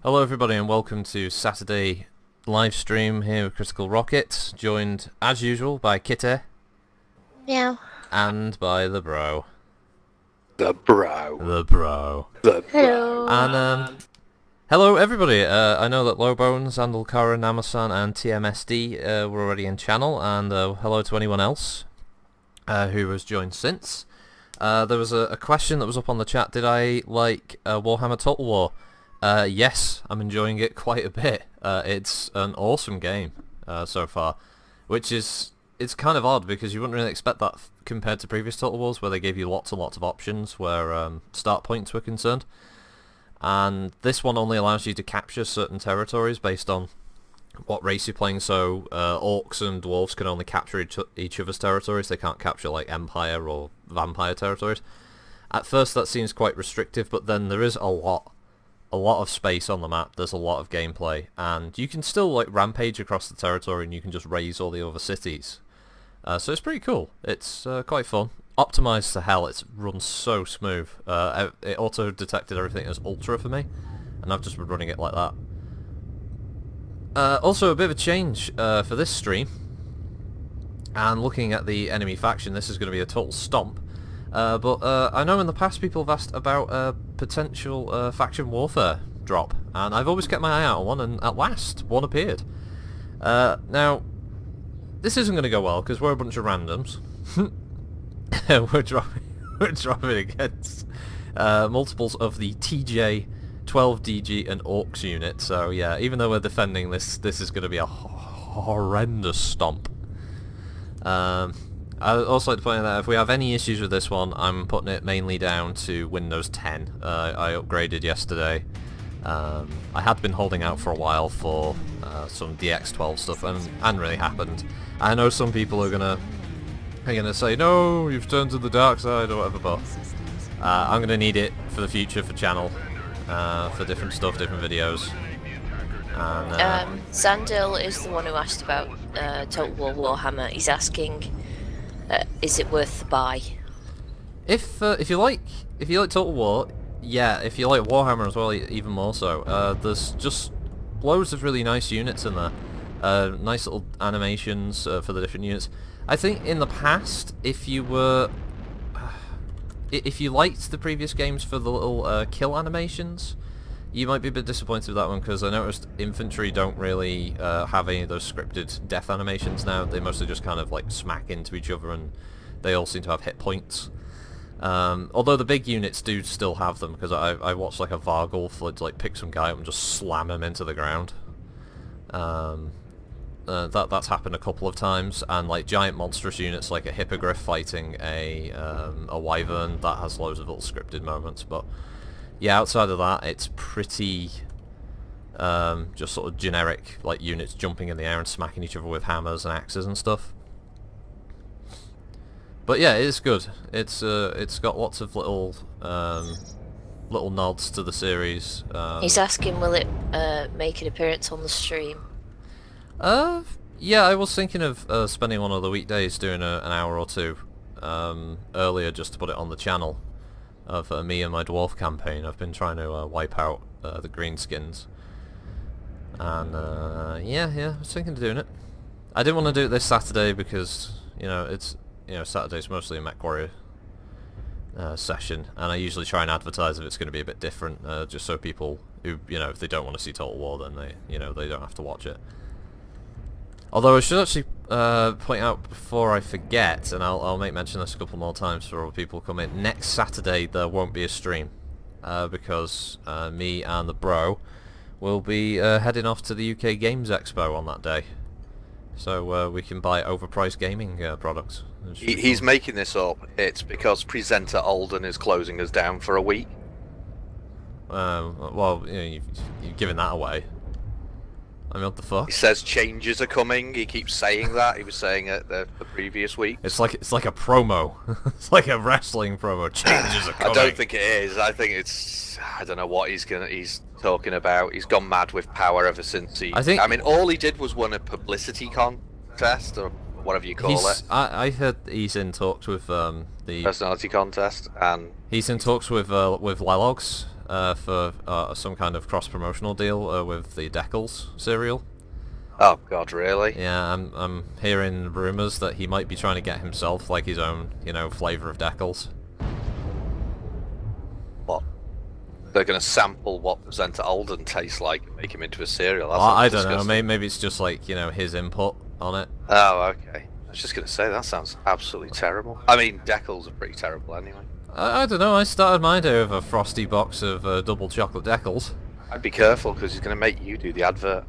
Hello everybody and welcome to Saturday live stream here with Critical Rocket, joined as usual by Kitty. Yeah. And by the bro. The bro. Hello. And hello everybody, I know that Lowbones, Andalcara, Namasan and TMSD were already in channel, and hello to anyone else who has joined since. There was a question that was up on the chat, did I like Warhammer Total War? Yes, I'm enjoying it quite a bit. It's an awesome game so far, which is, it's kind of odd because you wouldn't really expect that compared to previous Total Wars where they gave you lots and lots of options where start points were concerned. And this one only allows you to capture certain territories based on what race you're playing, so orcs and dwarves can only capture each other's territories. They can't capture like Empire or Vampire territories. At first that seems quite restrictive, but then there is a lot of space on the map, there's a lot of gameplay, and you can still like rampage across the territory and you can just raise all the other cities. So it's pretty cool. It's quite fun. Optimized to hell, it runs so smooth. It auto-detected everything as Ultra for me, and I've just been running it like that. Also a bit of a change for this stream, and looking at the enemy faction, this is going to be a total stomp. But I know in the past people have asked about a potential faction warfare drop, and I've always kept my eye out on one, and at last, one appeared. Now, this isn't going to go well, because we're a bunch of randoms. we're dropping against multiples of the TJ, 12DG, and Orcs unit, so yeah, even though we're defending this is going to be a horrendous stomp. I'd also like to point out that if we have any issues with this one, I'm putting it mainly down to Windows 10. I upgraded yesterday. I had been holding out for a while for some DX12 stuff, and really happened. I know some people are gonna say, no, you've turned to the dark side or whatever, but I'm gonna need it for the future, for channel, for different stuff, different videos. And, Sandil is the one who asked about Total War Warhammer. He's asking, is it worth the buy? if you like Total War, yeah. If you like Warhammer as well, even more so. There's just loads of really nice units in there. Nice little animations for the different units. I think in the past, if you liked the previous games for the little kill animations, you might be a bit disappointed with that one, because I noticed infantry don't really have any of those scripted death animations now. They mostly just kind of like smack into each other, and they all seem to have hit points. Although the big units do still have them, because I watched like a Vargulf like pick some guy up and just slam him into the ground. That's happened a couple of times, and like giant monstrous units like a Hippogriff fighting a Wyvern, that has loads of little scripted moments. But yeah, outside of that, it's pretty just sort of generic, like units jumping in the air and smacking each other with hammers and axes and stuff. But yeah, it is good. It's got lots of little nods to the series. He's asking, will it make an appearance on the stream? Yeah, I was thinking of spending one of the weekdays doing an hour or two earlier, just to put it on the channel of me and my dwarf campaign. I've been trying to wipe out the greenskins, and yeah, I was thinking of doing it. I didn't want to do it this Saturday because Saturday's mostly a Mech Warrior session, and I usually try and advertise if it's going to be a bit different, just so people who, if they don't want to see Total War, then they don't have to watch it. Although I should actually point out before I forget, and I'll make mention of this a couple more times for other people come in, next Saturday there won't be a stream, because me and the bro will be heading off to the UK Games Expo on that day. So we can buy overpriced gaming products. He's making this up. It's because presenter Alden is closing us down for a week. Well, you've given that away. I mean, what the fuck? He says changes are coming. He keeps saying that. He was saying it the previous week. It's like a promo. It's like a wrestling promo. Changes are coming. I don't think it is. I think it's. I don't know what he's talking about. He's gone mad with power ever since he. I mean, all he did was win a publicity contest or whatever you call it. I heard he's in talks with the personality contest, and he's in talks with Lilogs, for some kind of cross-promotional deal with the Decals cereal. Oh God, really? Yeah, I'm hearing rumours that he might be trying to get himself like his own, you know, flavour of Decals. What? They're going to sample what Presenter Alden tastes like and make him into a cereal? That I sounds don't know. disgusting. Maybe it's just like, you know, his input on it. Oh, okay. I was just going to say that sounds absolutely terrible. I mean, Decals are pretty terrible anyway. I don't know. I started my day with a frosty box of double chocolate Decals. I'd be careful because he's going to make you do the advert.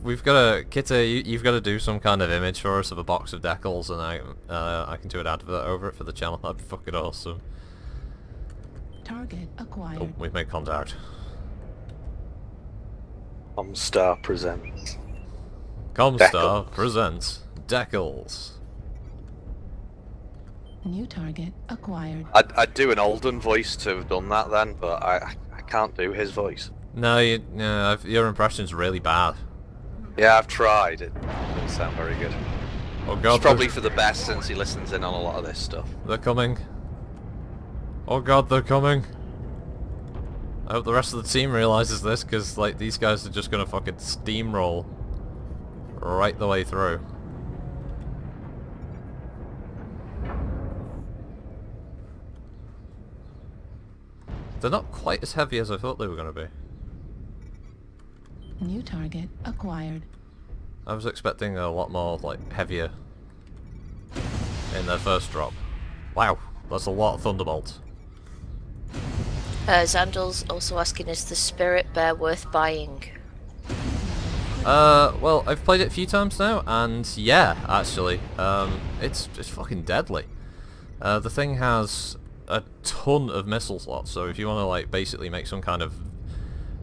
We've got to, Kitty. You've got to do some kind of image for us of a box of Decals, and I can do an advert over it for the channel. That'd be fucking awesome. Target acquired. Oh, we've made contact. Comstar presents. Comstar presents Decals. New target acquired. I'd do an Alden voice to have done that then, but I can't do his voice. No, your impression's really bad. Yeah, I've tried. It doesn't sound very good. Oh God, it's probably for the best since he listens in on a lot of this stuff. They're coming. Oh God, they're coming. I hope the rest of the team realizes this, because like these guys are just gonna fucking steamroll right the way through. They're not quite as heavy as I thought they were going to be. New target acquired. I was expecting a lot more, like, heavier in their first drop. Wow, that's a lot of Thunderbolts. Zandal's also asking, is the Spirit Bear worth buying? Well, I've played it a few times now, and yeah, actually, it's fucking deadly. The thing has a ton of missile slots, so if you want to like basically make some kind of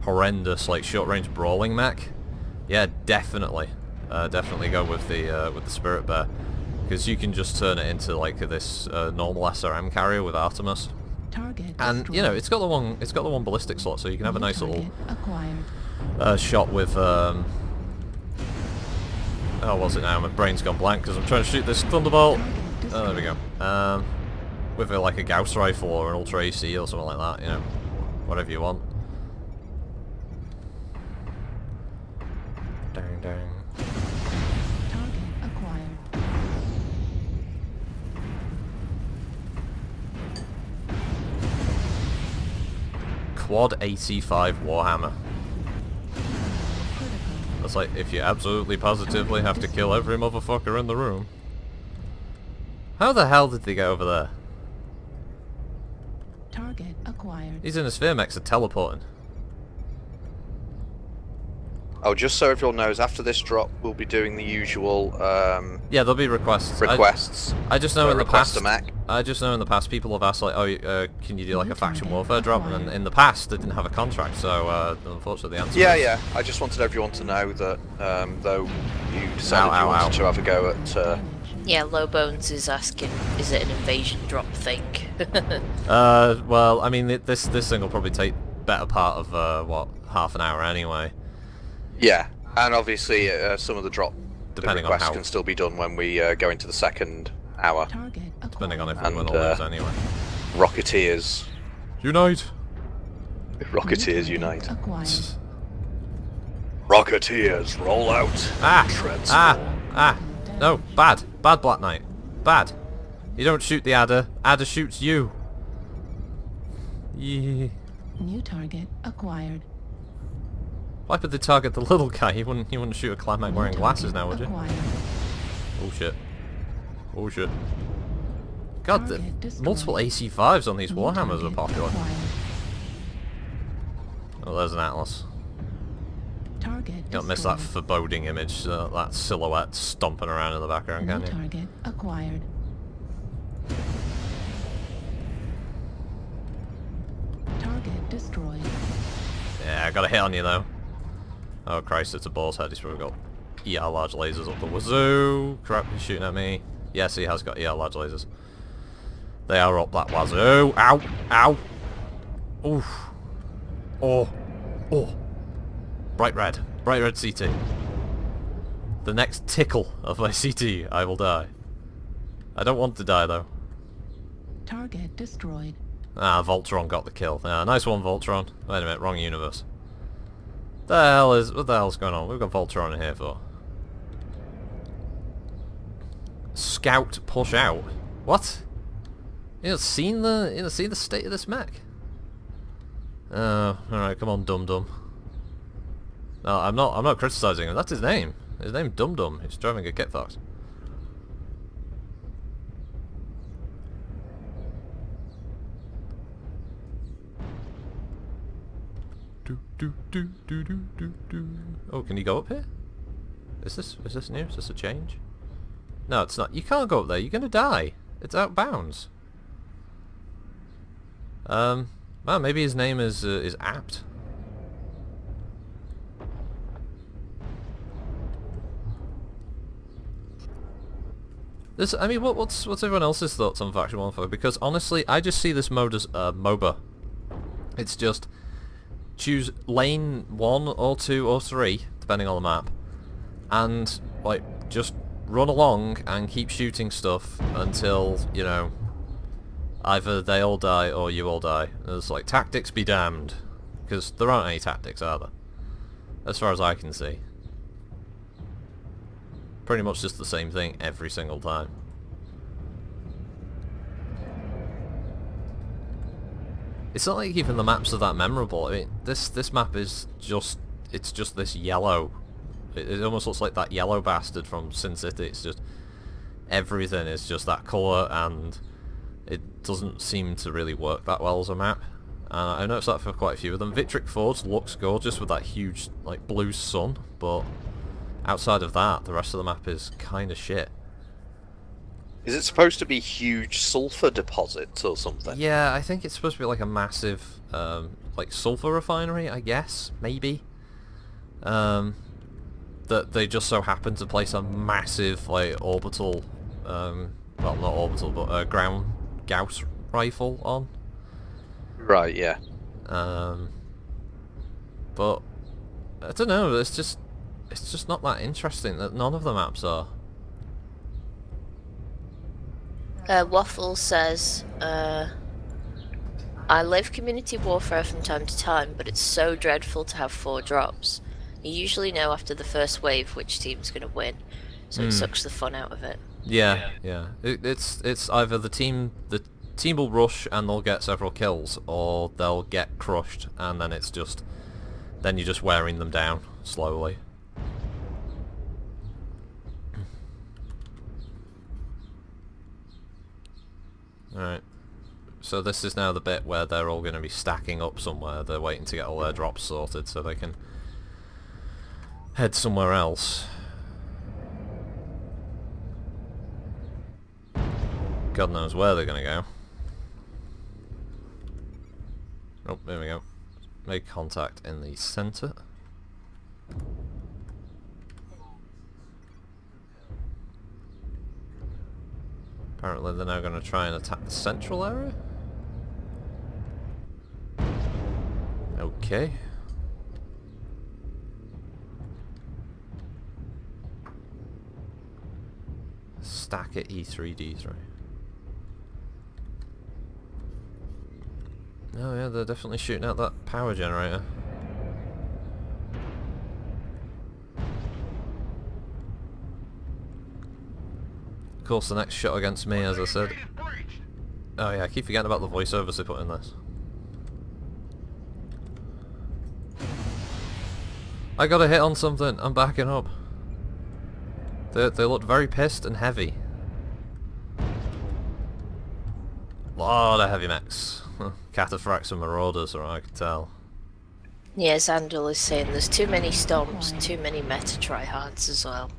horrendous like short-range brawling mech, yeah, definitely go with the Spirit Bear, because you can just turn it into like this normal SRM carrier with Artemis, and you know it's got the one ballistic slot, so you can have a nice little shot with oh, what's it now? My brain's gone blank because I'm trying to shoot this Thunderbolt. Oh, there we go. With like a Gauss rifle or an Ultra AC or something like that, you know, whatever you want. Dang, dang. Target acquired. Quad 85 Warhammer. That's like if you absolutely positively have to kill every motherfucker in the room. How the hell did they get over there? Target acquired. These Innisphere mechs are teleporting. Oh, just so everyone knows, after this drop, we'll be doing the usual. Yeah, there'll be requests. I just know in the past. I just know in the past people have asked like, oh, can you do like a faction warfare drop? And in the past they didn't have a contract, so unfortunately the answer. Yeah, is... yeah. I just wanted everyone to know that though you decided you wanted to have a go at. Yeah, Low Bones is asking, is it an invasion drop thing? Well, I mean, this thing will probably take better part of what, half an hour anyway. Yeah, and obviously some of the drop depending requests on how can still be done when we go into the second hour. Depending on if we win or lose anyway. Rocketeers unite. Rocketeers unite. Rocketeers roll out. No, bad Black Knight, bad. You don't shoot the adder. Adder shoots you. Yeah. New target acquired. Why would they target the little guy? You wouldn't shoot a clan mech wearing glasses now, would you? Oh shit. Oh shit. God, the multiple AC5s on these Warhammers are popular. Oh, there's an Atlas. Don't miss that foreboding image, that silhouette stomping around in the background, can you? Target acquired. Target destroyed. Yeah, I got a hit on you though. Oh Christ, it's a boar's head. He's probably got ER large lasers up the wazoo. Crap, he's shooting at me. Yes, he has got ER large lasers. They are up that wazoo. Ow! Ow! Oof! Oh! Oh! Bright red CT. The next tickle of my CT, I will die. I don't want to die though. Target destroyed. Ah, Voltron got the kill. Nice one, Voltron. Wait a minute, wrong universe. What the hell's going on? We've got Voltron in here for. Scout push out. What? You not seen the state of this mech? Alright, come on, Dum Dum. No, I'm not criticizing him. That's his name. His name's Dum Dum. He's driving a Kit Fox. Oh, can you go up here? Is this new? Is this a change? No, it's not. You can't go up there. You're gonna die. It's out of bounds. Well, maybe his name is apt. I mean, what's everyone else's thoughts on Faction Warfare? Because honestly, I just see this mode as MOBA. It's just choose lane 1 or 2 or 3, depending on the map, and like just run along and keep shooting stuff until, you know, either they all die or you all die. There's like tactics be damned, because there aren't any tactics, are there? As far as I can see. Pretty much just the same thing every single time. It's not like even the maps are that memorable. I mean, this map is just, it's just this yellow. It almost looks like that yellow bastard from Sin City. It's just, everything is just that colour, and it doesn't seem to really work that well as a map. And I noticed that for quite a few of them. Victric Forge looks gorgeous with that huge, like, blue sun, but outside of that, the rest of the map is kind of shit. Is it supposed to be huge sulfur deposits or something? Yeah, I think it's supposed to be like a massive, like sulfur refinery, I guess, maybe. That they just so happen to place a massive, like, orbital, well, not orbital, but ground Gauss rifle on. Right, yeah. But I don't know. It's just not that interesting. That none of the maps are. Waffle says, I live community warfare from time to time, but it's so dreadful to have 4 drops. You usually know after the first wave which team's going to win, so it sucks the fun out of it. Yeah. It's either the team will rush and they'll get several kills, or they'll get crushed, and then it's just, then you're just wearing them down slowly. Alright, so this is now the bit where they're all going to be stacking up somewhere. They're waiting to get all their drops sorted so they can head somewhere else. God knows where they're going to go. Oh, there we go. Make contact in the centre. Apparently they're now going to try and attack the central area. Okay. Stack at E3D3. Oh yeah, they're definitely shooting out that power generator. Of course, the next shot against me, as I said. Oh yeah, I keep forgetting about the voiceovers they put in this. I got a hit on something. I'm backing up. They looked very pissed and heavy. Lot of heavy mechs. Cataphracts and Marauders, or I can tell. Yeah, Zandal is saying there's too many stomps and too many meta tryhards as well.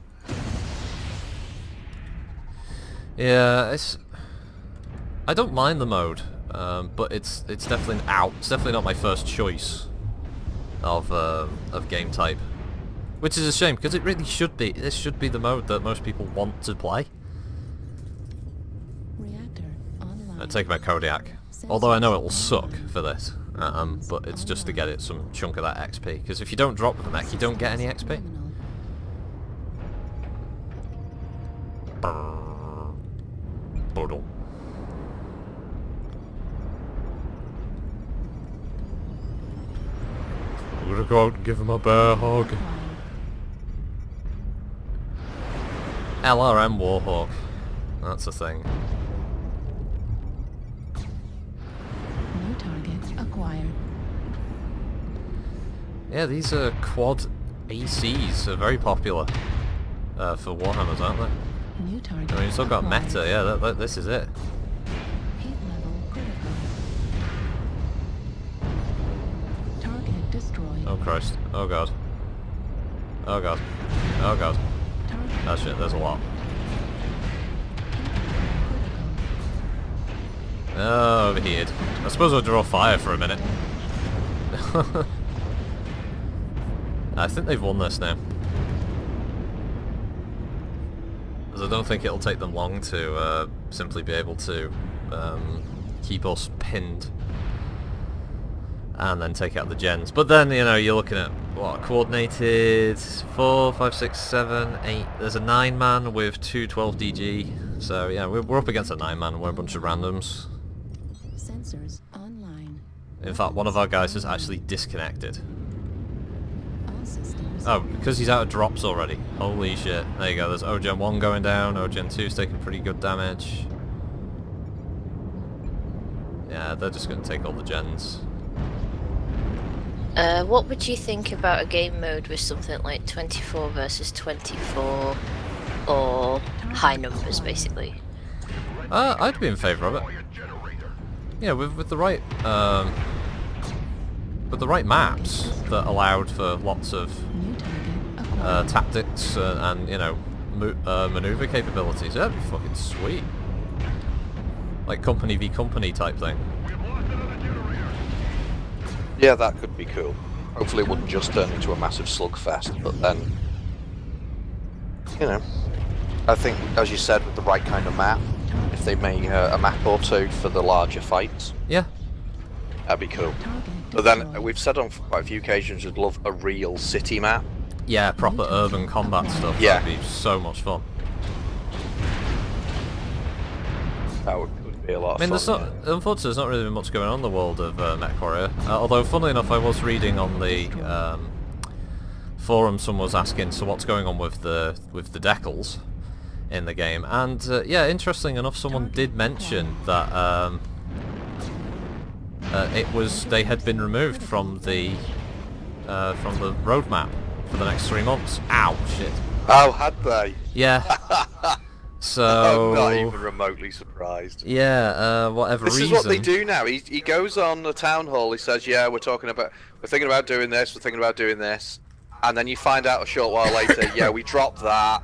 Yeah, I don't mind the mode, but it's definitely It's definitely not my first choice of game type, which is a shame because it really should be. This should be the mode that most people want to play. Reactor online. I'm taking my Kodiak, although I know it will suck for this, but it's just to get it some chunk of that XP. Because if you don't drop the mech, you don't get any XP. I'm gonna go out and give him a bear hug. LRM Warhawk. That's a thing. New target acquired. Yeah, these quad ACs are very popular for Warhammers, aren't they? New target. I mean, it's all got acquired. meta. Yeah, this is it. Heat level critical. Target destroyed. Oh Christ. Oh God. Oh God. Oh God. Target That shit. There's a lot. Oh, overheated. I suppose I'll draw fire for a minute. I think they've won this now. Because I don't think it'll take them long to simply be able to keep us pinned and then take out the gens. But then, you know, you're looking at, what, coordinated 4, 5, 6, 7, 8. There's a 9-man with 2 12 DG. So, yeah, we're up against a 9-man and we're a bunch of randoms. Sensors online. In fact, one of our guys is actually disconnected. All systems. Oh, because he's out of drops already. Holy shit. There you go, there's OGen 1 going down, OGen 2's taking pretty good damage. Yeah, they're just going to take all the gens. What would you think about a game mode with something like 24 versus 24 or high numbers, basically? I'd be in favour of it. Yeah, with the right maps that allowed for lots of New target acquired. tactics and, you know, maneuver capabilities, that'd be fucking sweet. Like company v company type thing. Yeah, that could be cool. Hopefully it wouldn't just turn into a massive slugfest, but then, you know, I think, as you said, with the right kind of map, if they made a map or two for the larger fights, Yeah. that'd be cool. Target But then, destroyed. we've said on quite a few occasions we'd love a real city map. Yeah, proper urban combat stuff. Yeah. That'd be so much fun. That would be a lot I mean, of fun. unfortunately, there's not really much going on in the world of MechWarrior. Although, funnily enough, I was reading on the forum, someone was asking, so what's going on with the decals in the game? And yeah, interesting enough, someone did mention that they had been removed from the roadmap for the next 3 months. Ow, shit. Oh, had they? Yeah. So I'm not even remotely surprised. yeah, whatever This reason. is what they do now. He goes on the town hall. He says, "Yeah, we're thinking about doing this. We're thinking about doing this," and then you find out a short while later, "Yeah, we dropped that.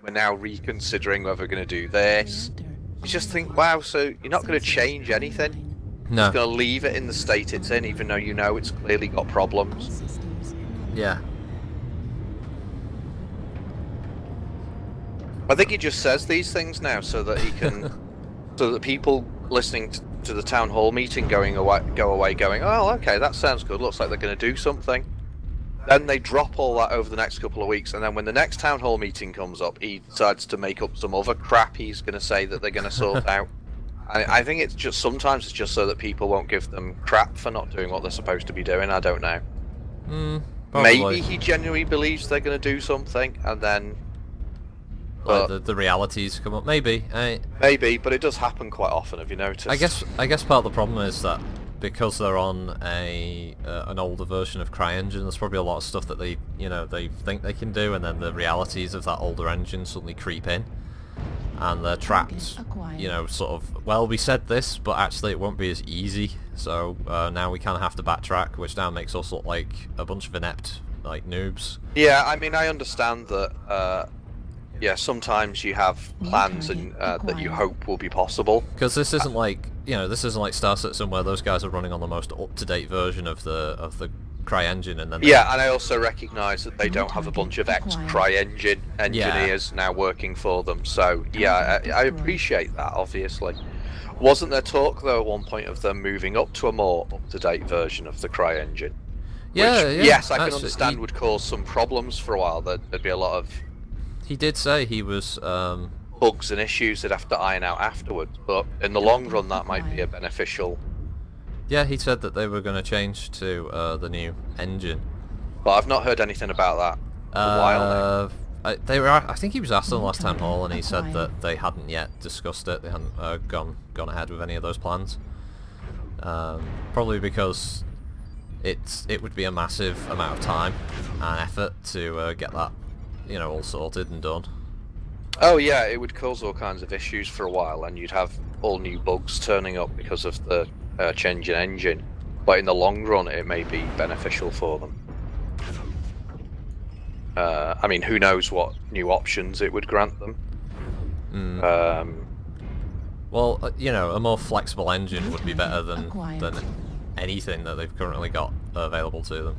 We're now reconsidering whether we're going to do this." You just think, wow, so you're not going to change anything? No. You're going to leave it in the state it's in, even though you know it's clearly got problems. Systems. Yeah. I think he just says these things now so that he can, so that people listening to the town hall meeting go away going, "Oh, okay, that sounds good. Looks like they're going to do something." Then they drop all that over the next couple of weeks, and then when the next town hall meeting comes up, he decides to make up some other crap he's going to say that they're going to sort out. I think it's just sometimes it's just so that people won't give them crap for not doing what they're supposed to be doing. I don't know. Probably. Maybe he genuinely believes they're going to do something, and then. Like the realities come up. Maybe. Maybe, but it does happen quite often. Have you noticed? I guess part of the problem is that because they're on an older version of CryEngine, there's probably a lot of stuff that they think they can do, and then the realities of that older engine suddenly creep in, and they're trapped. You know, sort of. Well, we said this, but actually it won't be as easy. So now we kind of have to backtrack, which now makes us look like a bunch of inept noobs. Yeah, I mean, I understand that. Yeah, sometimes you have plans and that you hope will be possible. Because this isn't like Star Citizen where those guys are running on the most up-to-date version of the CryEngine, and then Yeah, and I also recognise that they don't have a bunch of ex-CryEngine engineers now working for them. So yeah, I appreciate that. Obviously, wasn't there talk though at one point of them moving up to a more up-to-date version of the CryEngine? Yeah, Which, yeah. yes, I can Actually, understand would cause some problems for a while. There'd be a lot of He did say he was. bugs and issues they'd have to iron out afterwards, but in the long run that might be a beneficial Yeah, he said that they were going to change to the new engine. But I've not heard anything about that for a while now. I think he was asked on the last town hall, and he said Acquired. that they hadn't yet discussed it. They hadn't gone ahead with any of those plans. Probably because it would be a massive amount of time and effort to get that, you know, all sorted and done. Oh yeah, it would cause all kinds of issues for a while, and you'd have all new bugs turning up because of the change in engine. But in the long run, it may be beneficial for them. I mean, who knows what new options it would grant them. Well, you know, a more flexible engine would be better than Acquired. anything that they've currently got available to them.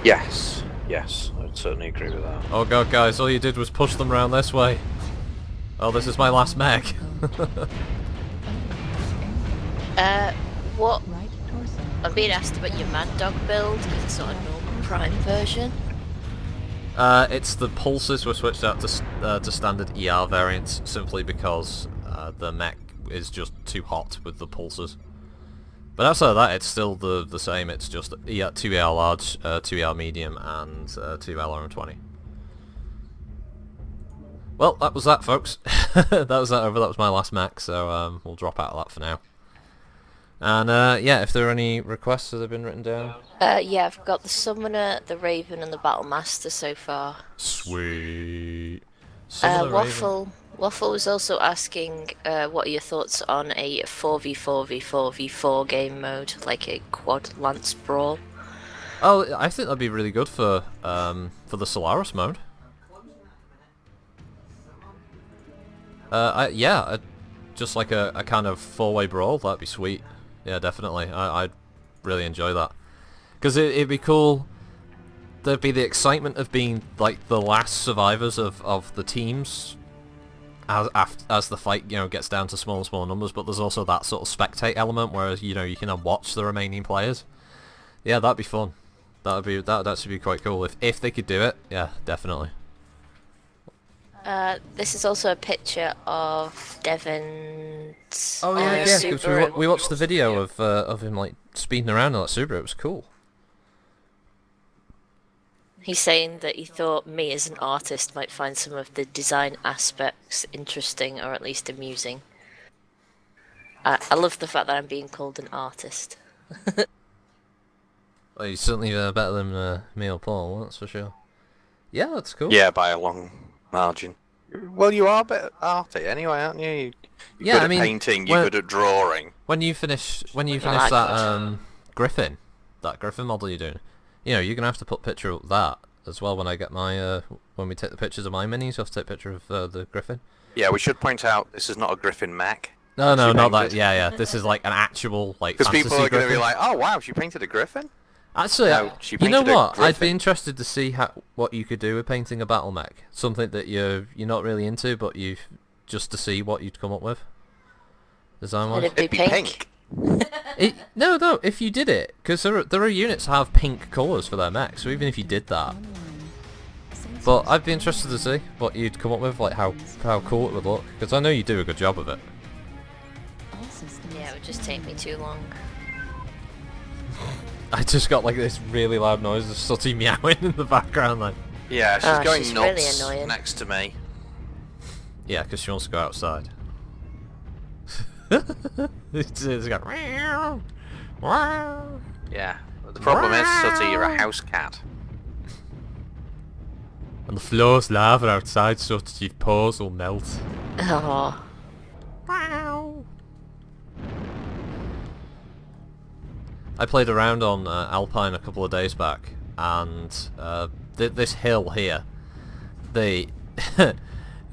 Yes, I'd certainly agree with that. Oh god, guys, all you did was push them around this way. Oh, this is my last mech. What? Right torso. I'm being asked about your Mad Dog build because it's not a normal Prime version. It's the pulses were switched out to standard ER variants simply because the mech is just too hot with the pulses. But outside of that, it's still the same. It's just 2 ER large, 2 ER medium, and 2 LRM20. Well, that was that, folks. That was that over. That was my last mech, so we'll drop out of that for now. And yeah, if there are any requests that have been written down. Yeah, I've got the Summoner, the Raven, and the Battle Master so far. Sweet. Some of the Raven- Waffle was also asking what are your thoughts on a 4v4v4v4 game mode, like a quad lance brawl. Oh, I think that'd be really good for the Solaris mode. Just like a kind of 4-way brawl, that'd be sweet. Yeah, definitely. I'd really enjoy that. Because it'd be cool. There'd be the excitement of being like the last survivors of the teams as the fight, you know, gets down to smaller and smaller numbers, but there's also that sort of spectate element where, you know, you can watch the remaining players. Yeah, that'd be fun. That'd actually be quite cool if they could do it. Yeah, definitely. This is also a picture of Devon's Oh yeah, because Subaru. we watched the video of him like speeding around in that Subaru. It was cool. He's saying that he thought me as an artist might find some of the design aspects interesting or at least amusing. I love the fact that I'm being called an artist. Well, you're certainly better than me or Paul, that's for sure. Yeah, that's cool. Yeah, by a long margin. Well, you are a bit arty anyway, aren't you? You're good at painting, you're good at drawing. When you finish like that Griffin model you're doing, you know, you're gonna have to put a picture of that as well when I get my when we take the pictures of my minis. You have to take a picture of the Griffin. Yeah, we should point out this is not a Griffin mech. No, not that. Yeah. This is like an actual like. Because people are going to be like, "Oh wow, she painted a Griffin." Actually, No, she you know painted a what? I'd be Griffin. interested to see what you could do with painting a battle mech. Something that you're not really into, but just to see what you'd come up with. Design-wise. It'd be It'd be pink. pink. No. If you did it, because there are units that have pink colours for their mech. So even if you did that, Online. but I'd be interested to see what you'd come up with, like how cool it would look. Because I know you do a good job of it. All systems Yeah, it would just take me too long. I just got like this really loud noise of Sooty meowing in the background, like. Yeah, she's Oh, going she's nuts really annoying. next to me. Yeah, because she wants to go outside. it's got. Yeah. The problem is, Sooty, you're a house cat. And the floor's lava outside, so that your paws will melt. Oh, I played around on Alpine a couple of days back, and this hill here, the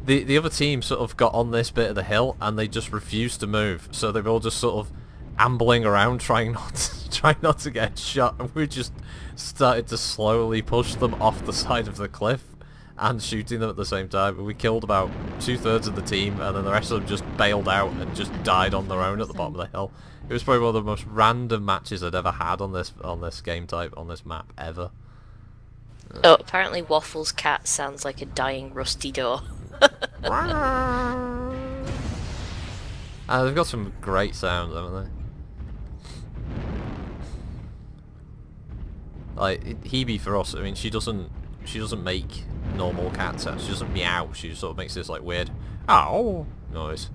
other team sort of got on this bit of the hill, and they just refused to move. So they were all just sort of ambling around, trying not to get shot. And we just started to slowly push them off the side of the cliff and shooting them at the same time. We killed about 2/3 of the team, and then the rest of them just bailed out and just died on their own at the bottom of the hill. It was probably one of the most random matches I'd ever had on this game type, on this map, ever. oh, apparently Waffle's cat sounds like a dying rusty door. They've got some great sounds, haven't Like Hebe for us, I mean, she doesn't make normal cat sounds. She doesn't meow. She sort of makes this like weird ow noise.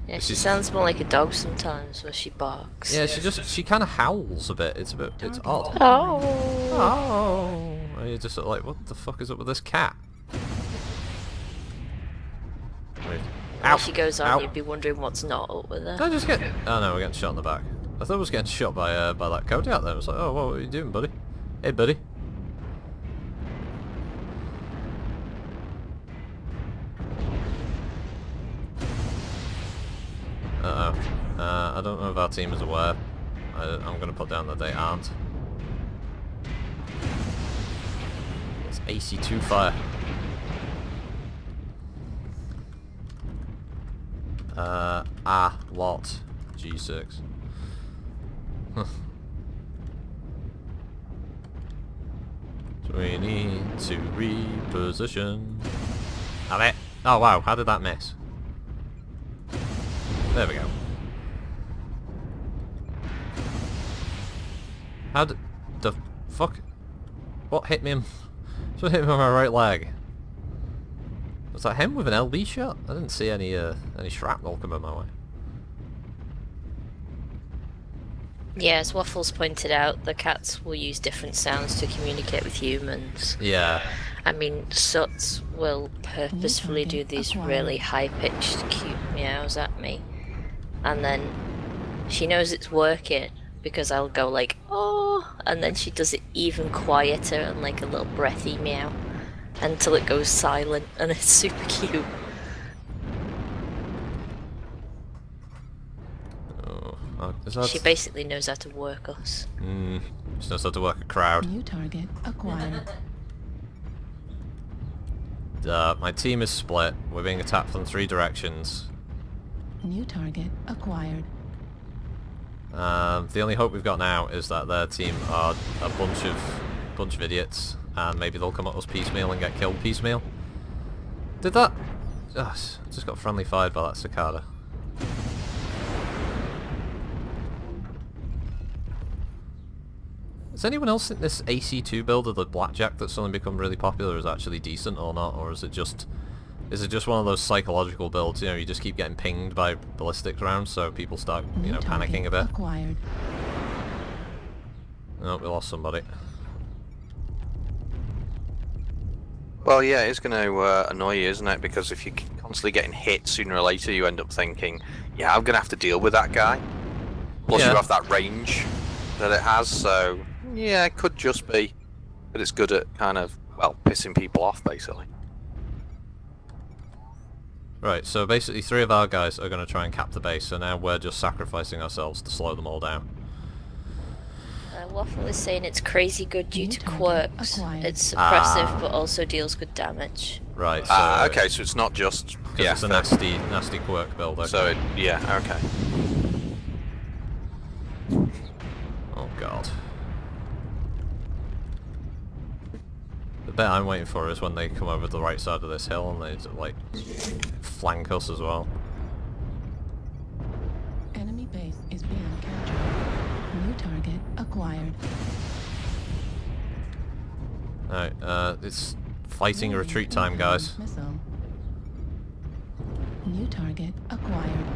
Yeah, It's she just- sounds more like a dog sometimes where she barks. Yeah, she kind of howls a bit. It's odd. Oh. Oh, and you're just sort of like, what the fuck is up with this cat? Wait. Ow! When she goes on, Ow. you'd be wondering what's not up with her. Did I just get? Oh no, we're getting shot in the back. I thought I was getting shot by that Cody out there. I was like, oh, what are you doing, buddy? Hey, buddy. Uh-oh. I don't know if our team is aware. I'm going to put down that they aren't. It's AC2 fire. What? G6. So we need to reposition. Have it! Oh wow, how did that miss? There we go. How did the fuck? What hit me? What hit me on my right leg? Was that him with an LB shot? I didn't see any shrapnel coming my way. Yeah, as Waffles pointed out, the cats will use different sounds to communicate with humans. Yeah. I mean, Suts will purposefully do these really high-pitched, cute meows at me. And then she knows it's working because I'll go like, oh, and then she does it even quieter and like a little breathy meow until it goes silent, and it's super cute. Is that... She basically knows how to work us. She knows how to work a crowd. New target acquired. My team is split. We're being attacked from 3 directions. New target acquired. The only hope we've got now is that their team are a bunch of idiots, and maybe they'll come at us piecemeal and get killed piecemeal. Did that? Ugh, just got friendly fired by that cicada. Does anyone else think this AC2 build of the blackjack that's suddenly become really popular is actually decent or not, or is it just one of those psychological builds? You know, you just keep getting pinged by ballistics rounds, so people start, you know, panicking a bit. Acquired. Oh, we lost somebody. Well, yeah, it's going to annoy you, isn't it? Because if you're constantly getting hit, sooner or later you end up thinking, yeah, I'm going to have to deal with that guy. Plus Yeah. you have that range that it has, so yeah, it could just be that it's good at kind of, well, pissing people off, basically. Right, so basically 3 of our guys are going to try and cap the base, so now we're just sacrificing ourselves to slow them all down. Waffle is saying it's crazy good due New to target quirks. acquired. It's suppressive but also deals good damage. Right, so... Okay, so it's not just... Because it's a nasty quirk build, okay. So, yeah, okay. Oh god. The bit I'm waiting for is when they come over the right side of this hill and they, like, flank us as well. Enemy base is being captured. New target acquired. Alright, it's fighting retreat time, guys. Missile. New target acquired.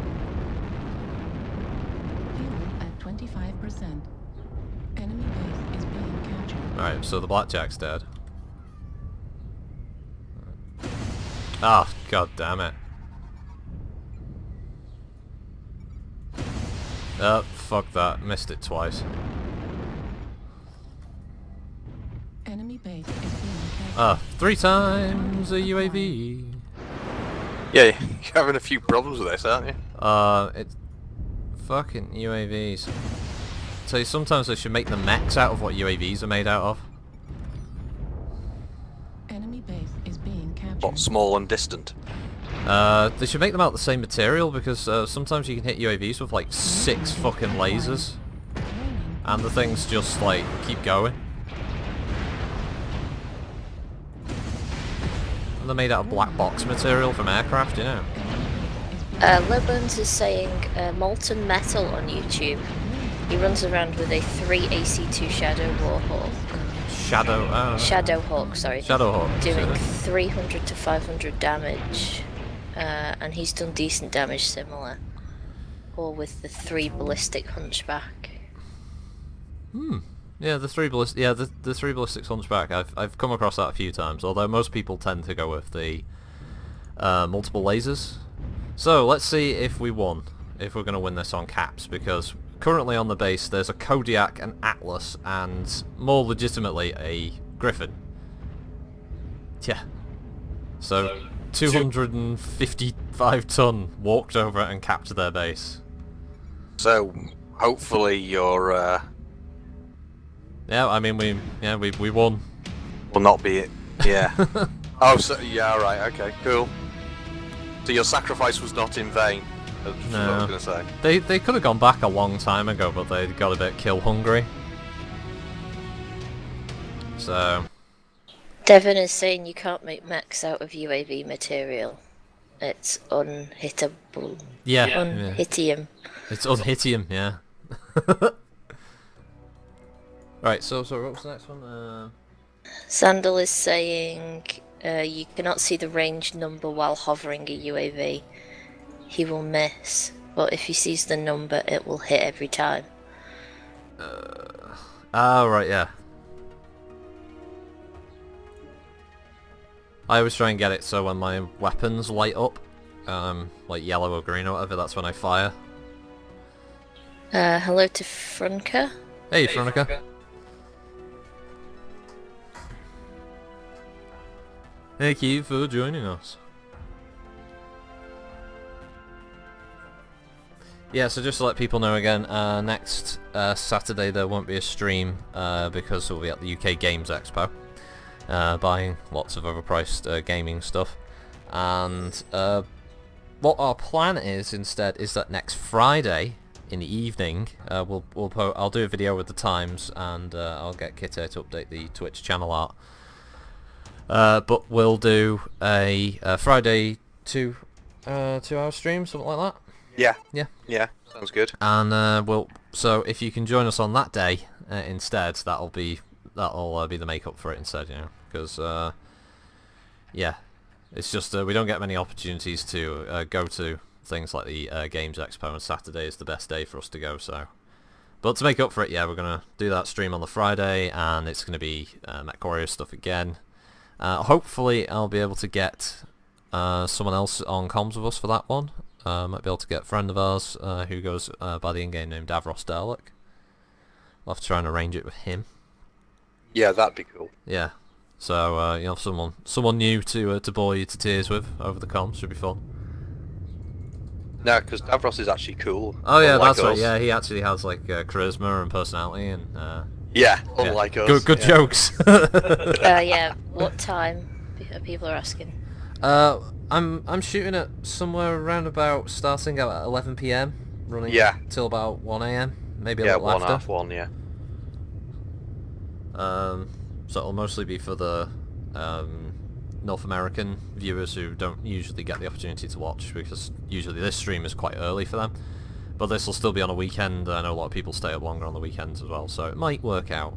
Fuel at 25%. Enemy base is being captured. Alright, so the blackjack's dead. Ah, god damn it. Fuck that. Missed it twice. Enemy base is being captured. 3 times a UAV. Yeah, you're having a few problems with this, aren't you? It's fucking UAVs. So sometimes they should make the mechs out of what UAVs are made out of. Enemy base is being captured. What, small and distant? They should make them out of the same material because sometimes you can hit UAVs with like 6 fucking lasers and the things just like keep going. And they're made out of black box material from aircraft, you know. Lebons is saying Molten Metal on YouTube. He runs around with a 3 AC2 Shadow Warhawk. Shadowhawk, sorry. Shadowhawk. Doing 300 to 500 damage. And he's done decent damage similar. Or with the 3 ballistic hunchback. Yeah, the 3 ballistic. Yeah, the 3 ballistic hunchback. I've come across that a few times. Although most people tend to go with the multiple lasers. So let's see if we won. If we're going to win this on caps, because currently on the base there's a Kodiak, an Atlas, and more legitimately a Griffin. Yeah. So 255 ton walked over and capped their base. So hopefully you're. Yeah, I mean we won. Will not be it. Yeah. Oh, so yeah, right. Okay, cool. So your sacrifice was not in vain. That's what I was going to say. They could have gone back a long time ago, but they got a bit kill hungry. So. Devon is saying you can't make mechs out of UAV material. It's unhittable. Yeah. Unhittium. It's unhittium, yeah. Right, so what was the next one? Sandal is saying you cannot see the range number while hovering a UAV. He will miss, but if he sees the number, it will hit every time. Right, yeah. I always try and get it so when my weapons light up, like yellow or green or whatever, that's when I fire. Hello to Frunka. Hey, Fronica. Thank you for joining us. Yeah, so just to let people know again, next Saturday there won't be a stream because we'll be at the UK Games Expo buying lots of overpriced gaming stuff. And what our plan is instead is that next Friday in the evening I'll do a video with the times, and I'll get Kitty to update the Twitch channel art. But we'll do a Friday 2-hour stream, something like that. Yeah, sounds good. And so if you can join us on that day instead, that'll be the makeup for it instead, you know, because yeah, it's just we don't get many opportunities to go to things like the Games Expo, and Saturday is the best day for us to go. So, but to make up for it, yeah, we're gonna do that stream on the Friday, and it's gonna be MechWarrior stuff again. Hopefully, I'll be able to get someone else on comms with us for that one. Might be able to get a friend of ours who goes by the in-game name dour. I'll have to try and arrange it with him. Yeah, that'd be cool. Yeah, so you know, someone new to bore you to tears with over the comms should be fun. No, because Davros is actually cool. Oh yeah, that's right. Yeah, he actually has like charisma and personality, and yeah, unlike us. Good jokes. Yeah. What time? People are asking. I'm shooting at somewhere around about starting at 11 PM, running till about 1 AM, maybe a little after. 1:30, yeah. So it'll mostly be for the North American viewers who don't usually get the opportunity to watch, because usually this stream is quite early for them. But this will still be on a weekend. I know a lot of people stay up longer on the weekends as well, so it might work out.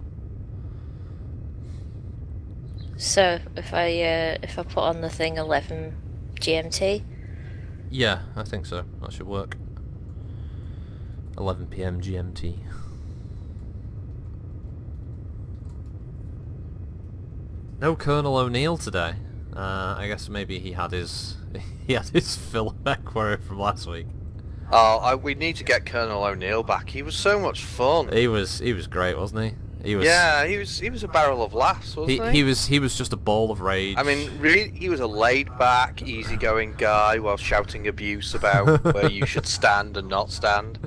So if I put on the thing 11 GMT? Yeah, I think so. That should work. 11 PM GMT. No Colonel O'Neill today. I guess maybe he had his fill of MechWarrior from last week. Oh, we need to get Colonel O'Neill back. He was so much fun. He was great, wasn't he? He was, yeah, he was a barrel of laughs, wasn't he? He was just a ball of rage. I mean, really, he was a laid-back, easygoing guy while shouting abuse about where you should stand and not stand.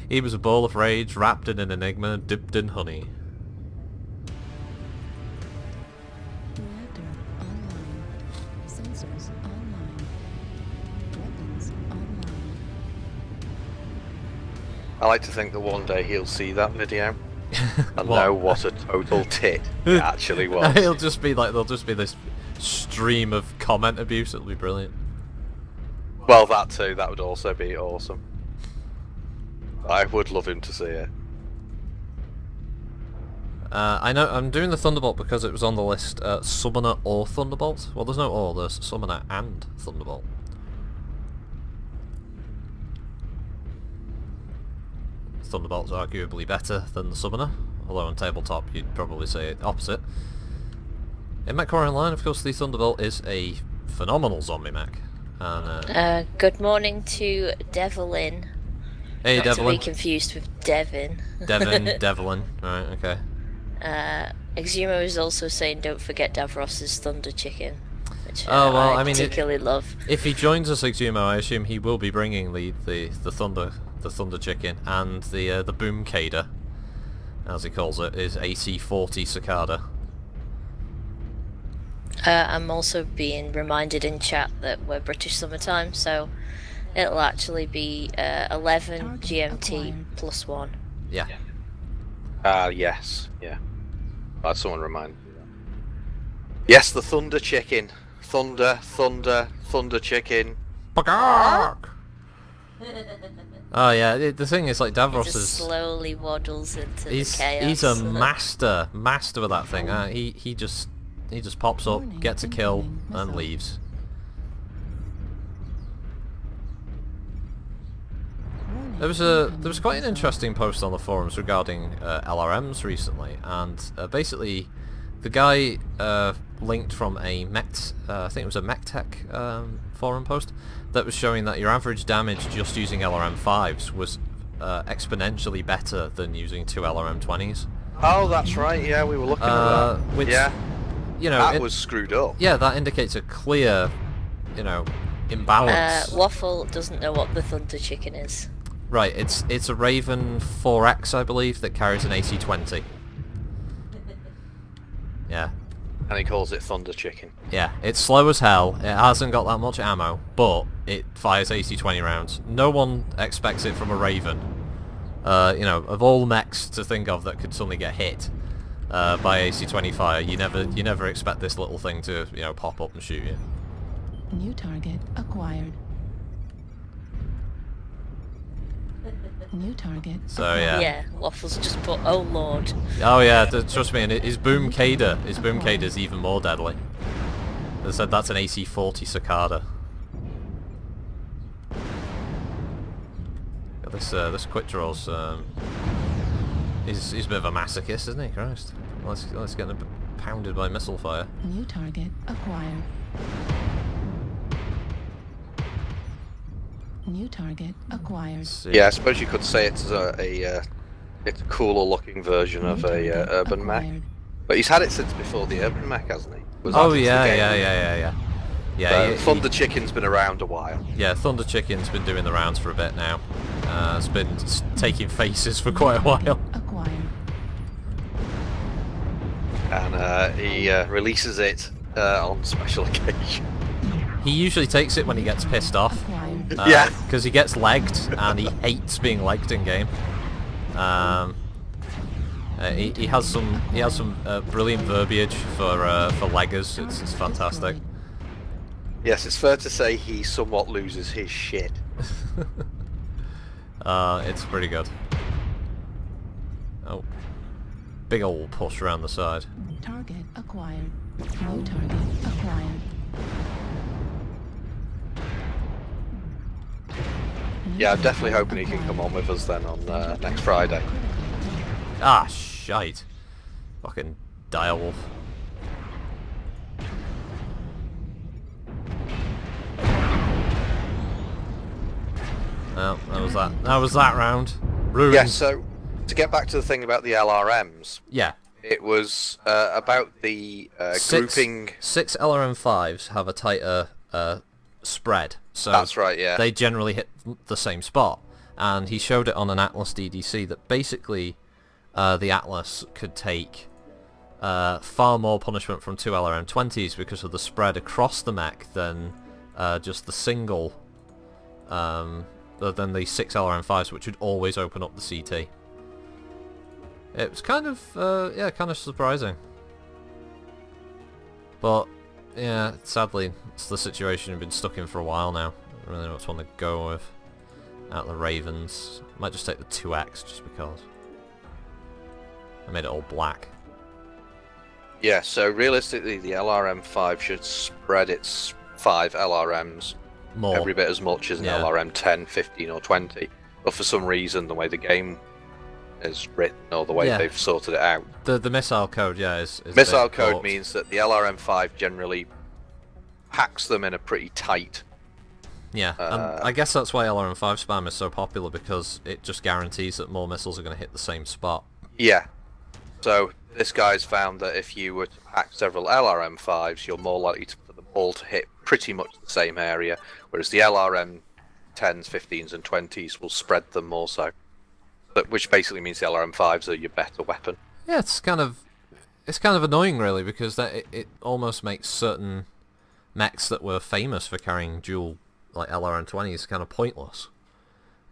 He was a ball of rage, wrapped in an enigma, dipped in honey. Reactor online. Sensors online. Weapons online. I like to think that one day he'll see that video and know what a total tit it actually was. It'll just be like, there'll just be this stream of comment abuse. It'll be brilliant. Well, that too. That would also be awesome. I would love him to see it. I know I'm doing the Thunderbolt because it was on the list, Summoner or Thunderbolt. Well, there's no or, there's Summoner and Thunderbolt. Thunderbolt's arguably better than the Summoner, although on tabletop you'd probably say opposite. In MechWarrior Online, of course, the Thunderbolt is a phenomenal zombie mech. And, good morning to Devlin. hey, Not to Devlin. be confused with Devin. Devlin. Right, okay. Exuma is also saying don't forget Davros's Thunder Chicken, which Oh, well, I mean, particularly love. If he joins us, Exumo, I assume he will be bringing the Thunder Chicken, and the Boom Cader, as he calls it, is AC-40 Cicada. I'm also being reminded in chat that we're British summertime, so it'll actually be 11 GMT plus 1. Yeah. Yes. Yeah. Glad someone reminded me of that. Yes, the Thunder Chicken. Thunder Chicken. Oh yeah, the thing is, like, Davros Just is... slowly waddles into the chaos. He's a master with that thing. He just pops up, gets a kill, and leaves. There was quite an interesting post on the forums regarding LRMs recently, and basically the guy linked from a I think it was a MechTech forum post that was showing that your average damage just using LRM5s was exponentially better than using 2 LRM20s. Oh, that's right. Yeah, we were looking at that. Which, yeah, you know, that was screwed up. Yeah, that indicates a clear, you know, imbalance. Waffle doesn't know what the Thunder Chicken is. Right, it's a Raven 4X, I believe, that carries an AC-20. Yeah. And he calls it Thunder Chicken. Yeah, it's slow as hell, it hasn't got that much ammo, but it fires AC-20 rounds. No one expects it from a Raven. You know, of all mechs to think of that could suddenly get hit by AC-20 fire, you never expect this little thing to, you know, pop up and shoot you. New target acquired. New target. So yeah. Yeah, Waffles just put, oh lord. Oh yeah, trust me, and his Boom Cader is even more deadly. They said that's an AC-40 Cicada. Got this quick draws. He's a bit of a masochist, isn't he? Christ. Let's get him pounded by missile fire. New target acquired. New target acquired. Yeah, I suppose you could say it's it's a cooler looking version of a urban mech. But he's had it since before the urban mech, hasn't he? Oh yeah. Yeah, Thunder Chicken's been around a while. Yeah, Thunder Chicken's been doing the rounds for a bit now. It's been taking faces for quite a while. Acquired. And he releases it on special occasion. He usually takes it when he gets pissed off. Yeah. Because he gets legged, and he hates being legged in game. He has some brilliant verbiage for leggers. It's fantastic. Yes, it's fair to say he somewhat loses his shit. It's pretty good. Oh, big old push around the side. Target acquired. New target acquired. Yeah, I'm definitely hoping he can come on with us then on next Friday. Ah, shite. Fucking direwolf. Well, that was that round. Ruined. Yeah, so to get back to the thing about the LRMs, Yeah. it was about the grouping. 6 LRM5s have a tighter spread, so That's right, yeah. they generally hit the same spot. And he showed it on an Atlas DDC that basically the Atlas could take far more punishment from 2 LRM20s because of the spread across the mech than just the single, than the 6 LRM5s, which would always open up the CT. It was kind of surprising. But yeah, sadly, it's the situation we've been stuck in for a while now. I don't really know which one to go with. Out the Ravens. Might just take the 2X just because. I made it all black. Yeah, so realistically, the LRM-5 should spread its 5 LRMs More. every bit as much as an Yeah. LRM 10, 15, or 20. But for some reason, the way the game is written or the way Yeah. they've sorted it out, The missile code, yeah, is a missile bit code warped. means that the LRM-5 generally packs them in a pretty tight. Yeah, and I guess that's why LRM-5 spam is so popular, because it just guarantees that more missiles are going to hit the same spot. Yeah. So this guy's found that if you were to pack several LRM-5s, you're more likely for them all to hit pretty much the same area, whereas the LRM 10s, 15s, and 20s will spread them more so. Which basically means the LRM-5s are your better weapon. Yeah, it's kind of annoying, really, because it almost makes certain mechs that were famous for carrying dual like LRM-20s kind of pointless,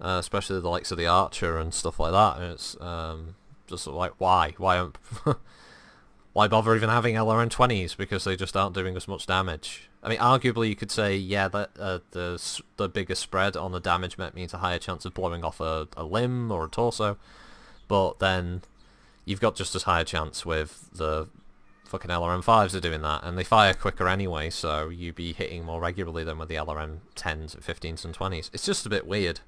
especially the likes of the Archer and stuff like that. And it's just like, why why bother even having LRM-20s, because they just aren't doing as much damage. I mean, arguably you could say, yeah, that the bigger spread on the damage mech means a higher chance of blowing off a limb or a torso, but then you've got just as high a chance with the fucking LRM-5s are doing that, and they fire quicker anyway, so you'd be hitting more regularly than with the LRM-10s, 15s and 20s. It's just a bit weird.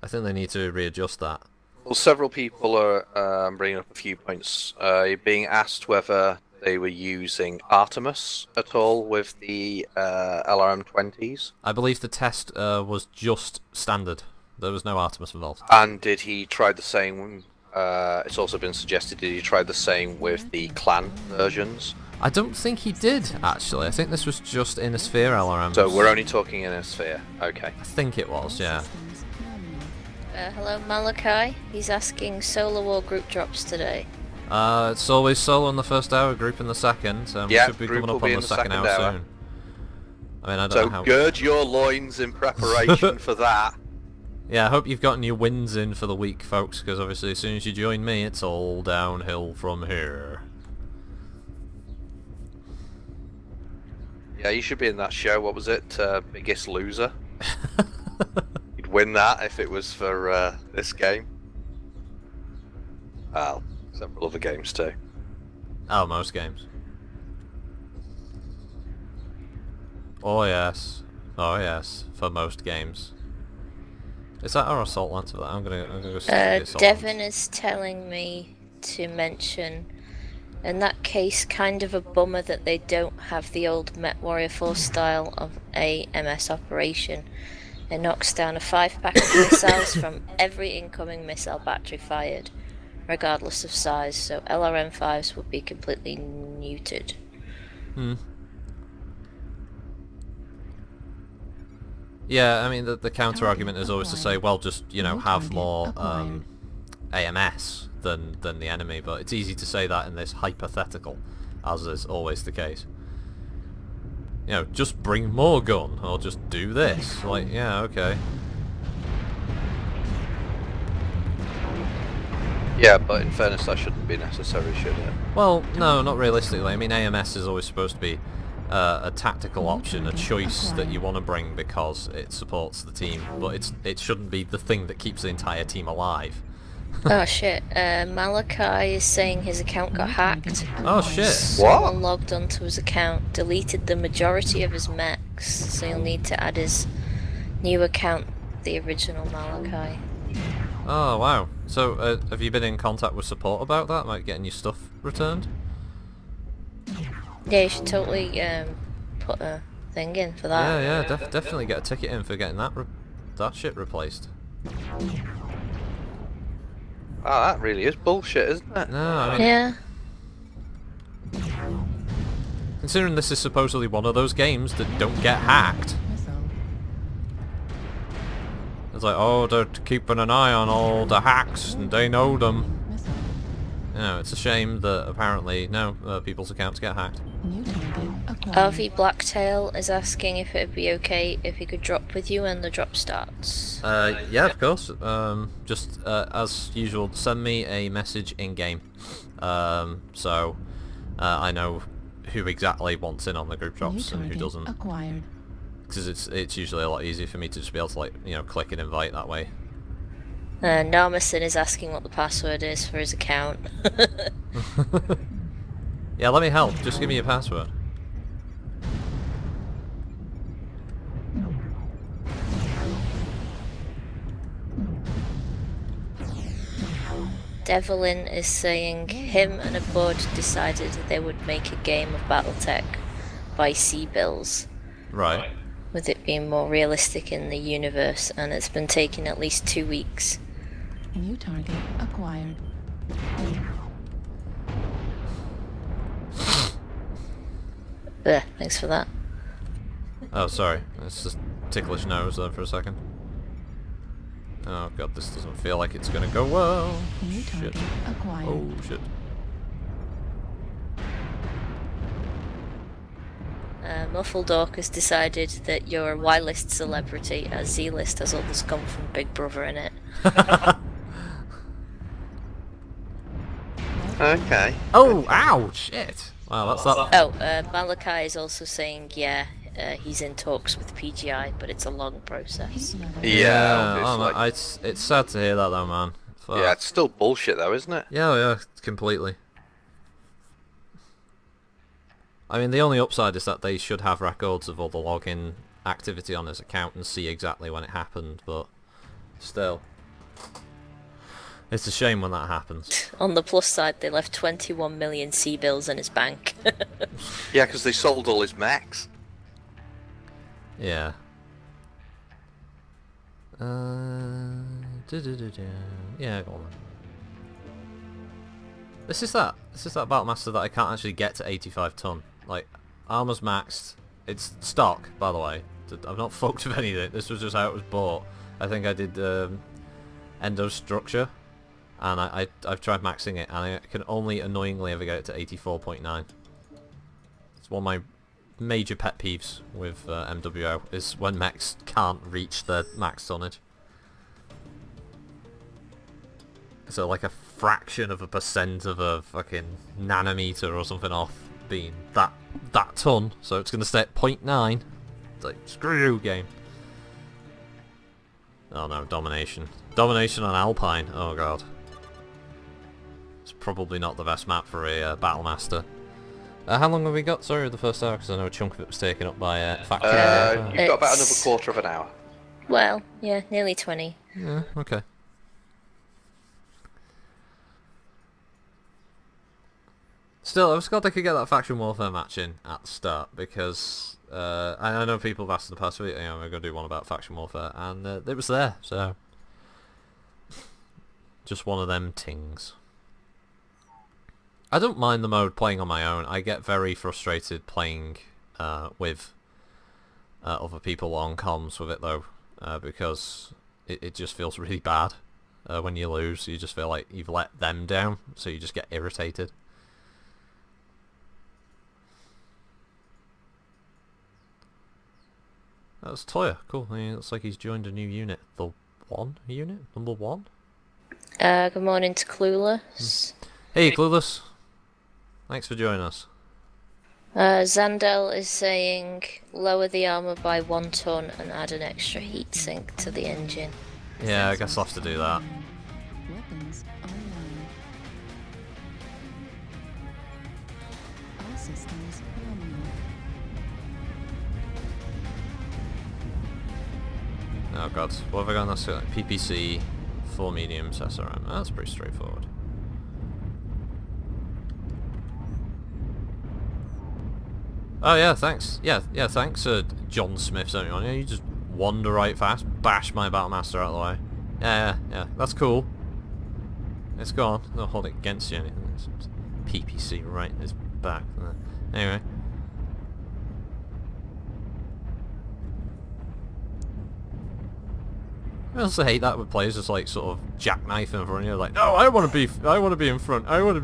I think they need to readjust that. Well, several people are bringing up a few points. Being asked whether they were using Artemis at all with the LRM-20s. I believe the test was just standard. There was no Artemis involved. And did he try the same? It's also been suggested, did he try the same with the clan versions? I don't think he did, actually. I think this was just in a sphere LRM. So we're only talking in a sphere. Okay. I think it was, yeah. Hello, Malachi. He's asking Solar War group drops today. It's always solo in the first hour, group in the second. We Yeah, should be group coming up will on be the in the second second hour hour. soon. I mean, I don't So know how... gird your loins in preparation for that. Yeah, I hope you've gotten your wins in for the week, folks, because obviously as soon as you join me, it's all downhill from here. Yeah, you should be in that show. What was it? Biggest Loser? You'd win that if it was for this game. Well, several other games too. Oh, most games. Oh yes. Oh yes, for most games. Is that our assault lance for that? I'm gonna go see the assault Devin lance. is telling me to mention, in that case, kind of a bummer that they don't have the old Met Warrior 4 style of a MS operation. It knocks down a 5-pack of missiles from every incoming missile battery fired, regardless of size, so LRM-5s would be completely neutered. Yeah, I mean, the counter-argument is always to say, well, just, you know, have more AMS than the enemy, but it's easy to say that in this hypothetical, as is always the case. You know, just bring more gun, or just do this. Like, yeah, okay. Yeah, but in fairness, that shouldn't be necessary, should it? Well, no, not realistically. I mean, AMS is always supposed to be a tactical option, a choice that you want to bring because it supports the team, but it shouldn't be the thing that keeps the entire team alive. Oh shit, Malachi is saying his account got hacked. Oh shit. Someone logged onto his account, deleted the majority of his mechs, so you'll need to add his new account, the original Malachi. Oh wow. So have you been in contact with support about that, like getting your stuff returned? Yeah, you should totally put a thing in for that. Yeah, definitely get a ticket in for getting that shit replaced. Oh, that really is bullshit, isn't it? No, I mean, Yeah. considering this is supposedly one of those games that don't get hacked, Missile. it's like, oh, they're keeping an eye on all the hacks and they know them. Missile. You know, it's a shame that apparently, no, people's accounts get hacked. New target acquired. RV Blacktail is asking if it would be okay if he could drop with you when the drop starts. Yeah, of course. Just as usual, send me a message in game, so I know who exactly wants in on the group drops New and who target doesn't. acquired. Because it's usually a lot easier for me to just be able to, like, you know, click and invite that way. Narmison is asking what the password is for his account. Yeah, let me help. Just give me your password. Devlin is saying him and a bud decided they would make a game of Battletech by Sea-Bills, Right. with it being more realistic in the universe, and it's been taking at least 2 weeks. New target acquired. Thanks for that. Oh, sorry. It's just ticklish nose there for a second. Oh god, this doesn't feel like it's gonna go well. New Shit. target acquired. Oh shit. Muffled Dork has decided that you're a Y-list celebrity, as Z-list has all the scum from Big Brother in it. Okay. Oh, ow, shit. Wow, that's that. Oh, Malachi is also saying, yeah, he's in talks with PGI, but it's a long process. Heat level. Yeah, oh, obviously. it's sad to hear that though, man. Fuck. Yeah, it's still bullshit though, isn't it? Yeah, completely. I mean, the only upside is that they should have records of all the login activity on his account and see exactly when it happened, but still. It's a shame when that happens. On the plus side, they left 21 million Sea-Bills in his bank. Yeah, because they sold all his mechs. Yeah. Yeah, go on then. This is that Battlemaster that I can't actually get to 85 ton. Like, armor's maxed. It's stock, by the way. I've not fucked with anything. This was just how it was bought. I think I did endo structure, and I've tried maxing it, and I can only annoyingly ever get it to 84.9. It's one of my major pet peeves with MWO, is when mechs can't reach their max tonnage. So like a fraction of a percent of a fucking nanometer or something off being that ton, so it's gonna stay at 0.9. It's like, screw you, game. Oh no, domination. Domination on Alpine, oh god. It's probably not the best map for a Battlemaster. How long have we got? Sorry, the first hour, because I know a chunk of it was taken up by factory. You've got about another quarter of an hour. Well, yeah, nearly 20. Yeah, okay. Still, I was glad they could get that faction warfare match in at the start, because I know people have asked in the past, we're going to do one about faction warfare, and it was there, so just one of them tings. I don't mind the mode playing on my own. I get very frustrated playing with other people on comms with it though, because it just feels really bad when you lose. You just feel like you've let them down, so you just get irritated. That was Toya. Cool. I mean, it looks like he's joined a new unit. The 1 unit? Number 1? Good morning to Clueless. Hey, Clueless. Thanks for joining us. Zandel is saying lower the armor by 1 ton and add an extra heatsink to the engine. Yeah, I guess I'll have to do that. Weapons online. All systems nominal. Oh god, what have I got on this? PPC, 4 mediums, SRM. That's pretty straightforward. Oh yeah, thanks. Yeah, thanks, John Smith. Yeah, you just wander right fast, bash my Battlemaster out of the way. Yeah, that's cool. It's gone. Don't hold it against you or anything. It's PPC right in his back. Anyway. I also hate that with players just like sort of jackknife in front of you, like, no, I want to be in front, I want to be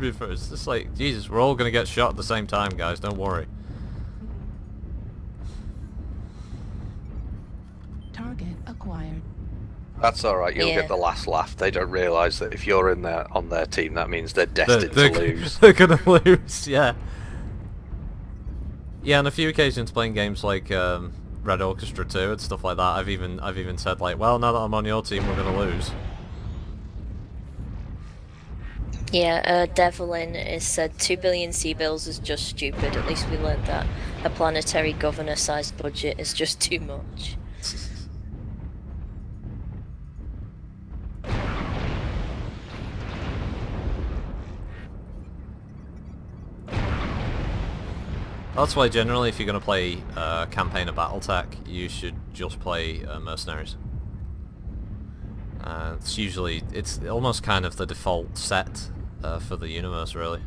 in front. It's just like, Jesus, we're all gonna get shot at the same time, guys. Don't worry. Target acquired. That's alright, you'll Yeah. get the last laugh. They don't realise that if you're in there on their team, that means they're destined to lose. They're gonna lose, yeah. Yeah, on a few occasions playing games like Red Orchestra 2 and stuff like that, I've even said like, well, now that I'm on your team, we're gonna lose. Yeah, Devlin is said 2 billion C-bills is just stupid. At least we learned that. A planetary governor-sized budget is just too much. That's why generally if you're going to play campaign or battletech, you should just play mercenaries. It's almost kind of the default set for the universe, really,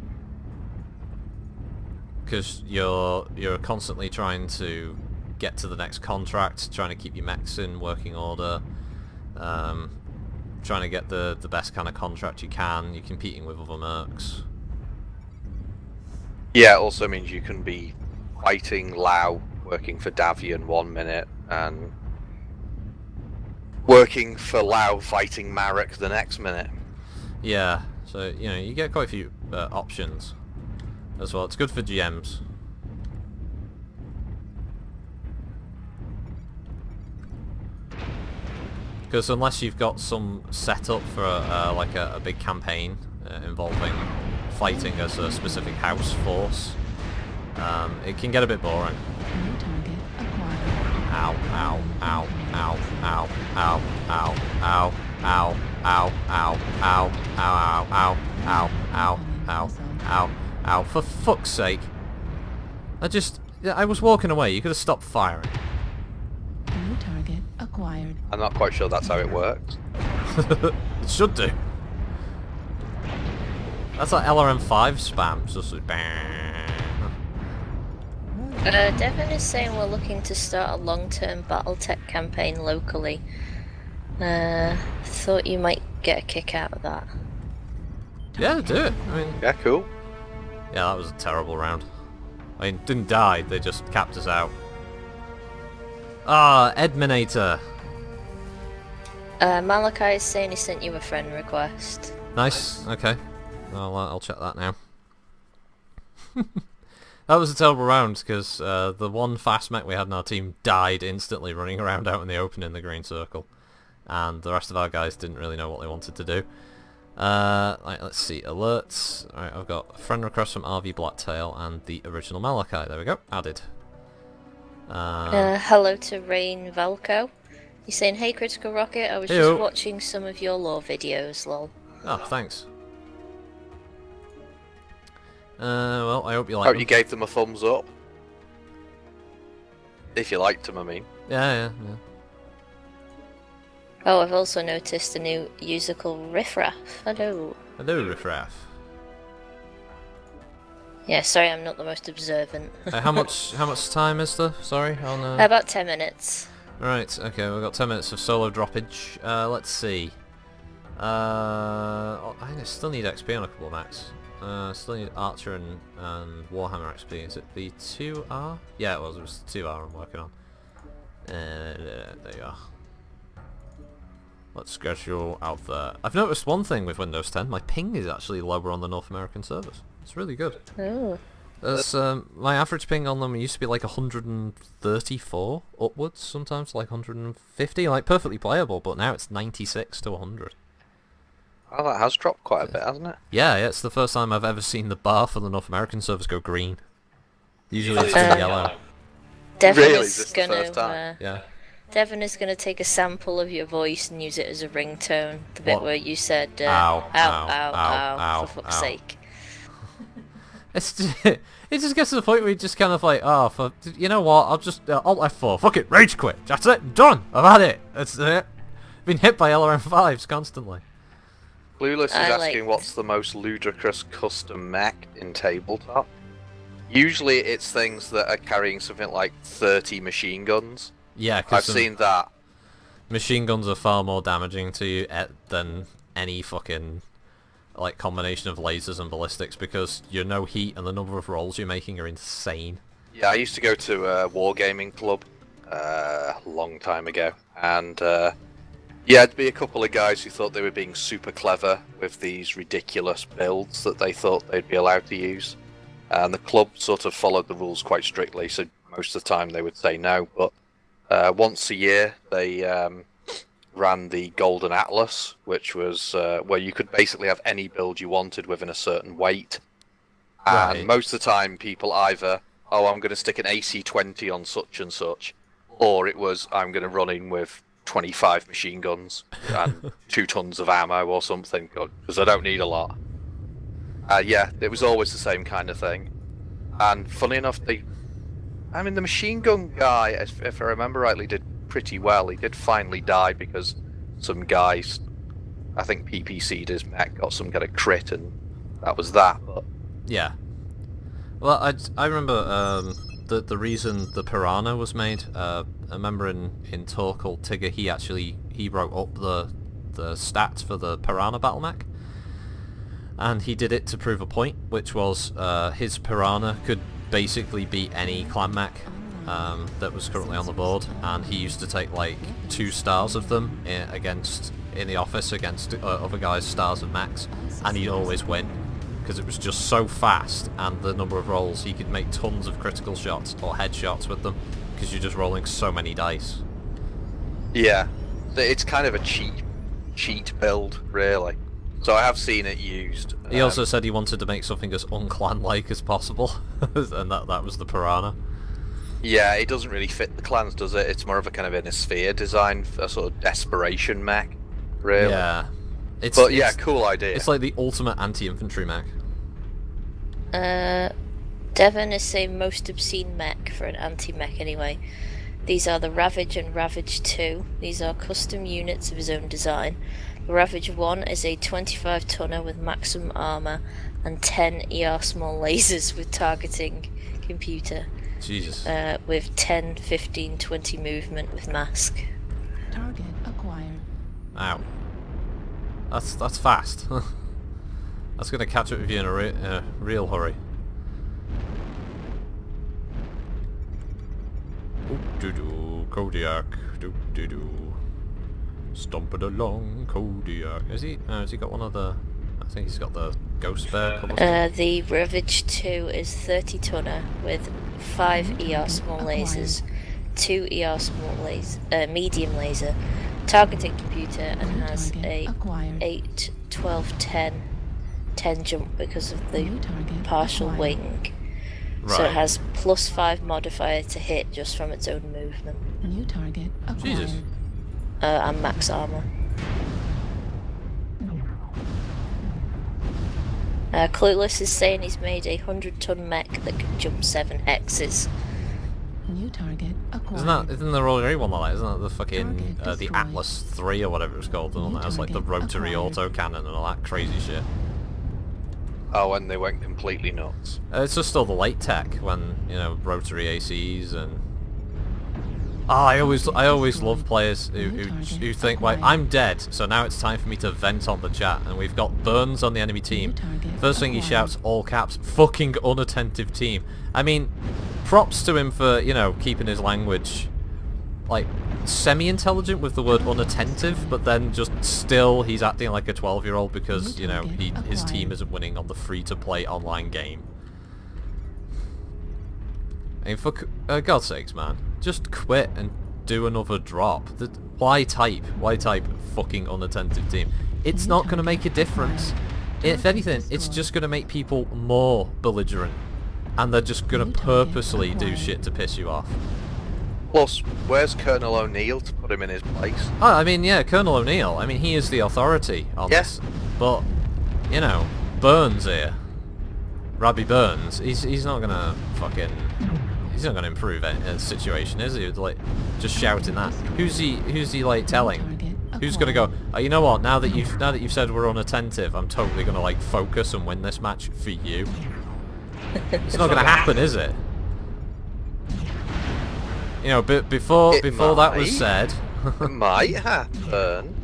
because you're constantly trying to get to the next contract, trying to keep your mechs in working order, trying to get the best kind of contract you can. You're competing with other mercs. Yeah, it also means you can be fighting Lao, working for Davian 1 minute, and working for Lao fighting Marek the next minute. Yeah, so you get quite a few options as well. It's good for GMs. Because unless you've got some setup for like a big campaign involving fighting as a specific house force, it can get a bit boring. New target acquired. Ow, ow, ow, ow, ow, ow, ow, ow, ow, ow, ow, ow, ow, ow, ow, ow, ow, ow, ow, for fuck's sake. I was walking away, you could have stopped firing. New target acquired. I'm not quite sure that's how it works. It should do. That's like LRM5 spam, just like bang. Devin is saying we're looking to start a long-term BattleTech campaign locally. Thought you might get a kick out of that. Yeah, do it. I mean, Yeah, cool. yeah, that was a terrible round. I mean, didn't die, they just capped us out. Ah, Edminator. Malachi is saying he sent you a friend request. Nice, okay. I'll check that now. That was a terrible round, because the one fast mech we had in our team died instantly running around out in the open in the green circle. And the rest of our guys didn't really know what they wanted to do. Right, let's see, alerts. Alright, I've got a friend request from RV Blacktail and the original Malachi. There we go, added. Hello to Rain Valco. He's saying, hey Critical Rocket, I was Heyo. just watching some of your lore videos, lol. Oh, thanks. Well, I hope you like Hope them. you gave them a thumbs up. If you liked them, I mean. Yeah. Oh, I've also noticed a new user called Riffraff. Hello. Hello, Riffraff. Yeah, sorry, I'm not the most observant. How much time is there? Sorry, on About 10 minutes. Right, okay, we've got 10 minutes of solo droppage. Let's see. I still need XP on a couple of max. Still need Archer and Warhammer XP. Is it the 2R? Yeah, it was the 2R I'm working on. There you are. Let's schedule out there. I've noticed one thing with Windows 10. My ping is actually lower on the North American servers. It's really good. Oh. That's, my average ping on them used to be like 134 upwards, sometimes like 150, like perfectly playable, but now it's 96 to 100. Oh, that has dropped quite a bit, hasn't it? Yeah, it's the first time I've ever seen the bar for the North American servers go green. Usually it's been yellow. Devin Really? is Is this the first time? Yeah. Devin is gonna take a sample of your voice and use it as a ringtone. The bit What? where you said, Ow, ow, ow, ow, ow, ow, for fuck's ow. sake. It's just, it just gets to the point where you just kind of like, oh, you know what? I'll just Alt F4. Fuck it, rage quit. That's it. Done. I've had it. That's it. Been hit by LRM5s constantly. Clueless is I asking liked- what's the most ludicrous custom mech in tabletop. Usually it's things that are carrying something like 30 machine guns. Yeah, I've because seen that. machine guns are far more damaging to you than any fucking like combination of lasers and ballistics, because you know heat and the number of rolls you're making are insane. Yeah, I used to go to a wargaming club a long time ago, and yeah, there'd be a couple of guys who thought they were being super clever with these ridiculous builds that they thought they'd be allowed to use. And the club sort of followed the rules quite strictly, so most of the time they would say no, but once a year they ran the Golden Atlas, which was where you could basically have any build you wanted within a certain weight. And Right. most of the time, people either, oh, I'm going to stick an AC-20 on such and such, or it was, I'm going to run in with 25 machine guns and 2 tons of ammo or something, because I don't need a lot. Yeah, it was always the same kind of thing. And funny enough, the machine gun guy, if I remember rightly, did pretty well. He did finally die because some guys, I think PPC'd his mech, got some kind of crit, and that was that. But Yeah. Well, I remember the reason the Piranha was made. I remember in Talk called Tigger, he wrote up the stats for the Piranha battle mech, and he did it to prove a point, which was his Piranha could basically beat any clan mech that was currently on the board, and he used to take like 2 stars of them in the office against other guys' stars of mechs, and he'd always win because it was just so fast, and the number of rolls, he could make tons of critical shots or headshots with them because you're just rolling so many dice. yeah, it's kind of a cheat build, really. So I have seen it used. He also said he wanted to make something as unclan-like as possible, and that was the Piranha. Yeah, it doesn't really fit the clans, does it? It's more of a kind of in a sphere design, a sort of desperation mech, really. Yeah. Cool idea. It's like the ultimate anti-infantry mech. Devon is saying most obscene mech for an anti-mech anyway. These are the Ravage and Ravage 2. These are custom units of his own design. The Ravage 1 is a 25 tonner with maximum armor and 10 ER small lasers with targeting computer. Jesus. With 10, 15, 20 movement with mask. Target acquired. Ow. That's fast. That's gonna catch up with you in a real hurry. Doo-doo, Kodiak. Doo-doo-doo. Stomping along, Kodiak. Has he got one of the... I think he's got the Ghost Bear colours. The Ravage 2 is 30 tonner with 5 ER small lasers, 2 ER small medium laser, targeting computer, and has a 8, 12, 10 jump because of the partial wing. Right. So it has +5 modifier to hit just from its own movement. New target acquired. Jesus. And max armor. Clueless is saying he's made a 100-ton mech that can jump 7 hexes. New target acquired. Isn't the Royal Grey one like that? Isn't that the fucking Target the destroyed. Atlas 3 or whatever it's called, the one that has like the target rotary acquired. autocannon and all that crazy shit? Oh, and they went completely nuts. It's just still the late tech when, you know, rotary ACs and... Oh, I always love players who think, like, I'm dead, so now it's time for me to vent on the chat, and we've got Burns on the enemy team. First thing he shouts, all caps, fucking unattentive team. I mean, props to him for, you know, keeping his language, like, semi-intelligent with the word unattentive, but then just still he's acting like a 12-year-old because, you know, his team isn't winning on the free-to-play online game. I mean, for God's sakes, man, just quit and do another drop. Why type? Why type fucking unattentive team? It's not going to make a difference. If anything, it's just going to make people more belligerent, and they're just going to purposely do shit to piss you off. Plus, where's Colonel O'Neill to put him in his place? Oh, I mean, yeah, Colonel O'Neill. I mean, he is the authority on this. But, you know, Burns here, Robbie Burns, he's not gonna fucking... He's not gonna improve the situation, is he? Like, just shouting that. Who's he like telling? Who's gonna go, oh, you know what, now that you've said we're unattentive, I'm totally gonna like focus and win this match for you. It's not gonna happen, is it? You know, before that was said... It might happen.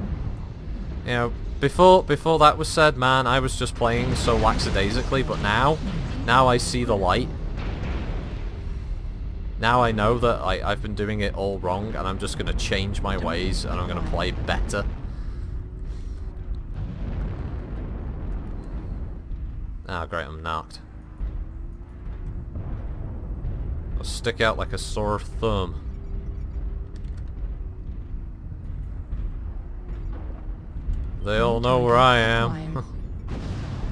You know, before that was said, man, I was just playing so lackadaisically, but now I see the light. Now I know that I've been doing it all wrong, and I'm just going to change my ways, and I'm going to play better. Ah, great, I'm knocked. I'll stick out like a sore thumb. They all know where I am.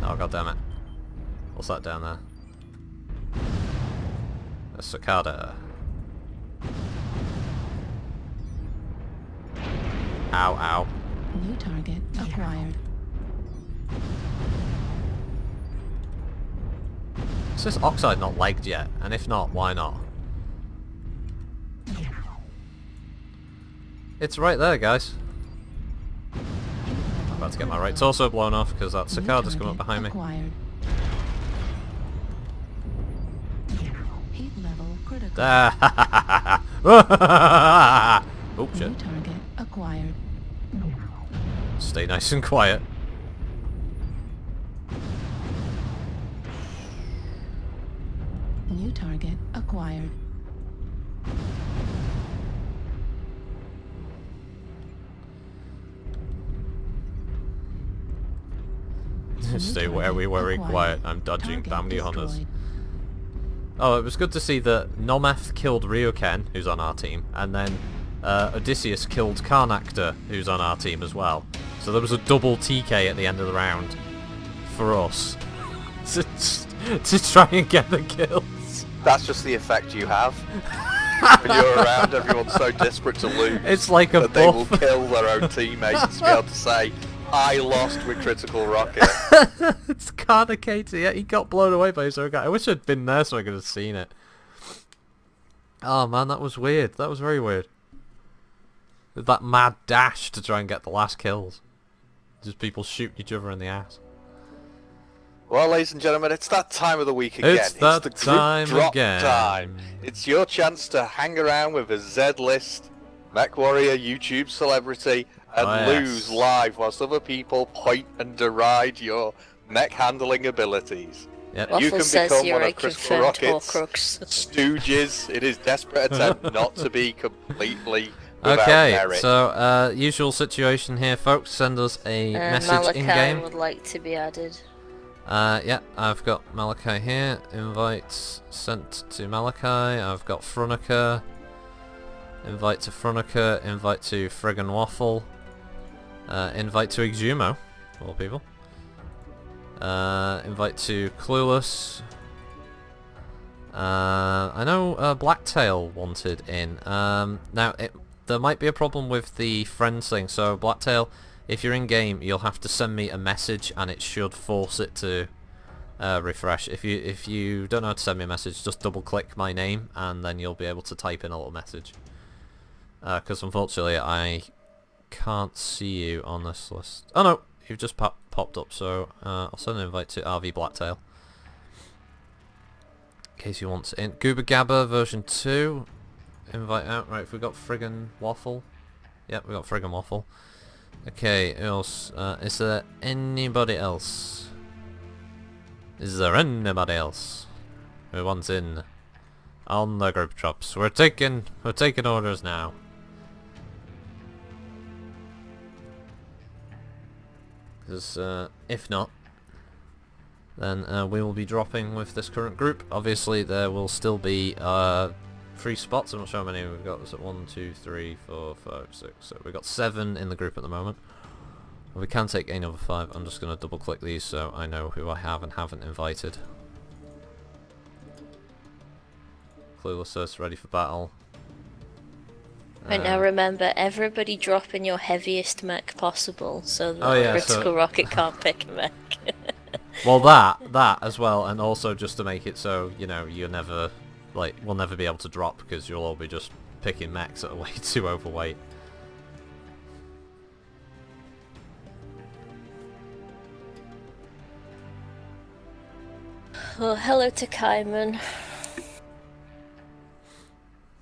Oh, god damn it. What's that down there? A cicada. Ow, ow. New target acquired. Is this oxide not legged yet? And if not, why not? It's right there, guys. I'm about to get my right torso blown off because that cicada's come up behind me. Acquired. Heat level critical. Oh shit. New target acquired. Stay nice and quiet. New target acquired. Stay very quiet. I'm dodging bounty hunters. Oh, it was good to see that Nometh killed Ryoken, who's on our team, and then Odysseus killed Karnakter, who's on our team as well. So there was a double TK at the end of the round for us to try and get the kills. That's just the effect you have. When you're around, everyone's so desperate to lose. It's like a that they will buff. kill their own teammates to be able to say, I lost with critical rocket. It's Karnakator, yeah, he got blown away by his own guy. I wish I'd been there so I could have seen it. Oh man, that was weird. That was very weird. With that mad dash to try and get the last kills. Just people shooting each other in the ass. Well, ladies and gentlemen, it's that time of the week again. It's that the group time drop again. time. It's your chance to hang around with a Z-list Mech Warrior YouTube celebrity and Oh, yes. lose live whilst other people point and deride your mech handling abilities. Yep. You Waffle can says become you're one a of Critical confirmed Rocket's Horcrux. stooges in his desperate attempt not to be completely without Okay, merit. so usual situation here, folks. Send us a message Malachi in game. would like to be added. Yeah, I've got Malachi here. Invite sent to Malachi. I've got Frunica. Invite to Frunica. Invite to Friggin' Waffle. Invite to Exumo, of all people. Invite to Clueless. I know Blacktail wanted in. Now, there might be a problem with the friends thing, so Blacktail, if you're in game, you'll have to send me a message and it should force it to refresh. If you don't know how to send me a message, just double click my name and then you'll be able to type in a little message. Because unfortunately I can't see you on this list. Oh no, you've just popped up, so I'll send an invite to RV Blacktail. In case you want in. Gooba Gabba version 2. Invite out. Right, we got Friggin' Waffle. Yep, we got Friggin' Waffle. Okay, who else? Is there anybody else? Is there anybody else who wants in on the group drops? We're taking orders now. Because if not, then we will be dropping with this current group. Obviously, there will still be 3 spots. I'm not sure how many we've got. Is it 1, 2, 3, 4, 5, 6? So we've got 7 in the group at the moment. We can take another 5. I'm just going to double click these so I know who I have and haven't invited. Clueless says ready for battle. Right, now remember, everybody drop in your heaviest mech possible so that Oh, yeah, Critical Rocket can't pick a mech. Well, that as well, and also just to make it so, you know, you're never, like, we'll never be able to drop because you'll all be just picking mechs that are way too overweight. Well, hello to Kaiman.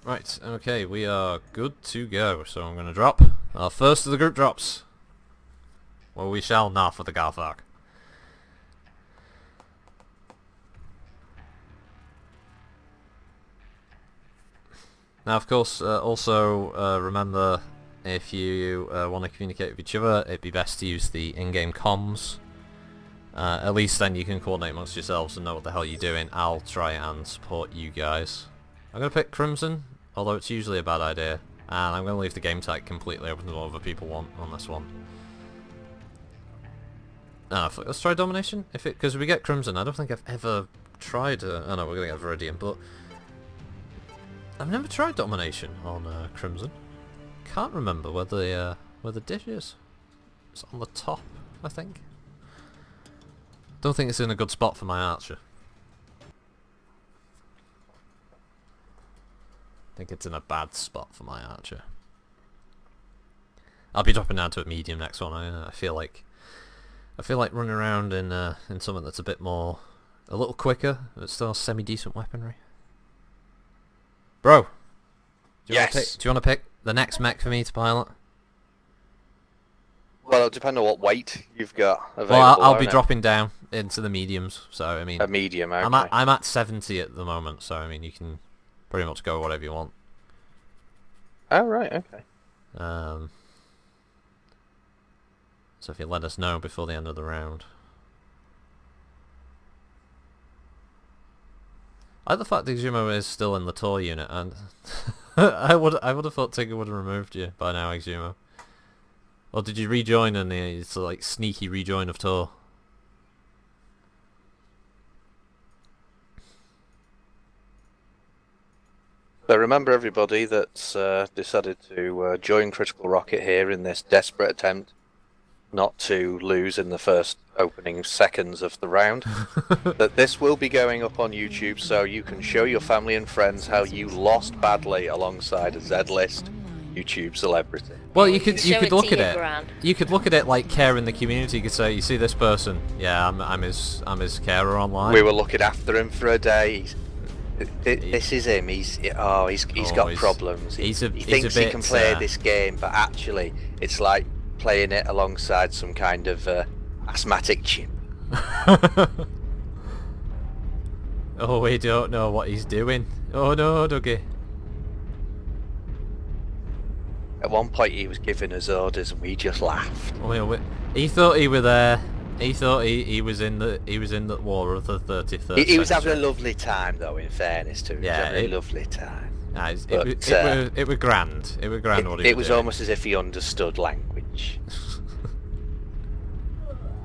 Right, okay, we are good to go, so I'm going to drop our first of the group drops. Well, we shall not for the Garthok. Now, of course, also remember, if you want to communicate with each other, it'd be best to use the in-game comms. At least then you can coordinate amongst yourselves and know what the hell you're doing. I'll try and support you guys. I'm going to pick Crimson, although it's usually a bad idea. And I'm going to leave the game type completely open to what other people want on this one. Let's try domination. Because we get crimson. I don't think I've ever tried. Oh no, we're gonna get viridian, but I've never tried domination on crimson. Can't remember where the dish is. It's on the top, I think. Don't think it's in a good spot for my archer. I think it's in a bad spot for my archer. I'll be dropping down to a medium next one. I feel like running around in something that's a little quicker, but still semi-decent weaponry. Bro, do you want to pick the next mech for me to pilot? Well, it'll depend on what weight you've got available. Well, I'll be dropping down into the mediums, so I mean... A medium, okay. I'm at 70 at the moment, so I mean, you can pretty much go whatever you want. Oh, right, okay. So if you let us know before the end of the round. I like the fact that Exumo is still in the Tor unit, and I would have thought Tigger would have removed you by now, Exumo. Or did you rejoin and it's like sneaky rejoin of Tor? So remember everybody that's decided to join Critical Rocket here in this desperate attempt not to lose in the first opening seconds of the round, that this will be going up on YouTube so you can show your family and friends how you lost badly alongside a Z-list YouTube celebrity. Well, you could look at it. Grand. You could look at it like care in the community. You could say, you see this person? Yeah, I'm his carer online. We were looking after him for a day. This is him. He's got problems. He thinks he can play this game, but actually, it's like playing it alongside some kind of asthmatic chimp. Oh, we don't know what he's doing. Oh no, Dougie. At one point he was giving us orders and we just laughed. He thought he was there. He thought he was in the war of the 33rd. He was having a lovely time though, in fairness to him. Yeah, he was having a lovely time. Nah, it was grand. It was grand what he was It was doing. almost as if he understood language.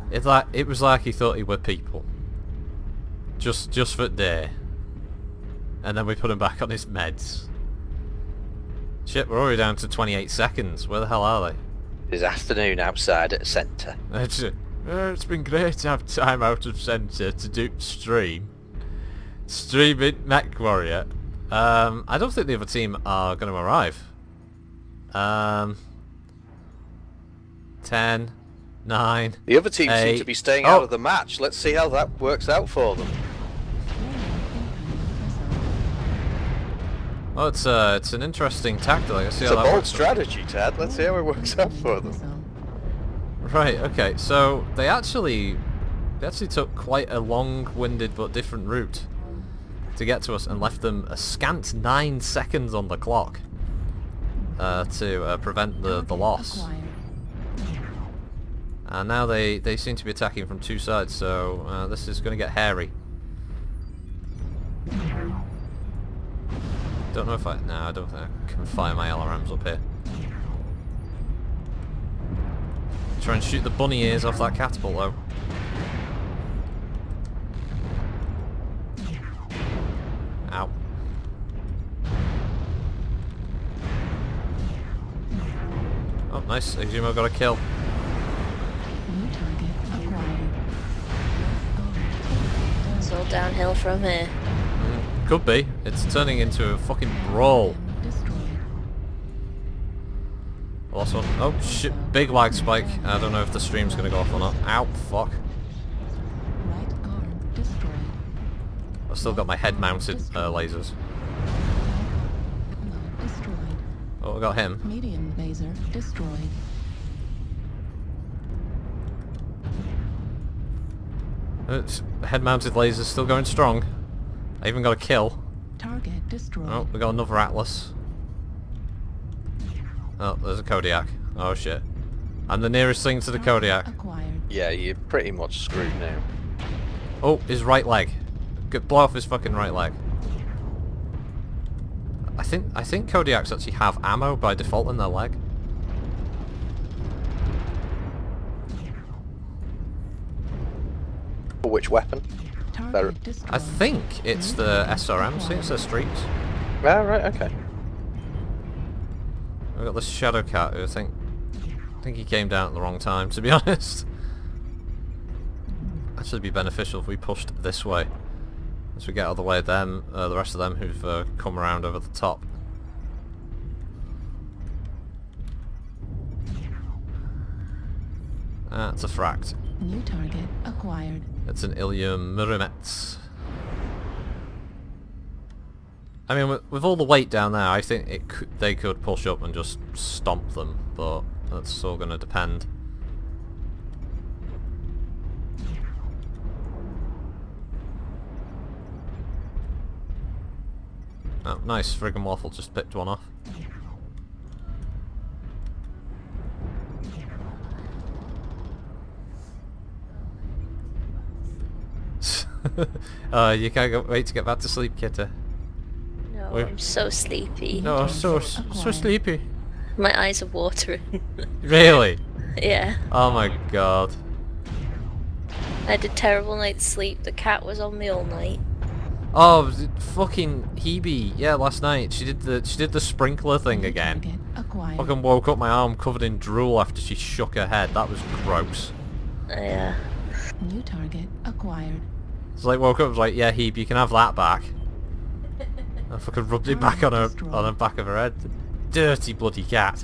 It was like he thought he were people. Just for the day. And then we put him back on his meds. Shit, we're already down to 28 seconds. Where the hell are they? This afternoon outside at centre. It's been great to have time out of centre to do stream it, Mech Warrior. I don't think the other team are going to arrive. 10, 9. The other team 8. seem to be staying out of the match. Let's see how that works out for them. Well, it's an interesting tactic. I see It's how a that bold works. strategy, Ted. Let's see how it works out for them. Right. Okay. So they actually took quite a long-winded but different route to get to us, and left them a scant 9 seconds on the clock to prevent the loss. And now they seem to be attacking from two sides, so this is going to get hairy. Don't know if I don't think I can fire my LRMs up here. Try and shoot the bunny ears off that catapult though. Ow. Oh, nice. Exumo got a kill. New target acquired. It's all downhill from here. Could be. It's turning into a fucking brawl. Destroyed. Last one. Oh shit, big lag spike. I don't know if the stream's gonna go off or not. Ow, fuck. Right arm destroyed. I've still got my head mounted lasers. Not destroyed. Oh, I got him. Medium laser destroyed. Head mounted lasers still going strong. I even got a kill. Target destroyed. Oh, we got another Atlas. Oh, there's a Kodiak. Oh shit. I'm the nearest thing to the Kodiak. Acquired. Yeah, you're pretty much screwed now. Oh, his right leg. Blow off his fucking right leg. I think Kodiaks actually have ammo by default in their leg. for which weapon? Target destroyed. I think it's the SRM, I think it's the streaks. Ah, right, okay. We've got the Shadow Cat, who I think he came down at the wrong time, to be honest. That should be beneficial if we pushed this way. As we get out of the way of them, the rest of them who've come around over the top. That's a fract. New target acquired. It's an Ilium Murimetz. I mean, with all the weight down there, I think they could push up and just stomp them, but that's all going to depend. Oh, nice. Friggin' Waffle just picked one off. You can't wait to get back to sleep, Kitta. No, Wait. I'm so sleepy. No, I'm so sleepy. My eyes are watering. Really? Yeah. Oh my god. I had a terrible night's sleep. The cat was on me all night. Oh, fucking Hebe. Yeah, last night she did the sprinkler thing New again. target acquired. Fucking woke up my arm covered in drool after she shook her head. That was gross. Yeah. New target acquired. It's like woke up, was like, yeah, Hebe, you can have that back. I fucking rubbed it back on the back of her head. Dirty bloody cat.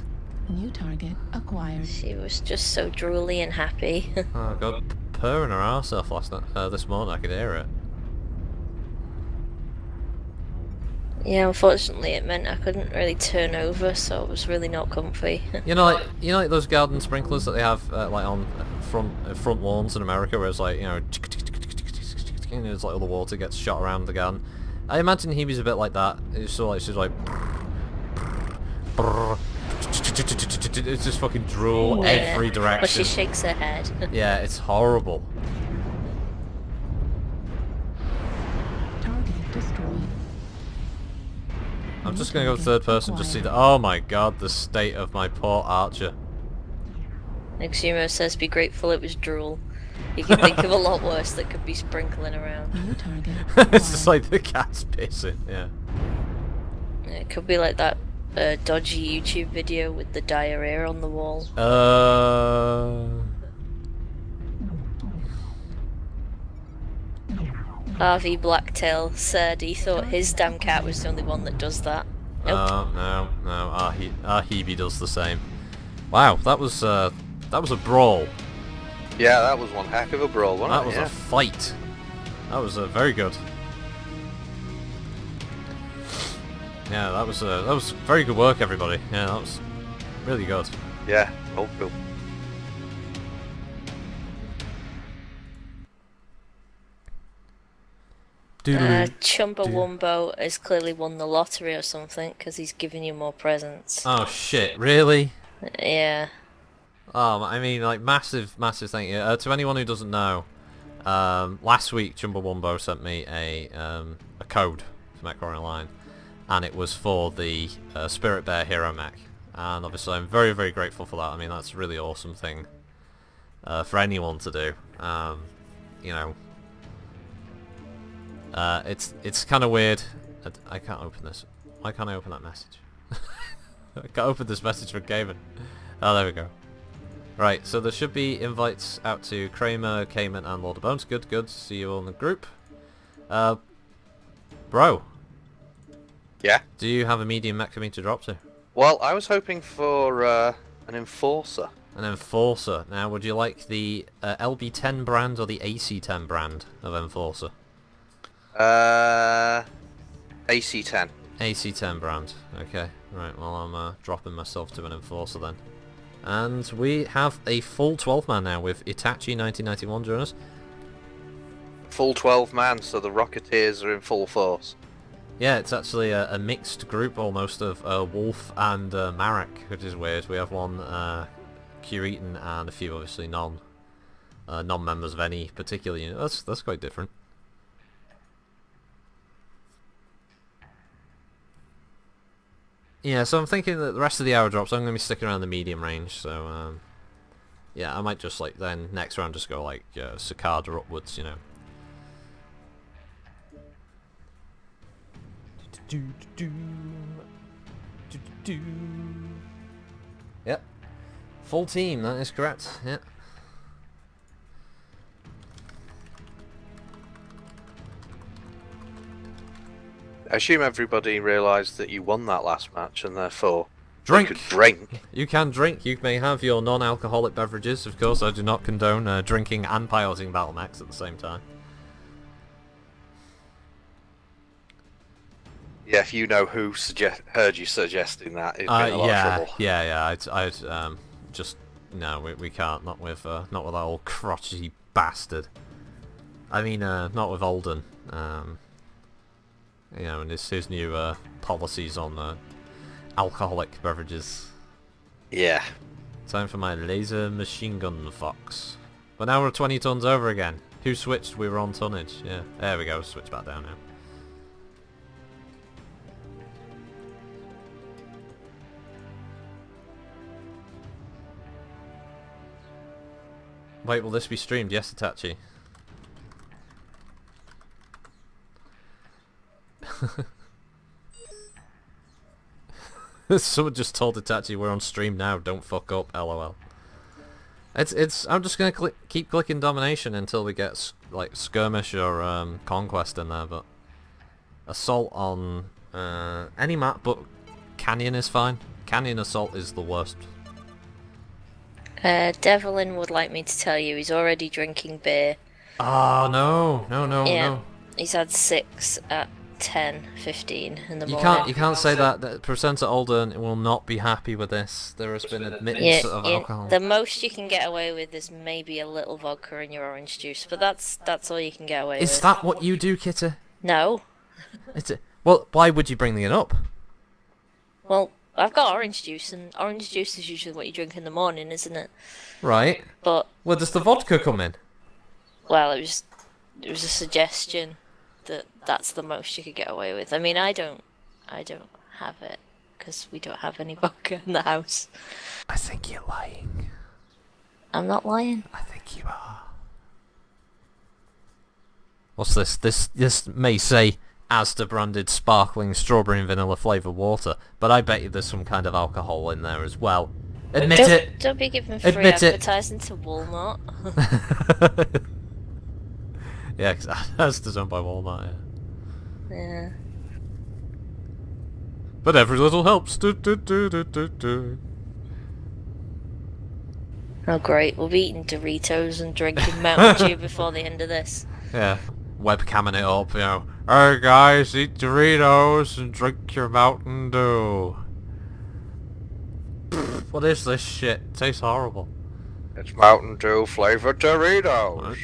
New target acquired. She was just so drooly and happy. Oh god, purring her arse off last night. This morning I could hear it. Yeah, unfortunately it meant I couldn't really turn over, so it was really not comfy. You know, like those garden sprinklers that they have like on front lawns in America, where it's like, you know, there's like all the water gets shot around the garden. I imagine Hebe's a bit like that. It's so like she's like, it's just fucking drool every direction. But she shakes her head. Yeah, it's horrible. Target destroyed. I'm just gonna go third person, just see that. Oh my god, the state of my poor Archer. Exumo says be grateful it was drool. You can think of a lot worse that could be sprinkling around. New target It's just acquired. like the cat's pissing. Yeah. It could be like that dodgy YouTube video with the diarrhea on the wall. RV Blacktail said he thought his damn cat was the only one that does that. Nope. No. Our Hebe does the same. Wow, that was a brawl. Yeah, that was one heck of a brawl, wasn't That it? was Yeah. a fight. That was very good. Yeah, that was very good work, everybody. Yeah, that was really good. Yeah, oh cool. Chumbawumbo has clearly won the lottery or something because he's giving you more presents. Oh shit, really? Yeah. I mean, like, massive thank you. To anyone who doesn't know, last week Chumbawumbo sent me a code for Mech Warrior Online, and it was for the Spirit Bear Hero Mech. And obviously I'm very, very grateful for that. I mean, that's a really awesome thing for anyone to do. You know, it's kind of weird. I can't open this. Why can't I open that message? I can't open this message from Gavin. Oh, there we go. Right, so there should be invites out to Kramer, Cayman, and Lord of Bones. Good to see you all in the group. Bro. Yeah? Do you have a medium mech for me to drop to? Well, I was hoping for an Enforcer. An Enforcer. Now, would you like the LB10 brand or the AC10 brand of Enforcer? AC10. AC10 brand. Okay. Right, well I'm dropping myself to an Enforcer then. And we have a full 12-man now with Itachi 1991 joining us. Full 12 man, so the Rocketeers are in full force. Yeah, it's actually a mixed group almost of Wolf and Marek, which is weird. We have one Cureton and a few obviously non-members of any particular unit. That's quite different. Yeah, so I'm thinking that the rest of the hour drops, I'm going to be sticking around the medium range, so yeah, I might just like then next round just go like Cicada upwards, you know, Yep. Full team, that is correct. Yep. I assume everybody realised that you won that last match, and therefore Drink! they could drink. You can drink. You may have your non-alcoholic beverages. Of course, I do not condone drinking and piloting battle mechs at the same time. Yeah, if you know who heard you suggesting that, it'd been a lot of trouble. Yeah. I'd just no, we can't. Not with that old crotchety bastard. I mean, not with Alden. You know, and his new policies on alcoholic beverages. Yeah. Time for my laser machine gun fox. But now we're 20 tons over again. Who switched? We were on tonnage. Yeah, there we go. Switch back down now. Wait, will this be streamed? Yes, Itachi. Someone just told Itachi we're on stream now. Don't fuck up. LOL. It's. I'm just gonna keep clicking domination until we get like skirmish or conquest in there. But assault on any map, but canyon is fine. Canyon assault is the worst. Devlin would like me to tell you he's already drinking beer. Oh no. Yeah, he's had 6 at 10:15 in the morning. You can't say that. Presenter Alden will not be happy with this. There has been admittance of alcohol. The most you can get away with is maybe a little vodka in your orange juice, but that's all you can get away with. Is that what you do, Kitty? No. Well, why would you bring it up? Well, I've got orange juice, and orange juice is usually what you drink in the morning, isn't it? Right. But where does the vodka come in? Well, it was a suggestion that that's the most you could get away with. I mean, I don't have it because we don't have any vodka in the house. I think you're lying. I'm not lying. I think you are. What's this? This may say Asda branded sparkling strawberry and vanilla flavoured water, but I bet you there's some kind of alcohol in there as well. Admit it! Don't be giving free Admit advertising to Walmart. Yeah, because Asda's owned by Walmart, yeah. Yeah. But every little helps. Do. Oh great, we'll be eating Doritos and drinking Mountain Dew before the end of this. Yeah, webcamming it up, you know. Hey guys, eat Doritos and drink your Mountain Dew. What is this shit? It tastes horrible. It's Mountain Dew flavoured Doritos.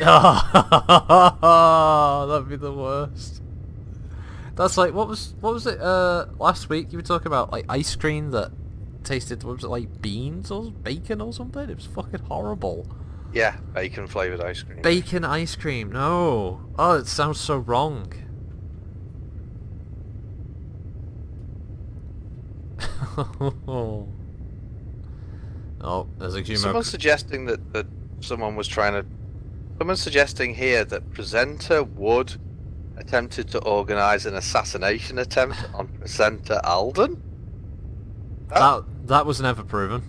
Oh, that'd be the worst. That's like, what was it last week you were talking about, like ice cream that tasted, what was it, like beans or bacon or something? It was fucking horrible. Yeah, bacon flavoured ice cream. Bacon ice cream, no. Oh, it sounds so wrong. Oh, there's a humor. Someone's suggesting that someone's suggesting here that presenter Wood attempted to organise an assassination attempt on presenter Alden. That was never proven.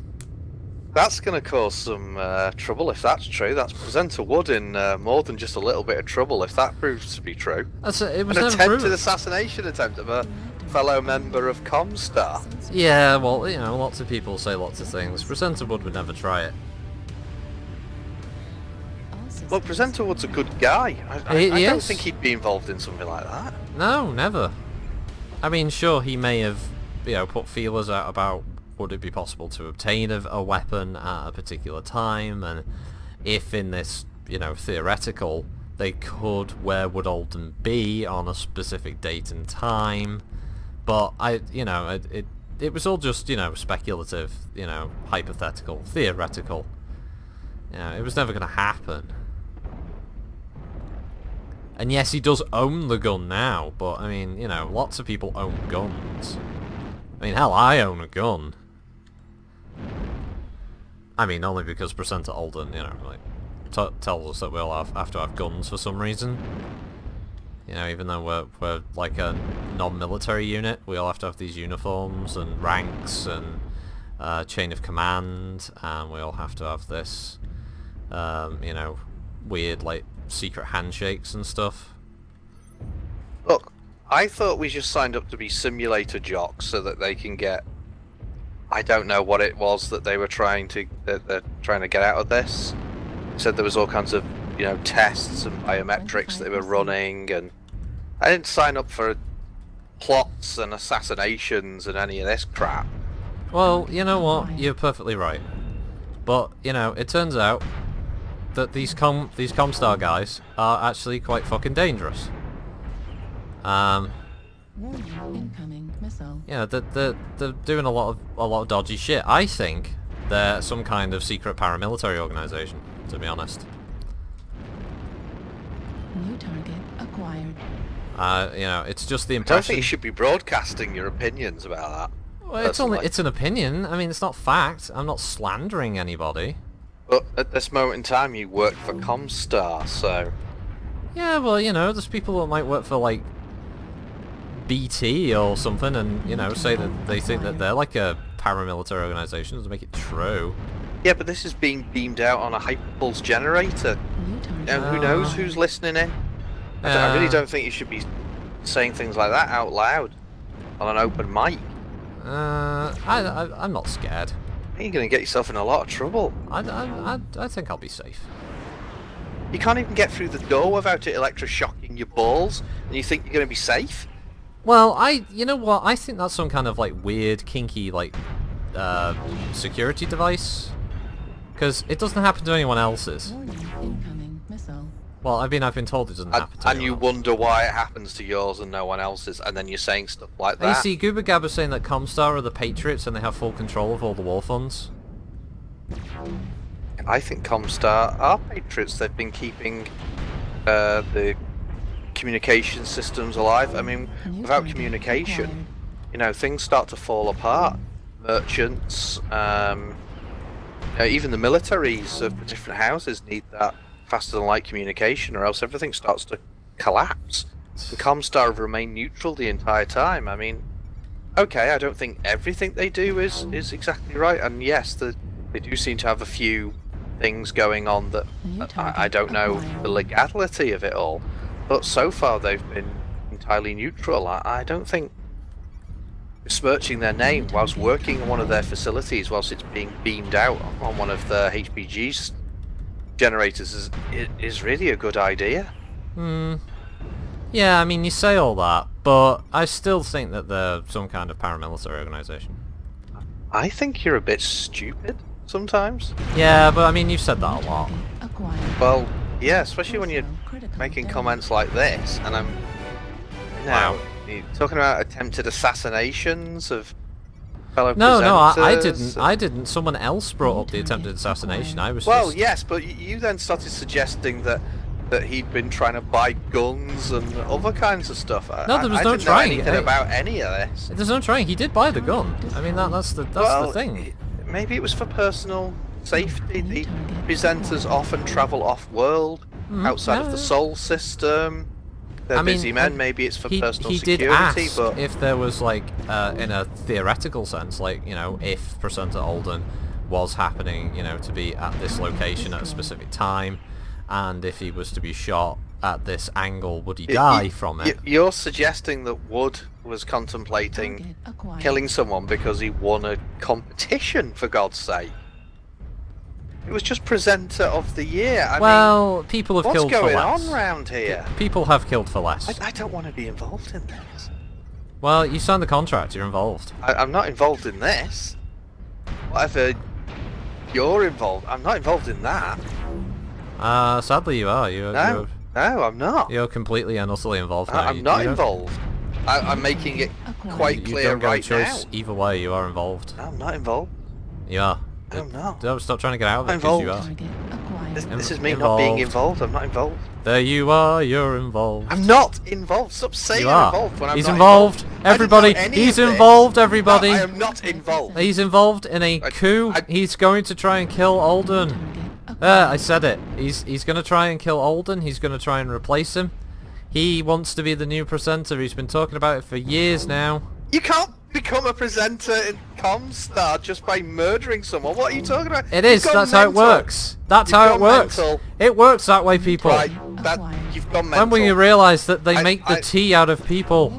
That's going to cause some trouble if that's true. That's presenter Wood in more than just a little bit of trouble if that proves to be true. It was an never attempted proven. assassination attempt of a fellow member of Comstar. Yeah, well, you know, lots of people say lots of things. Presenter Wood would never try it. Look, presenter Wood's a good guy. I don't think he'd be involved in something like that. No, never. I mean, sure, he may have, you know, put feelers out about would it be possible to obtain a weapon at a particular time, and if in this, you know, theoretical, they could, where would Alden be on a specific date and time? But it was all just, you know, speculative, you know, hypothetical, theoretical. You know, it was never going to happen. And yes, he does own the gun now, but I mean, you know, lots of people own guns. I mean, hell, I own a gun. I mean, only because Presenter Alden, you know, like, tells us that we all have to have guns for some reason. You know, even though we're like a non-military unit, we all have to have these uniforms and ranks and chain of command, and we all have to have this, you know, weird like secret handshakes and stuff. Look, I thought we just signed up to be simulator jocks so that they can get. I don't know what it was that they were trying to they're trying to get out of this. Said there was all kinds of, you know, tests and biometrics they were running, and I didn't sign up for plots and assassinations and any of this crap. Well, you know what? You're perfectly right. But, you know, it turns out that these Comstar guys are actually quite fucking dangerous. Incoming missile. You know, they're doing a lot of dodgy shit. I think they're some kind of secret paramilitary organization, to be honest. New target acquired. You know, it's just the I don't impression. think you should be broadcasting your opinions about that. Well, it's an opinion. I mean, it's not fact. I'm not slandering anybody. But at this moment in time, you work for Comstar, so Yeah, well, you know, there's people that might work for like BT or something, and you know, say that they think that they're like a paramilitary organization. Doesn't make it true. yeah. But this is being beamed out on a hyperpulse generator. New target. You know, who knows who's listening in? I really don't think you should be saying things like that out loud on an open mic. I'm not scared. You're going to get yourself in a lot of trouble. I think I'll be safe. You can't even get through the door without it electroshocking your balls, and you think you're going to be safe? Well, you know what? I think that's some kind of like weird, kinky, like security device, because it doesn't happen to anyone else's. Warning, incoming missile. Well, I mean, I've been told it doesn't happen to And you anyone else. wonder why it happens to yours and no one else's, and then you're saying stuff like You that. see, Gooba Gab is saying that Comstar are the Patriots and they have full control of all the war funds. I think Comstar are patriots. They've been keeping the communication systems alive. I mean, New without target communication, acquired. you know, things start to fall apart. Merchants, you know, even the militaries of the different houses need that faster than light communication, or else everything starts to collapse. And Comstar have remained neutral the entire time. I mean, okay, I don't think everything they do is exactly right, and yes, they do seem to have a few things going on that New I target don't know acquired. the legality of it all, but so far they've been entirely neutral. I don't think besmirching their name whilst working on one of their facilities whilst it's being beamed out on one of the HPG's generators is really a good idea. Yeah, I mean, you say all that, but I still think that they're some kind of paramilitary organization. I think you're a bit stupid sometimes. Yeah, but I mean, you've said that a lot. Target acquired. Well, yeah, especially when you're Critical making damage. comments like this, and I'm now you're talking about attempted assassinations of fellow No, I presenters. didn't. I didn't. Someone else brought up the attempted assassination. I was Well, just... yes, but you then started suggesting that he'd been trying to buy guns and other kinds of stuff. No, there was I no didn't know trying. anything about any of this. There's no trying. He did buy the gun. I mean, that's the thing. Maybe it was for personal safety. The Target presenters often travel off-world, outside of yeah, the yeah. Sol system. They're I mean, busy men. Maybe it's for personal he security. did ask but if there was like, in a theoretical sense, like, you know, if Presenter Alden was happening, you know, to be at this location at a specific time, and if he was to be shot at this angle, would he die from it? You're suggesting that Wood was contemplating Target acquired. killing someone because he won a competition, for God's sake. It was just presenter of the year. I mean, Well, people have what's killed for going less. on round here? People have killed for less. I don't want to be involved in this. Well, you signed the contract, you're involved. I'm not involved in this. Whatever you're involved, I'm not involved in that. Sadly you are. No, I'm not. You're completely and utterly involved now. I'm not You don't- involved. I'm making it Acquired. quite You clear don't get a right now. choice either way, you are involved. I'm not involved. You are. I'm not. Don't stop trying to get out of it, I'm because you are. involved. Target acquired. This is me not being Involved. involved. I'm not involved. There you are, you're involved. I'm not involved. Stop saying You I'm are. involved when I'm He's not involved. I didn't know Everybody, any he's of this. involved, everybody. No, I am not involved. He's involved in a I- coup. I- He's going to try and kill Alden. Target acquired. I said it. He's going to try and kill Alden. He's going to try and replace him. He wants to be the new presenter. He's been talking about it for years now. You can't become a presenter in Comstar just by murdering someone. What are you talking about? It is. That's how it works. That's how it works. It works that way, people. Right, you've gone mental. When will you realise that they make the tea out of people?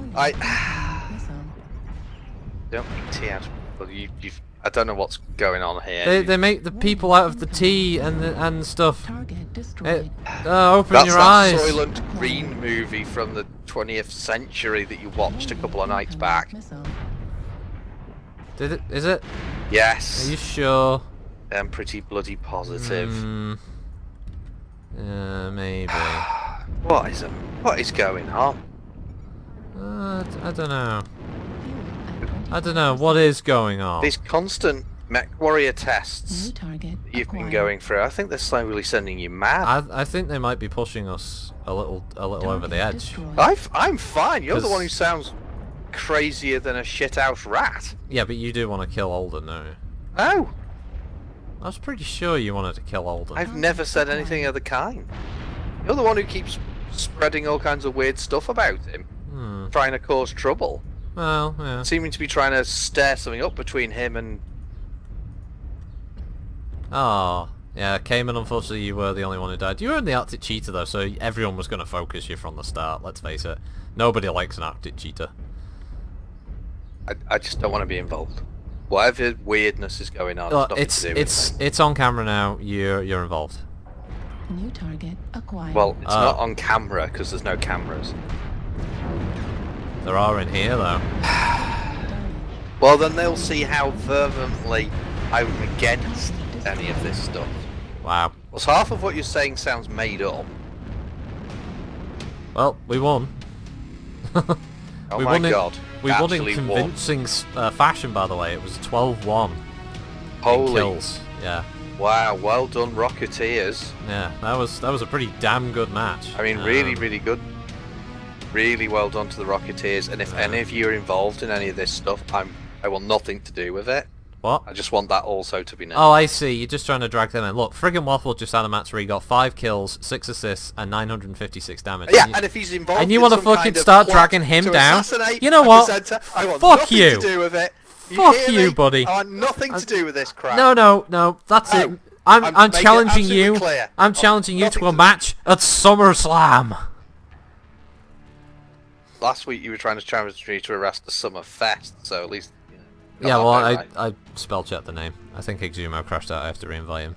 Don't make tea out of people. I don't know what's going on here. They make the people out of the tea and stuff. Target destroyed. Open your eyes. That's that Soylent Green movie from the 20th century that you watched a couple of nights back. Missile. Did it? Is it? Yes. Are you sure? I'm pretty bloody positive. Maybe. What is going on? I don't know. I don't know what is going on. These constant Mech Warrior tests New target that you've been acquired. going through, I think they're slowly sending you mad. I think they might be pushing us a little over the Target edge. destroyed. I'm fine. You're the 'Cause- one who sounds crazier than a shit-house rat. Yeah, but you do want to kill Alden, don't you? Oh, I was pretty sure you wanted to kill Alden. I've never said anything of the kind. You're the one who keeps spreading all kinds of weird stuff about him, trying to cause trouble. Well, yeah. Seeming to be trying to stir something up between him and... Oh, yeah, Cayman, unfortunately you were the only one who died. You were in the Arctic Cheetah though, so everyone was going to focus you from the start, let's face it. Nobody likes an Arctic Cheetah. I just don't want to be involved. Whatever weirdness is going on, Look, it's nothing to do with me. it's on camera now, you're involved. New target acquired. Well, it's not on camera because there's no cameras. There are in here though. Well, then they'll see how vehemently I'm against any of this stuff. Wow. Well, so half of what you're saying sounds made up. Well, we won. Oh We my won in- god. We won in Actually convincing fashion, by the way. It was 12-1 in Holy. kills. Yeah, Wow, well done, Rocketeers. yeah. That was a pretty damn good match. I mean, really, really good. Really well done to the Rocketeers. And if any of you are involved in any of this stuff, I want nothing to do with it. What? I just want that also to be known. Oh, I see. You're just trying to drag them in. Look, friggin' Waffle just had a match where he got 5 kills, 6 assists, and 956 damage. Yeah, and and if he's involved and you in wanna some fucking kind of start plot dragging him to down? assassinate You know a what? presenter, I want Fuck nothing you. to do with it. Fuck hear you, me? buddy. I want nothing to do with this crap. No, that's it. No. I'm make it challenging absolutely you. clear. I'm challenging you Nothing to a to- match at SummerSlam. Last week you were trying to challenge me to arrest the Summer Fest, so at least... got Yeah, that well, bit right. I spell checked the name. I think Exumo crashed out. I have to reinvite him.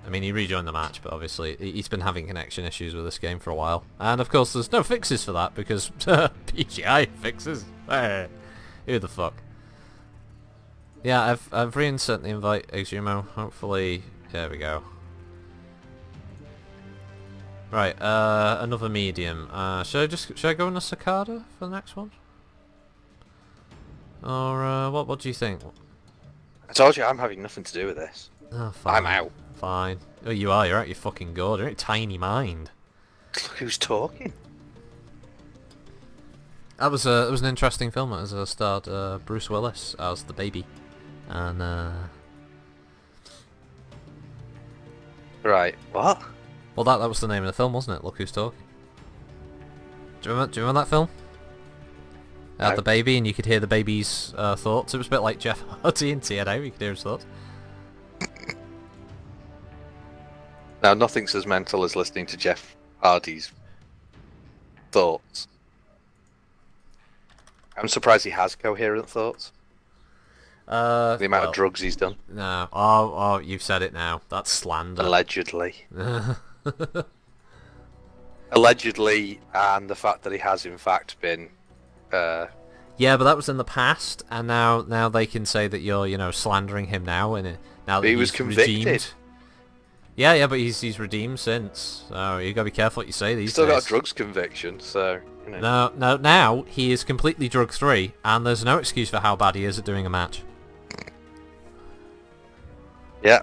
I mean, he rejoined the match, but obviously he's been having connection issues with this game for a while. And of course, there's no fixes for that because PGI fixes. Hey, who the fuck? Yeah, I've reinsert the invite, Exumo. Hopefully, there we go. Right, another medium. Should I go in a cicada for the next one? Or what do you think? I told you I'm having nothing to do with this. Oh, fine. I'm out. Fine. Oh, you are. You're out your fucking gourd. You're out your tiny mind. Look who's talking. That was it was an interesting film. It was starred Bruce Willis as the baby, and Right, what? well, that was the name of the film, wasn't it? Look Who's Talking. Do you remember that film? It had No. the baby, and you could hear the baby's thoughts. It was a bit like Jeff Hardy in TNA. You could hear his thoughts. Now, nothing's as mental as listening to Jeff Hardy's thoughts. I'm surprised he has coherent thoughts. The amount of drugs he's done. No. Oh, you've said it now. That's slander. Allegedly. Allegedly, and the fact that he has in fact been... Yeah, but that was in the past, and now they can say that you're slandering him now, and now that He was he's convicted. redeemed. Yeah, but he's redeemed since, so you gotta be careful what you say these Still days. got a drugs conviction, so... You know. No, now he is completely drug-free, and there's no excuse for how bad he is at doing a match. Yeah.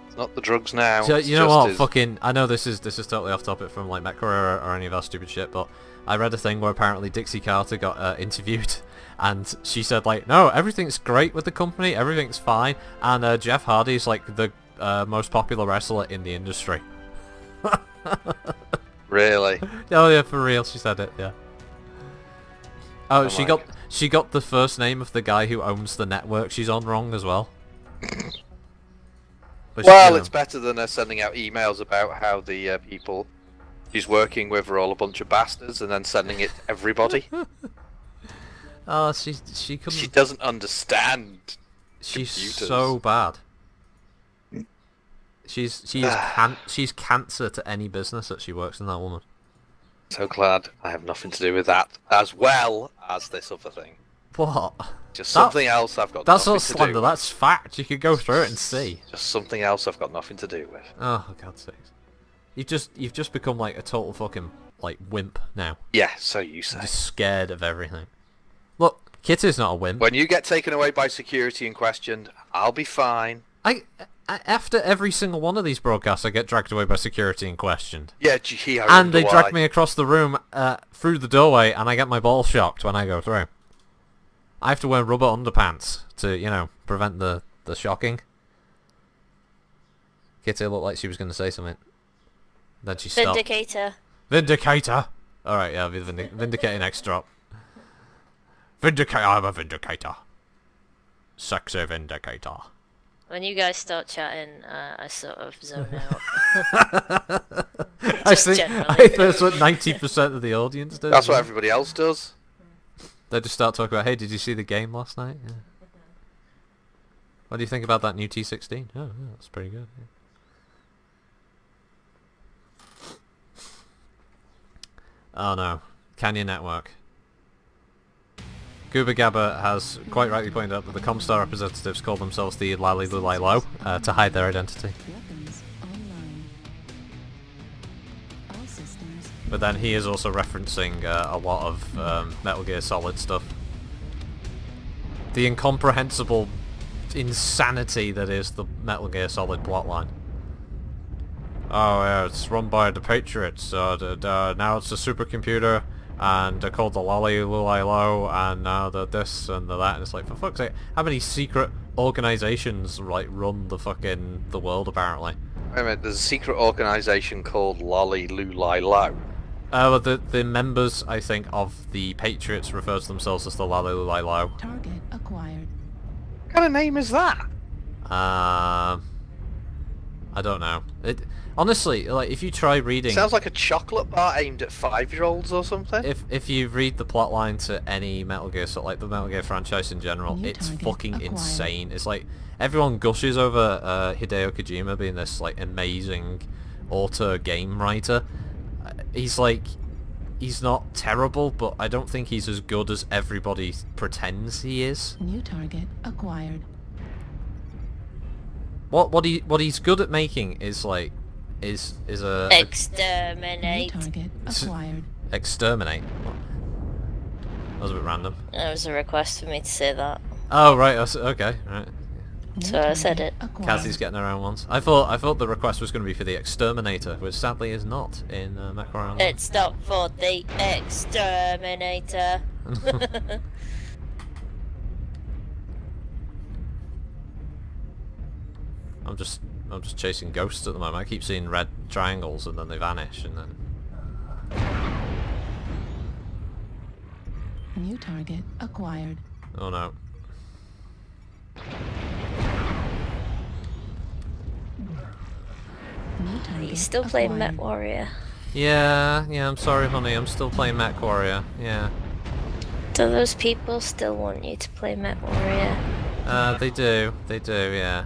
It's not the drugs now. So it's you know just what? his- Fucking, I know this is totally off topic from like MechWarrior or any of our stupid shit, but I read a thing where apparently Dixie Carter got interviewed, and she said like, no, everything's great with the company, everything's fine, and Jeff Hardy's like the most popular wrestler in the industry. Really? Oh yeah, for real, she said it. Yeah. Oh, Oh she my got God. she got the first name of the guy who owns the network she's on wrong as well. But Well, it's better than her sending out emails about how the people she's working with are all a bunch of bastards, and then sending it to everybody. Oh, she couldn't. She doesn't understand. She's computers. so bad. She's cancer to any business that she works in. That woman. So glad I have nothing to do with that, as well as this other thing. What? Just something else I've got That's nothing not to do slander. with. That's fact. You could go through it and see. Just something else I've got nothing to do with. Oh, for God's sakes. You've just become like a total fucking like wimp now. Yeah, so you say. Just scared of everything. Look, Kitty's not a wimp. When you get taken away by security and questioned, I'll be fine. After every single one of these broadcasts, I get dragged away by security and questioned. Yeah, gee, I And wonder they why. drag me across the room through the doorway, and I get my balls shocked when I go through. I have to wear rubber underpants to, you know, prevent the shocking. Kitty looked like she was going to say something. Then she stopped. Vindicator. Vindicator! Alright, yeah, I'll be vindicating next drop. Vindicator, I'm a vindicator. Sexy vindicator. When you guys start chatting, I sort of zone out. I Just think generally. that's what 90% of the audience does. That's what everybody else does. They just start talking about, hey, did you see the game last night? Yeah. What do you think about that new T16? Oh, yeah, that's pretty good. Yeah. Oh no, Canyon Network. Gooba Gabba has quite rightly pointed out that the Comstar representatives call themselves the Lally Lulai Low to hide their identity. Weapons online. All systems. But then he is also referencing a lot of Metal Gear Solid stuff. The incomprehensible insanity that is the Metal Gear Solid plotline. Oh yeah, it's run by the Patriots, now it's a supercomputer, and they're called the Lolly Lulai Low, and now they're this and the that, and it's like, for fuck's sake, how many secret organizations, like, run the world, apparently? Wait a minute, there's a secret organisation called Lolly Lulai Low. Well, the members, I think, of the Patriots refer to themselves as the Lolly Lulai Low. Target acquired. What kind of name is that? I don't know. Honestly, like, if you try reading... Sounds like a chocolate bar aimed at 5-year-olds or something. If you read the plotline to any Metal Gear, so like the Metal Gear franchise in general, New it's target fucking acquired. insane. It's like, everyone gushes over Hideo Kojima being this, like, amazing auteur game writer. He's like... He's not terrible, but I don't think he's as good as everybody pretends he is. New target acquired. What he's good at making is like is a New Exterminate. target acquired. exterminate. What? That was a bit random. There was a request for me to say that, Oh right, okay, right. New so I said target it. acquired. Cassie's getting her own ones. I thought the request was going to be for the exterminator, which sadly is not in Macross Online. It's not for the exterminator. I'm just chasing ghosts at the moment. I keep seeing red triangles and then they vanish and then. New target acquired. Oh no. New target He's still playing acquired. Met Warrior. Yeah, I'm sorry, honey. I'm still playing Mech Warrior. Yeah. Do those people still want you to play Met Warrior? They do, yeah.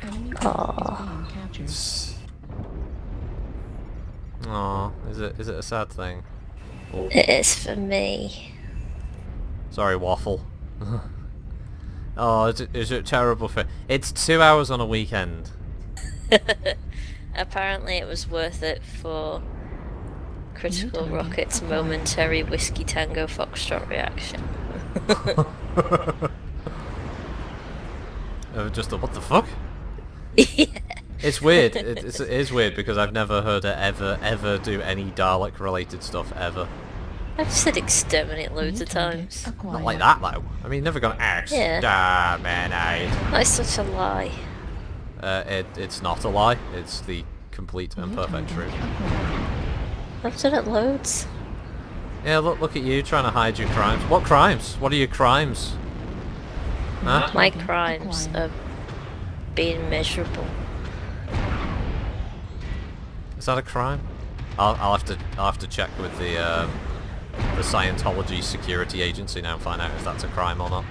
Enemy base Aw. is being captured. Aw, is it a sad thing? Oh, It is for me. sorry, Waffle. Oh, is it terrible for... It's 2 hours on a weekend. Apparently it was worth it for Critical target Rocket's acquired. momentary Whiskey Tango Foxtrot reaction. Just a, what the fuck? It's weird. It is weird because I've never heard her ever do any Dalek related stuff ever. I've said exterminate loads New of target times. acquired. Not like that though. I mean, never gonna exterminate. That's such a lie. It's not a lie. It's the complete and New perfect target truth. acquired. I've done it loads. Yeah, look at you trying to hide your crimes. What crimes? What are your crimes? Huh? My crimes are being miserable. Is that a crime? I'll have to check with the Scientology security agency now and find out if that's a crime or not.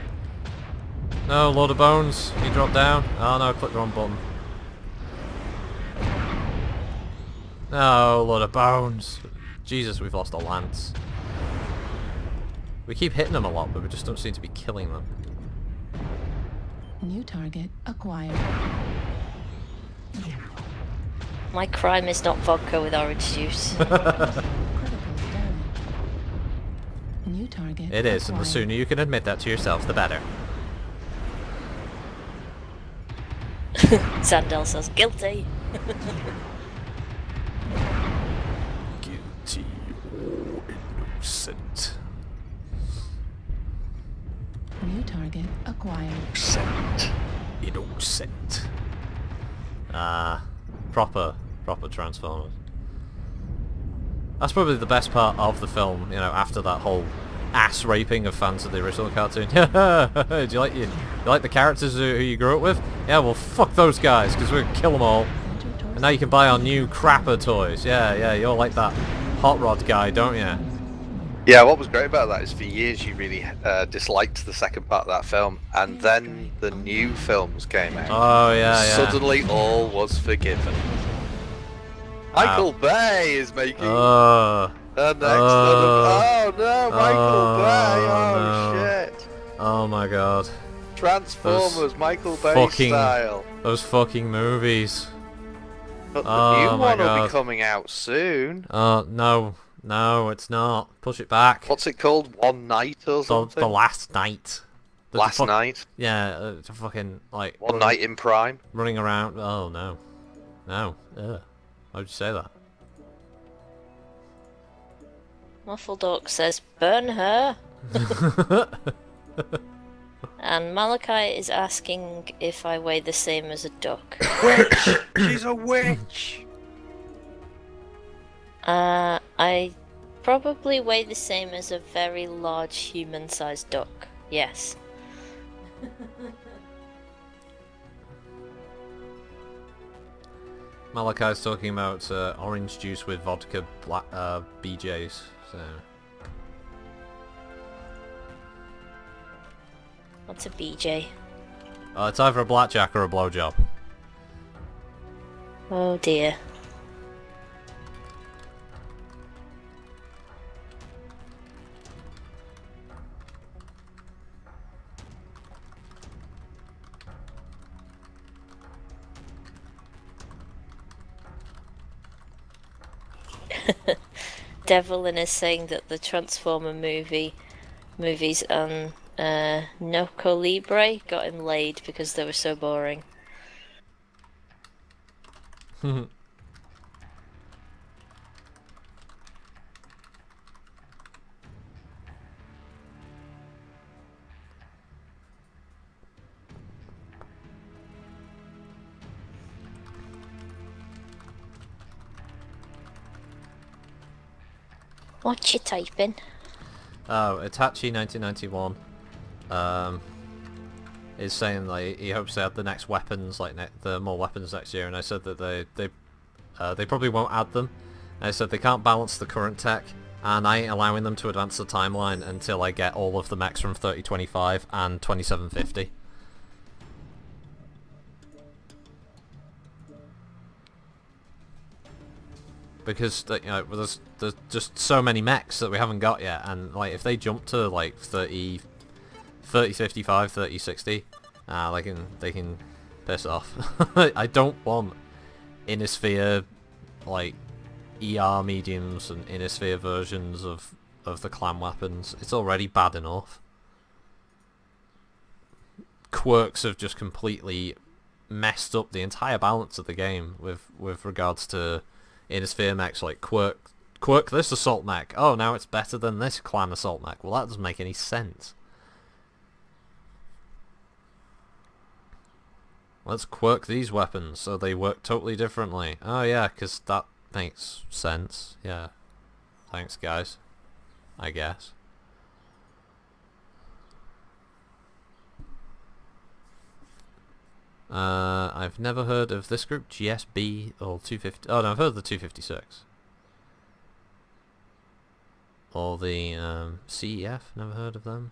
No, Lord of Bones, you dropped down. Oh no, I clicked the wrong button. No, Lord of Bones. Jesus, we've lost a lance. We keep hitting them a lot, but we just don't seem to be killing them. New target acquired. My crime is not vodka with orange juice. Critical damage. New target It is, and the acquired. sooner you can admit that to yourself, the better. Sandel says guilty. Guilty or innocent. New target acquired. Innocent. Proper Transformers. That's probably the best part of the film, you know, after that whole ass raping of fans of the original cartoon. Do you like the characters who you grew up with? Yeah, well fuck those guys, because we're gonna kill them all. And now you can buy our new crapper toys. Yeah, you all like that hot rod guy, don't you? Yeah, what was great about that is for years you really disliked the second part of that film, and then the new films came out. Oh yeah. Suddenly all was forgiven. Michael Bay is making the next oh no, Michael Bay! Oh no. shit! Oh my god. Transformers, Michael Bay style. Those fucking movies. But the Oh new my one will God. be coming out soon. No, it's not. Push it back. What's it called? One Night or something? The Last Night. Last Night? Yeah, fucking like One Night in Prime? running around. Oh no, no. Ugh. Why'd you say that? Muffled Orc says burn her. And Malachi is asking if I weigh the same as a duck. Witch! She's a witch! I probably weigh the same as a very large human-sized duck. Yes. Malachi's talking about orange juice with vodka BJs. So What's a BJ? it's either a blackjack or a blowjob. Oh dear. Devlin is saying that the Transformer movies and Noco Libre got him laid because they were so boring. What you typing? Oh, Itachi 1991 is saying like he hopes they have the next weapons, like the more weapons next year, and I said that they probably won't add them. And I said they can't balance the current tech, and I ain't allowing them to advance the timeline until I get all of the mechs from 3025 and 2750. Because you know, there's just so many mechs that we haven't got yet, and like if they jump to like 3055, 3060, they can piss off. I don't want Innisphere like ER mediums and Innisphere versions of the clan weapons. It's already bad enough. Quirks have just completely messed up the entire balance of the game with regards to Innisphere mechs. Like quirk this assault mech. Oh, now it's better than this clan assault mech. Well, that doesn't make any sense. Let's quirk these weapons so they work totally differently. Oh yeah, because that makes sense. Yeah. thanks guys. I guess. I've never heard of this group, GSB or 250. Oh no, I've heard of the 256. Or the CEF, never heard of them.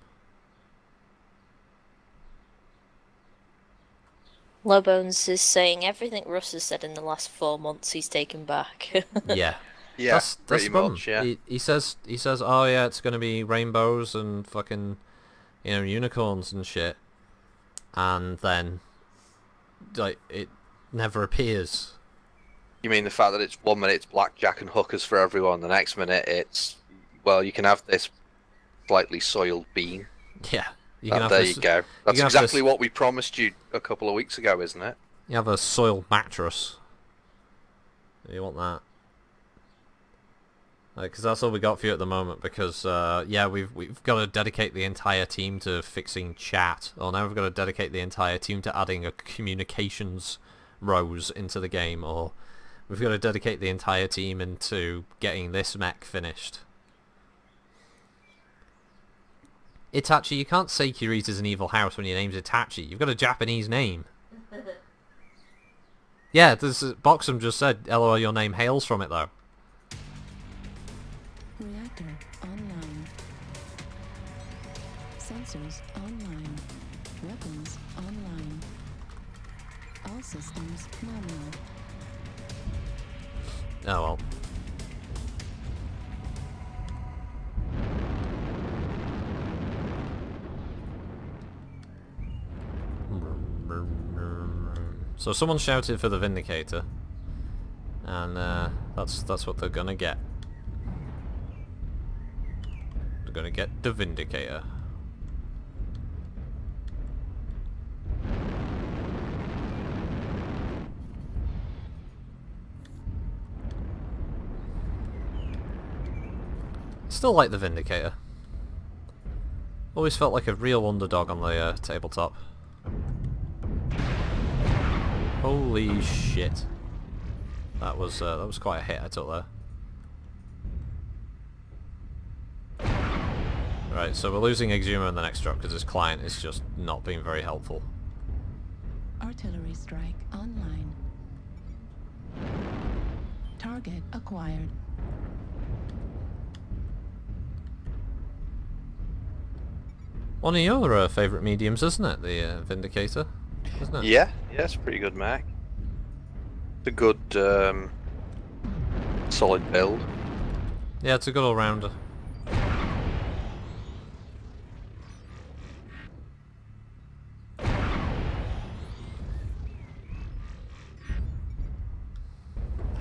Lowbones is saying everything Russ has said in the last 4 months he's taken back. Yeah. Yeah, That's pretty the problem. much. Yeah. He says, oh yeah, it's gonna be rainbows and fucking, unicorns and shit, and then, like, it never appears. You mean the fact that it's 1 minute it's blackjack and hookers for everyone, the next minute it's, well, you can have this slightly soiled bean. Yeah. You And can have there this, you go. That's can have exactly this- what we promised you a couple of weeks ago, isn't it? You have a soiled mattress. You want that? Because that's all we got for you at the moment. Because yeah, we've got to dedicate the entire team to fixing chat. Or now we've got to dedicate the entire team to adding a communications rose into the game. Or we've got to dedicate the entire team into getting this mech finished. Itachi, you can't say Kirita's an evil house when your name's Itachi. You've got a Japanese name. Yeah, Boxum just said, LOL, your name hails from it though. Reactor online. Sensors online. Weapons online. All systems nominal. Oh well. So someone shouted for the Vindicator, and that's what they're gonna get. They're gonna get the Vindicator. Still like the Vindicator. Always felt like a real underdog on the tabletop. Holy shit. That was quite a hit I took there. Right, so we're losing Exuma in the next drop because his client is just not being very helpful. Artillery strike online. Target acquired. One of your favourite mediums, isn't it? The Vindicator, isn't it? Yeah, it's a pretty good mech. It's a good, solid build. Yeah, it's a good all-rounder.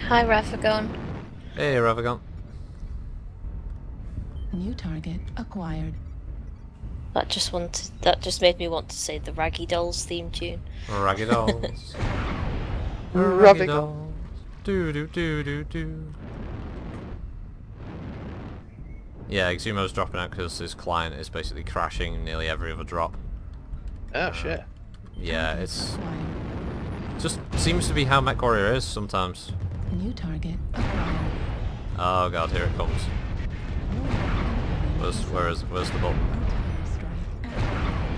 Hi, Ravagon. Hey, Ravagon. New target acquired. That just made me want to say the Raggy Dolls theme tune. Raggy Dolls. Raggy Dolls. Do do do do do. Yeah, Exumo's dropping out because his client is basically crashing nearly every other drop. Oh shit. Yeah, it's Acquired. just seems to be how MechWarrior is sometimes. New target acquired. Oh god, here it comes. Where's the button? Artillery strike activated.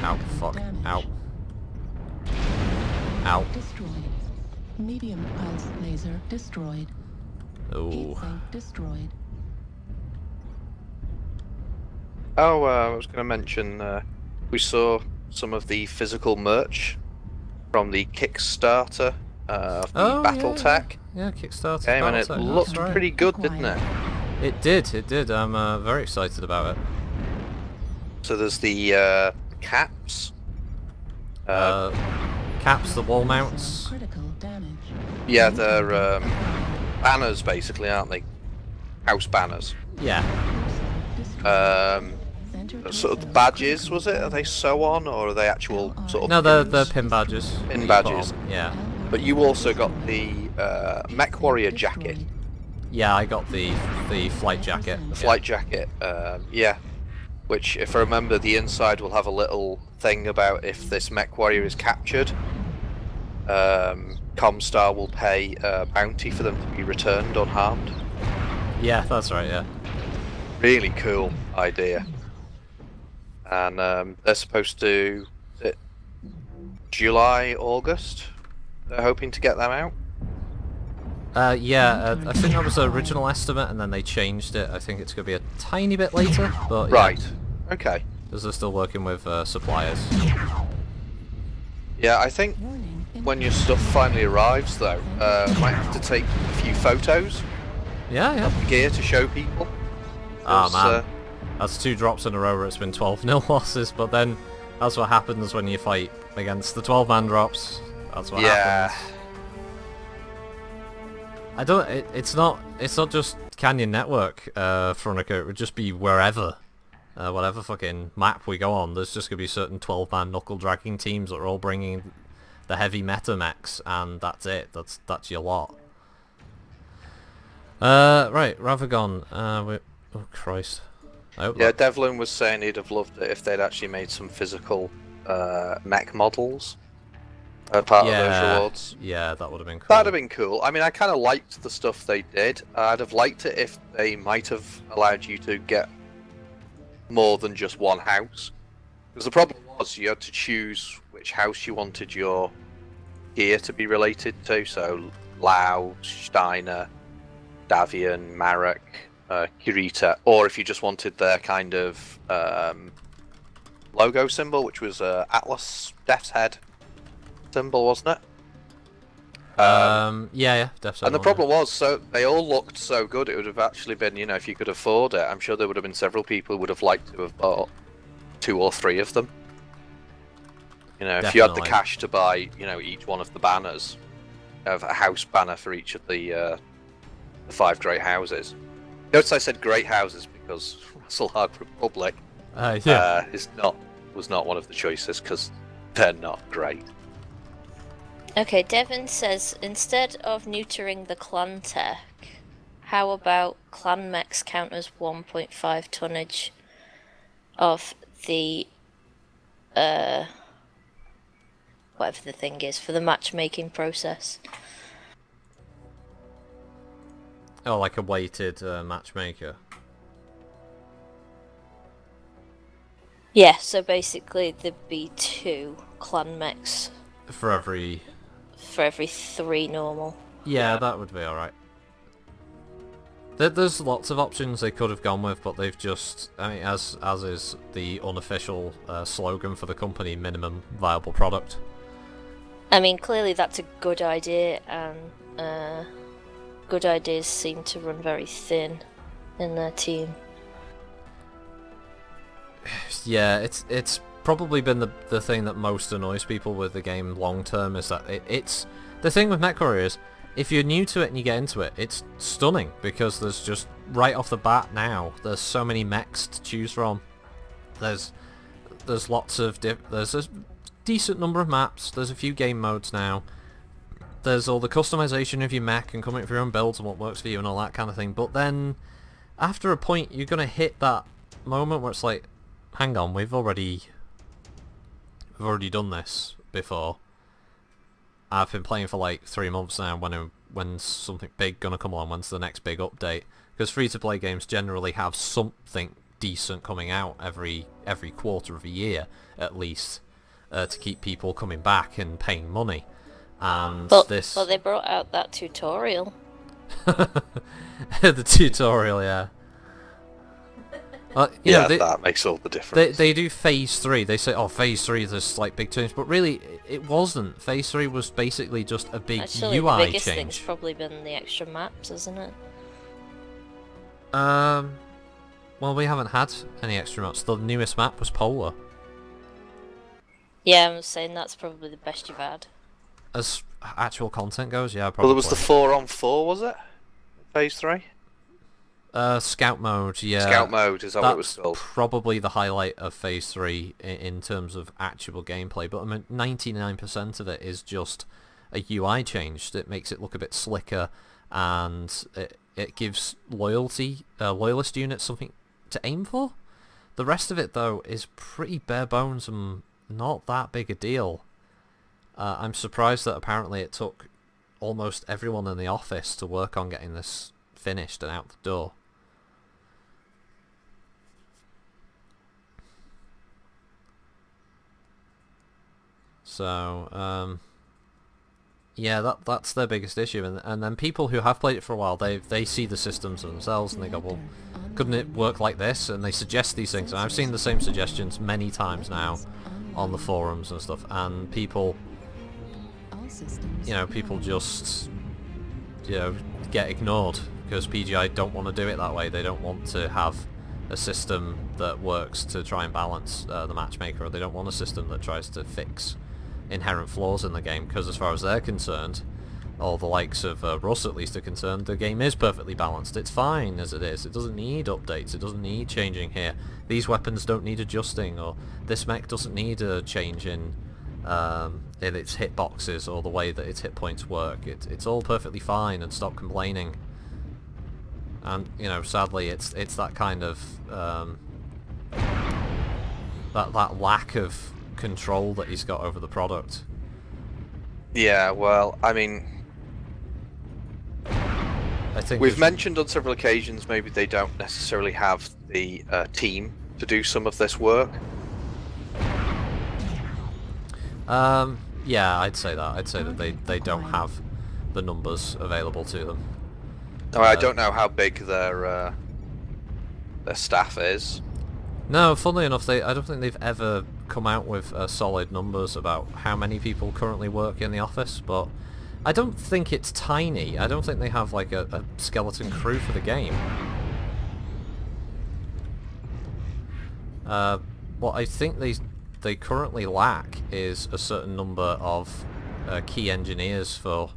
Ow, fuck. Damage. Ow. Ow. Destroyed. Medium pulse laser destroyed. Ooh. Heat sink destroyed. Oh, I was going to mention, we saw some of the physical merch from the Kickstarter of the BattleTech Yeah, Kickstarter. game, and it Battletech, looked that's right. pretty good, didn't it? It did. I'm very excited about it. So there's the caps. Caps, the wall mounts. Critical damage. Yeah, New they're target acquired. banners, basically, aren't they? House banners. Yeah. Um, Center sort of the torso badges, critical was it? Are they damage. sew on, or are they actual sort of No, they're pins? pin badges. Pin that you badges. put on. Yeah. But you also got the MechWarrior jacket, Yeah, I got the flight jacket. the flight jacket. Yeah, which, if I remember, the inside will have a little thing about if this mech warrior is captured, Comstar will pay a bounty for them to be returned unharmed. Yeah, that's right, yeah. Really cool idea. And they're supposed to... July, August? They're hoping to get them out? Yeah, I think that was the original estimate, and then they changed it. I think it's going to be a tiny bit later, but yeah. Right. Okay. Because they're still working with suppliers. Yeah, I think when your stuff finally arrives, though, might have to take a few photos Yeah. of the gear to show people. Oh man, 'Cause, that's 2 drops in a row where it's been 12-0 losses, but then that's what happens when you fight against the 12-man drops. That's what happens. I don't. It's not just Canyon Network, Veronica. It would just be wherever, whatever fucking map we go on. There's just gonna be certain 12-man knuckle dragging teams that are all bringing the heavy meta mechs, and that's it. That's your lot. Right, Ravagon. Oh Christ. Yeah, Devlin was saying he'd have loved it if they'd actually made some physical mech models part of those rewards. Yeah, that would have been cool. That'd have been cool. I mean, I kind of liked the stuff they did. I'd have liked it if they might have allowed you to get more than just one house. Because the problem was you had to choose which house you wanted your gear to be related to. So, Lau, Steiner, Davian, Marek, Kirita, or if you just wanted their kind of logo symbol, which was Atlas Death's Head symbol, wasn't it? Yeah, definitely. And the problem was, so they all looked so good. It would have actually been, you know, if you could afford it, I'm sure there would have been several people who would have liked to have bought 2 or 3 of them. You know, if you had the cash to buy, you know, each one of the banners, of a house banner for each of the 5 great houses. Notice I said great houses because Russell Republic was not one of the choices because they're not great. Okay, Devon says, instead of neutering the clan tech, how about clan mechs count as 1.5 tonnage of the, whatever the thing is, for the matchmaking process? Oh, like a weighted matchmaker. Yeah, so basically there'd be 2 clan mechs For every 3 normal. Yeah, that would be alright. There's lots of options they could have gone with, but they've just, I mean, as is the unofficial slogan for the company, minimum viable product. I mean, clearly that's a good idea, and good ideas seem to run very thin in their team. Yeah, it's probably been the thing that most annoys people with the game long term, is that it's the thing with MechWarrior is, if you're new to it and you get into it, it's stunning because there's just right off the bat now there's so many mechs to choose from. There's lots of there's a decent number of maps. There's a few game modes now. There's all the customization of your mech and coming up with your own builds and what works for you and all that kind of thing. But then after a point you're gonna hit that moment where it's like, hang on, we've already done this before. I've been playing for like 3 months now. When's something big gonna come along? When's the next big update? Because free-to-play games generally have something decent coming out every quarter of a year at least, to keep people coming back and paying money. And But they brought out that tutorial. The tutorial, yeah. Yeah, that makes all the difference. They do Phase 3. They say, oh, Phase 3, there's like big change, but really, it wasn't. Phase 3 was basically just a big Actually, UI the biggest change. thing's probably been the extra maps, isn't it? Well, we haven't had any extra maps. The newest map was Polar. Yeah, I'm saying that's probably the best you've had. As actual content goes, yeah, probably. Well, there was the 4-on-4, was it? Phase 3? Scout mode, yeah. Scout mode, is that what it was called? Probably the highlight of Phase 3 in terms of actual gameplay, but I mean, 99% of it is just a UI change that makes it look a bit slicker, and it gives loyalist units something to aim for. The rest of it, though, is pretty bare bones and not that big a deal. I'm surprised that apparently it took almost everyone in the office to work on getting this finished and out the door. So, yeah, that's their biggest issue, and then people who have played it for a while, they see the systems themselves and they go, well, couldn't it work like this? And they suggest these things, and I've seen the same suggestions many times now on the forums and stuff, and people, people just, get ignored because PGI don't want to do it that way. They don't want to have a system that works to try and balance the matchmaker, or they don't want a system that tries to fix inherent flaws in the game, because as far as they're concerned, or the likes of Russ at least are concerned, the game is perfectly balanced. It's fine as it is. It doesn't need updates. It doesn't need changing here. These weapons don't need adjusting, or this mech doesn't need a change in its hitboxes or the way that its hit points work. It's all perfectly fine, and stop complaining. And sadly, it's that kind of that lack of control that he's got over the product. Yeah, well, I mean, I think we've mentioned on several occasions maybe they don't necessarily have the team to do some of this work. Yeah, I'd say that. I'd say that they don't have the numbers available to them. I don't know how big their staff is. No, funnily enough, I don't think they've ever come out with solid numbers about how many people currently work in the office, but I don't think it's tiny. I don't think they have like a skeleton crew for the game. What I think they currently lack is a certain number of key engineers for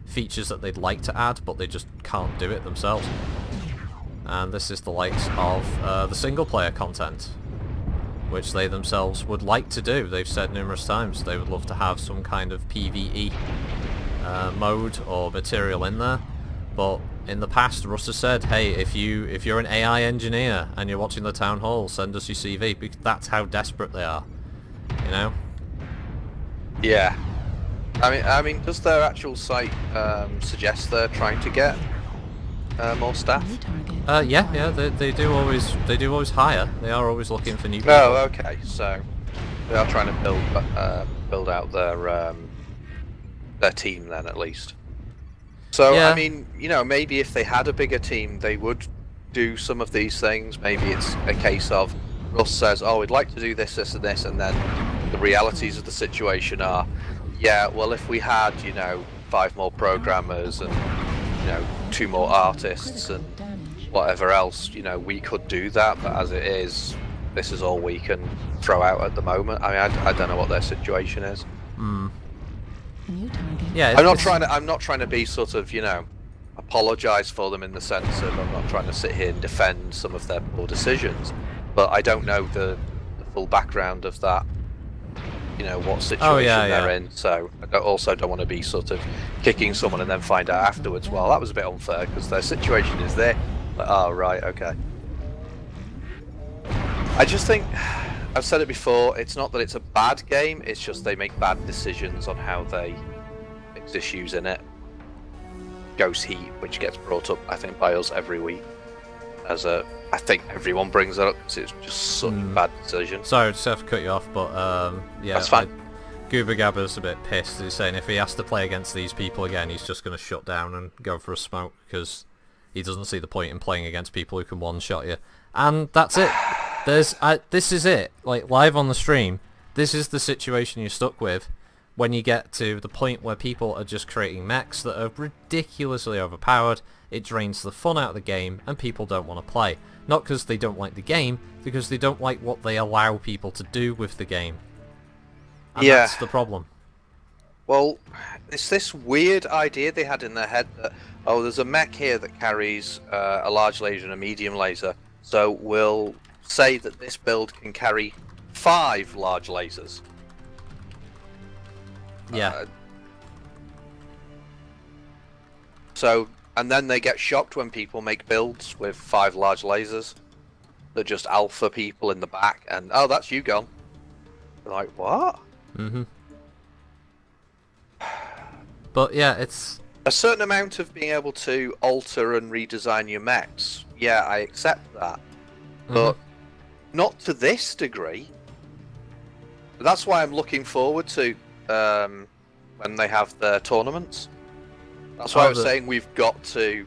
features that they'd like to add, but they just can't do it themselves. And this is the likes of the single player content, which they themselves would like to do. They've said numerous times they would love to have some kind of PvE mode or material in there, but in the past Russ has said, hey, if you're an AI engineer and you're watching the town hall, send us your CV, because that's how desperate they are, Yeah. I mean, does their actual site suggest they're trying to get more staff? Yeah, they do always hire. They are always looking for new people. Oh, okay. So they are trying to build out their team then, at least. So yeah. I mean, maybe if they had a bigger team, they would do some of these things. Maybe it's a case of Russ says, "Oh, we'd like to do this, this, and this," and then the realities of the situation are, yeah, well, if we had 5 more programmers and 2 more artists and whatever else, we could do that, but as it is, this is all we can throw out at the moment. I mean, I don't know what their situation is. Yeah, I'm not trying to be sort of, apologise for them in the sense of I'm not trying to sit here and defend some of their poor decisions, but I don't know the full background of that. What situation they're in, so I also don't want to be sort of kicking someone and then find out afterwards, well, that was a bit unfair because their situation is there. Like, oh, right, okay. I just think, I've said it before, it's not that it's a bad game, it's just they make bad decisions on how they fix issues in it. Ghost Heat, which gets brought up, I think, by us every week. I think everyone brings it up because it's just such a bad decision. Sorry, I just have to cut you off, but yeah, that's fine. Goober Gabber's a bit pissed. He's saying if he has to play against these people again, he's just going to shut down and go for a smoke because he doesn't see the point in playing against people who can one-shot you. And that's it. This is it. Like, live on the stream, this is the situation you're stuck with when you get to the point where people are just creating mechs that are ridiculously overpowered. It drains the fun out of the game, and people don't want to play. Not because they don't like the game, because they don't like what they allow people to do with the game. And that's the problem. Well, it's this weird idea they had in their head that, oh, there's a mech here that carries a large laser and a medium laser, so we'll say that this build can carry 5 large lasers. Yeah. And then they get shocked when people make builds with 5 large lasers. that just alpha people in the back, and oh, that's you gone. Like what? Mm-hmm. But yeah, it's a certain amount of being able to alter and redesign your mechs. Yeah, I accept that, but not to this degree. That's why I'm looking forward to when they have their tournaments. That's why I was saying we've got to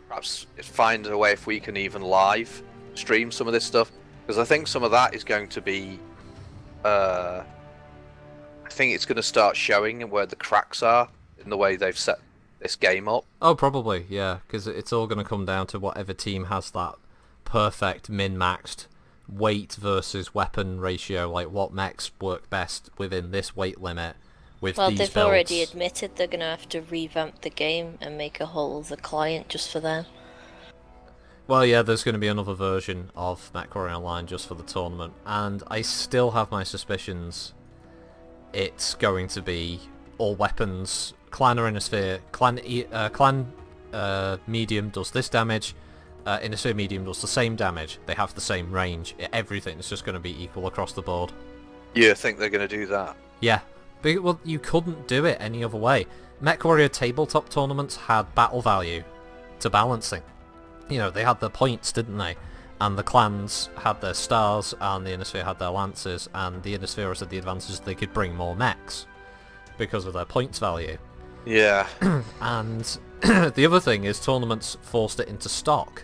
perhaps find a way if we can even live stream some of this stuff, because I think some of that is going to be I think it's going to start showing where the cracks are in the way they've set this game up. Oh, probably, yeah, because it's all going to come down to whatever team has that perfect min-maxed weight versus weapon ratio, like what mechs work best within this weight limit with well, these they've builds. already admitted they're going to have to revamp the game and make a whole other client just for them. Well, yeah, there's going to be another version of MechWarrior Online just for the tournament, and I still have my suspicions it's going to be all weapons. Clan or Inner Sphere. Clan medium does this damage. Inner Sphere medium does the same damage. They have the same range. Everything's just going to be equal across the board. You think they're going to do that? Yeah. But, well, you couldn't do it any other way. MechWarrior tabletop tournaments had battle value to balancing. You know, they had their points, didn't they? And the clans had their stars, and the Inner Sphere had their lances, and the Inner Sphere had the advantage they could bring more mechs because of their points value. Yeah. And the other thing is tournaments forced it into stock.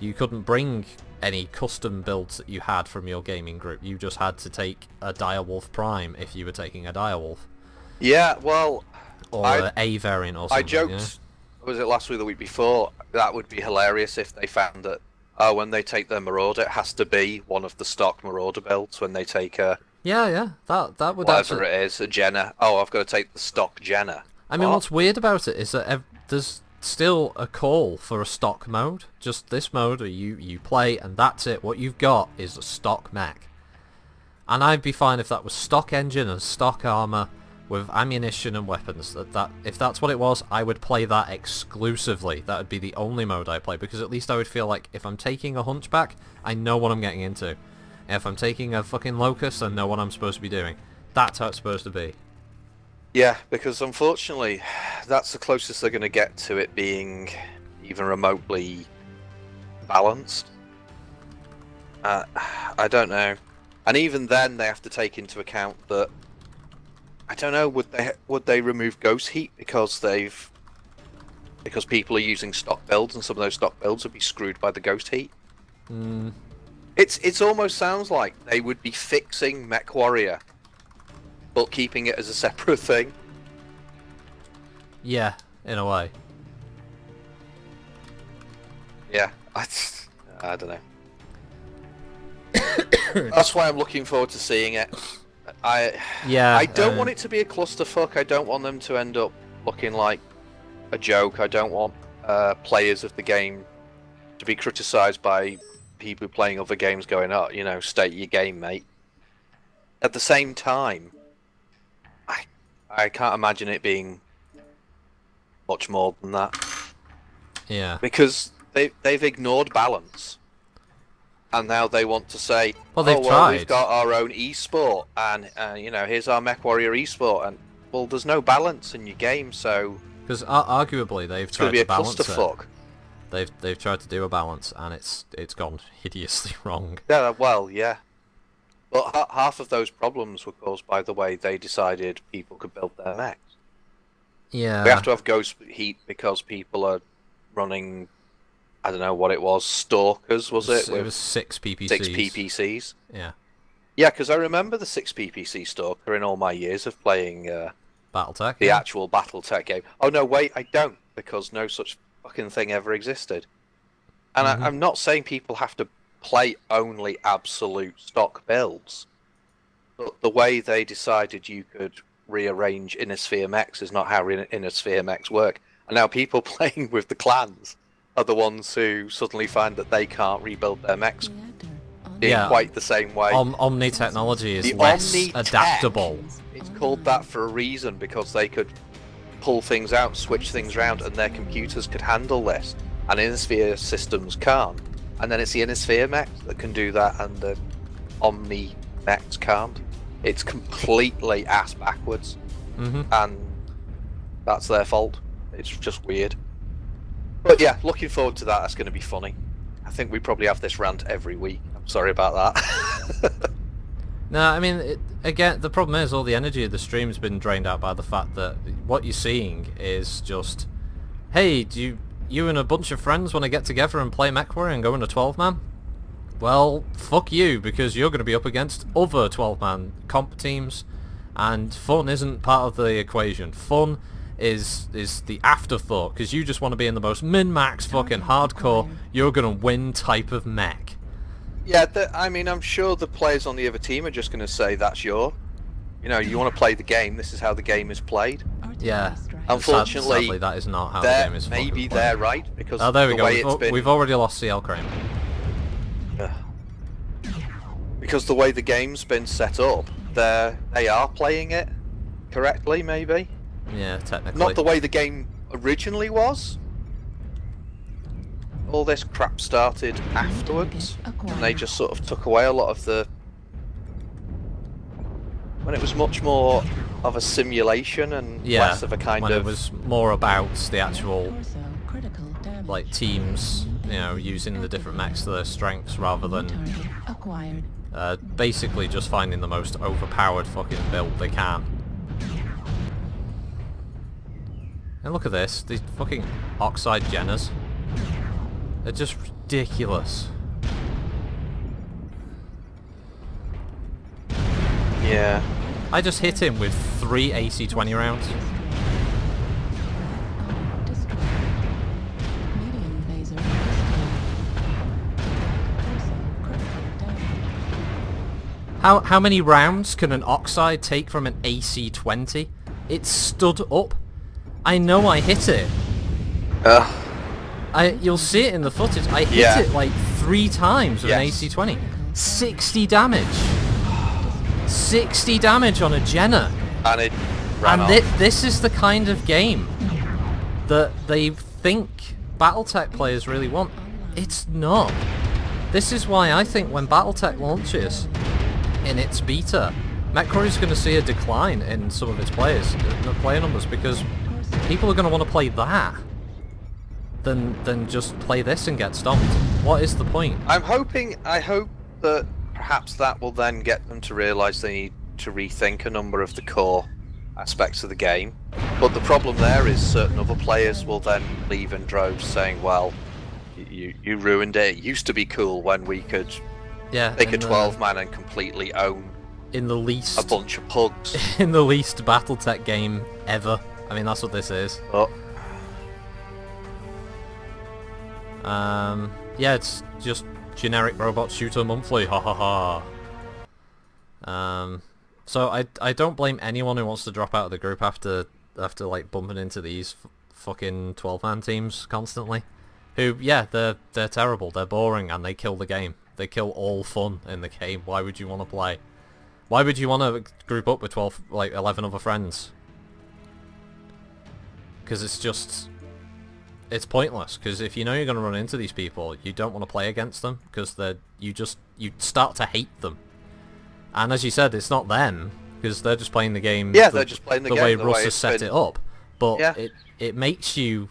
You couldn't bring any custom builds that you had from your gaming group. You just had to take a Direwolf Prime if you were taking a Direwolf. Yeah, well... Or an A variant or something. I joked, was it last week or the week before, that would be hilarious if they found that when they take their Marauder, it has to be one of the stock Marauder builds when they take a... Yeah, that would whatever it is, a Jenna. Oh, I've got to take the stock Jenna. I mean, what's weird about it is that there's still a call for a stock mode. Just this mode where you play and that's it. What you've got is a stock mech. And I'd be fine if that was stock engine and stock armor with ammunition and weapons. If that's what it was, I would play that exclusively. That would be the only mode I play, because at least I would feel like if I'm taking a Hunchback, I know what I'm getting into. If I'm taking a fucking Locust, I know what I'm supposed to be doing. That's how it's supposed to be. Yeah, because unfortunately, that's the closest they're going to get to it being even remotely balanced. I don't know. And even then, they have to take into account that, I don't know, would they remove Ghost Heat because people are using stock builds, and some of those stock builds would be screwed by the Ghost Heat? It's almost sounds like they would be fixing MechWarrior, but keeping it as a separate thing. Yeah, in a way. Yeah, I don't know. That's why I'm looking forward to seeing it. I don't want it to be a clusterfuck. I don't want them to end up looking like a joke. I don't want players of the game to be criticised by people playing other games going, oh, you know, state your game, mate. At the same time, I can't imagine it being much more than that. Yeah. Because they've ignored balance. And now they want to say, well, tried. We've got our own esport, and you know, here's our MechWarrior esport, and well, there's no balance in your game, so because arguably they've tried to balance it. They've tried to do a balance, and it's gone hideously wrong. Yeah, well, yeah, but half of those problems were caused by the way they decided people could build their mechs. Yeah, we have to have Ghost Heat because people are running. I don't know what it was. Stalkers, was it? It was 6 PPCs. 6 PPCs. Yeah. Yeah, because I remember the 6 PPC Stalker in all my years of playing BattleTech. The actual BattleTech game. Oh no, wait, I don't, because no such fucking thing ever existed. And I'm not saying people have to play only absolute stock builds, but the way they decided you could rearrange Inner Sphere mechs is not how Inner Sphere mechs work. And now people playing with the clans are the ones who suddenly find that they can't rebuild their mechs in quite the same way. Omni technology is less adaptable. It's called that for a reason, because they could pull things out, switch things around, and their computers could handle this, and Inner Sphere systems can't. and then it's the Innisphere mechs that can do that, and the Omni mechs can't. It's completely ass backwards, and that's their fault. It's just weird. But yeah, looking forward to that. That's going to be funny. I think we probably have this rant every week. I'm sorry about that. No, I mean, again, the problem is all the energy of the stream's been drained out by the fact that what you're seeing is just, hey, do you and a bunch of friends want to get together and play MechWarrior and go in a 12-man? Well, fuck you, because you're going to be up against other 12-man comp teams, and fun isn't part of the equation. Fun is the afterthought, because you just want to be in the most min-max fucking hardcore, you're going to win type of mech. Yeah, I mean, I'm sure the players on the other team are just going to say that's you want to play the game, this is how the game is played. Yeah. Unfortunately, sadly, that is not how the game is maybe played. they're right, because oh, there we the go. way it's been... We've already lost CL Crane. Because the way the game's been set up, they are playing it correctly, maybe. Yeah, technically. Not the way the game originally was. All this crap started afterwards, and they just sort of took away a lot of the... When it was much more of a simulation and less of a kind when of... it was more about the actual, like, teams, using the different mechs to their strengths rather than basically just finding the most overpowered fucking build they can. And look at this, these fucking Oxide Jenners. They're just ridiculous. Yeah. I just hit him with 3 AC-20 rounds. How many rounds can an Oxide take from an AC-20? It stood up. I know I hit it. You'll see it in the footage. I hit it like 3 times with an AC-20. 60 damage. 60 damage on a Jenner. And it ran off. This is the kind of game that they think Battletech players really want. It's not. This is why I think when Battletech launches in its beta, MechWarrior is going to see a decline in some of its player numbers, because people are going to want to play that than just play this and get stomped. What is the point? I hope that perhaps that will then get them to realise they need to rethink a number of the core aspects of the game. But the problem there is certain other players will then leave in droves saying, well, you ruined it. It used to be cool when we could take a 12-man and completely own a bunch of pugs. In the least Battletech game ever. I mean, that's what this is. Oh. Yeah, it's just generic robot shooter monthly, ha ha ha. So I don't blame anyone who wants to drop out of the group after like bumping into these fucking 12-man teams constantly. Who, yeah, they're terrible, they're boring, and they kill the game. They kill all fun in the game. Why would you want to play? Why would you want to group up with 11 other friends? Because it's pointless, because if you know you're going to run into these people, you don't want to play against them, because you start to hate them. And as you said, it's not them, because they're just playing the game they're just playing the game way Russ has set it up. But Yeah. it makes you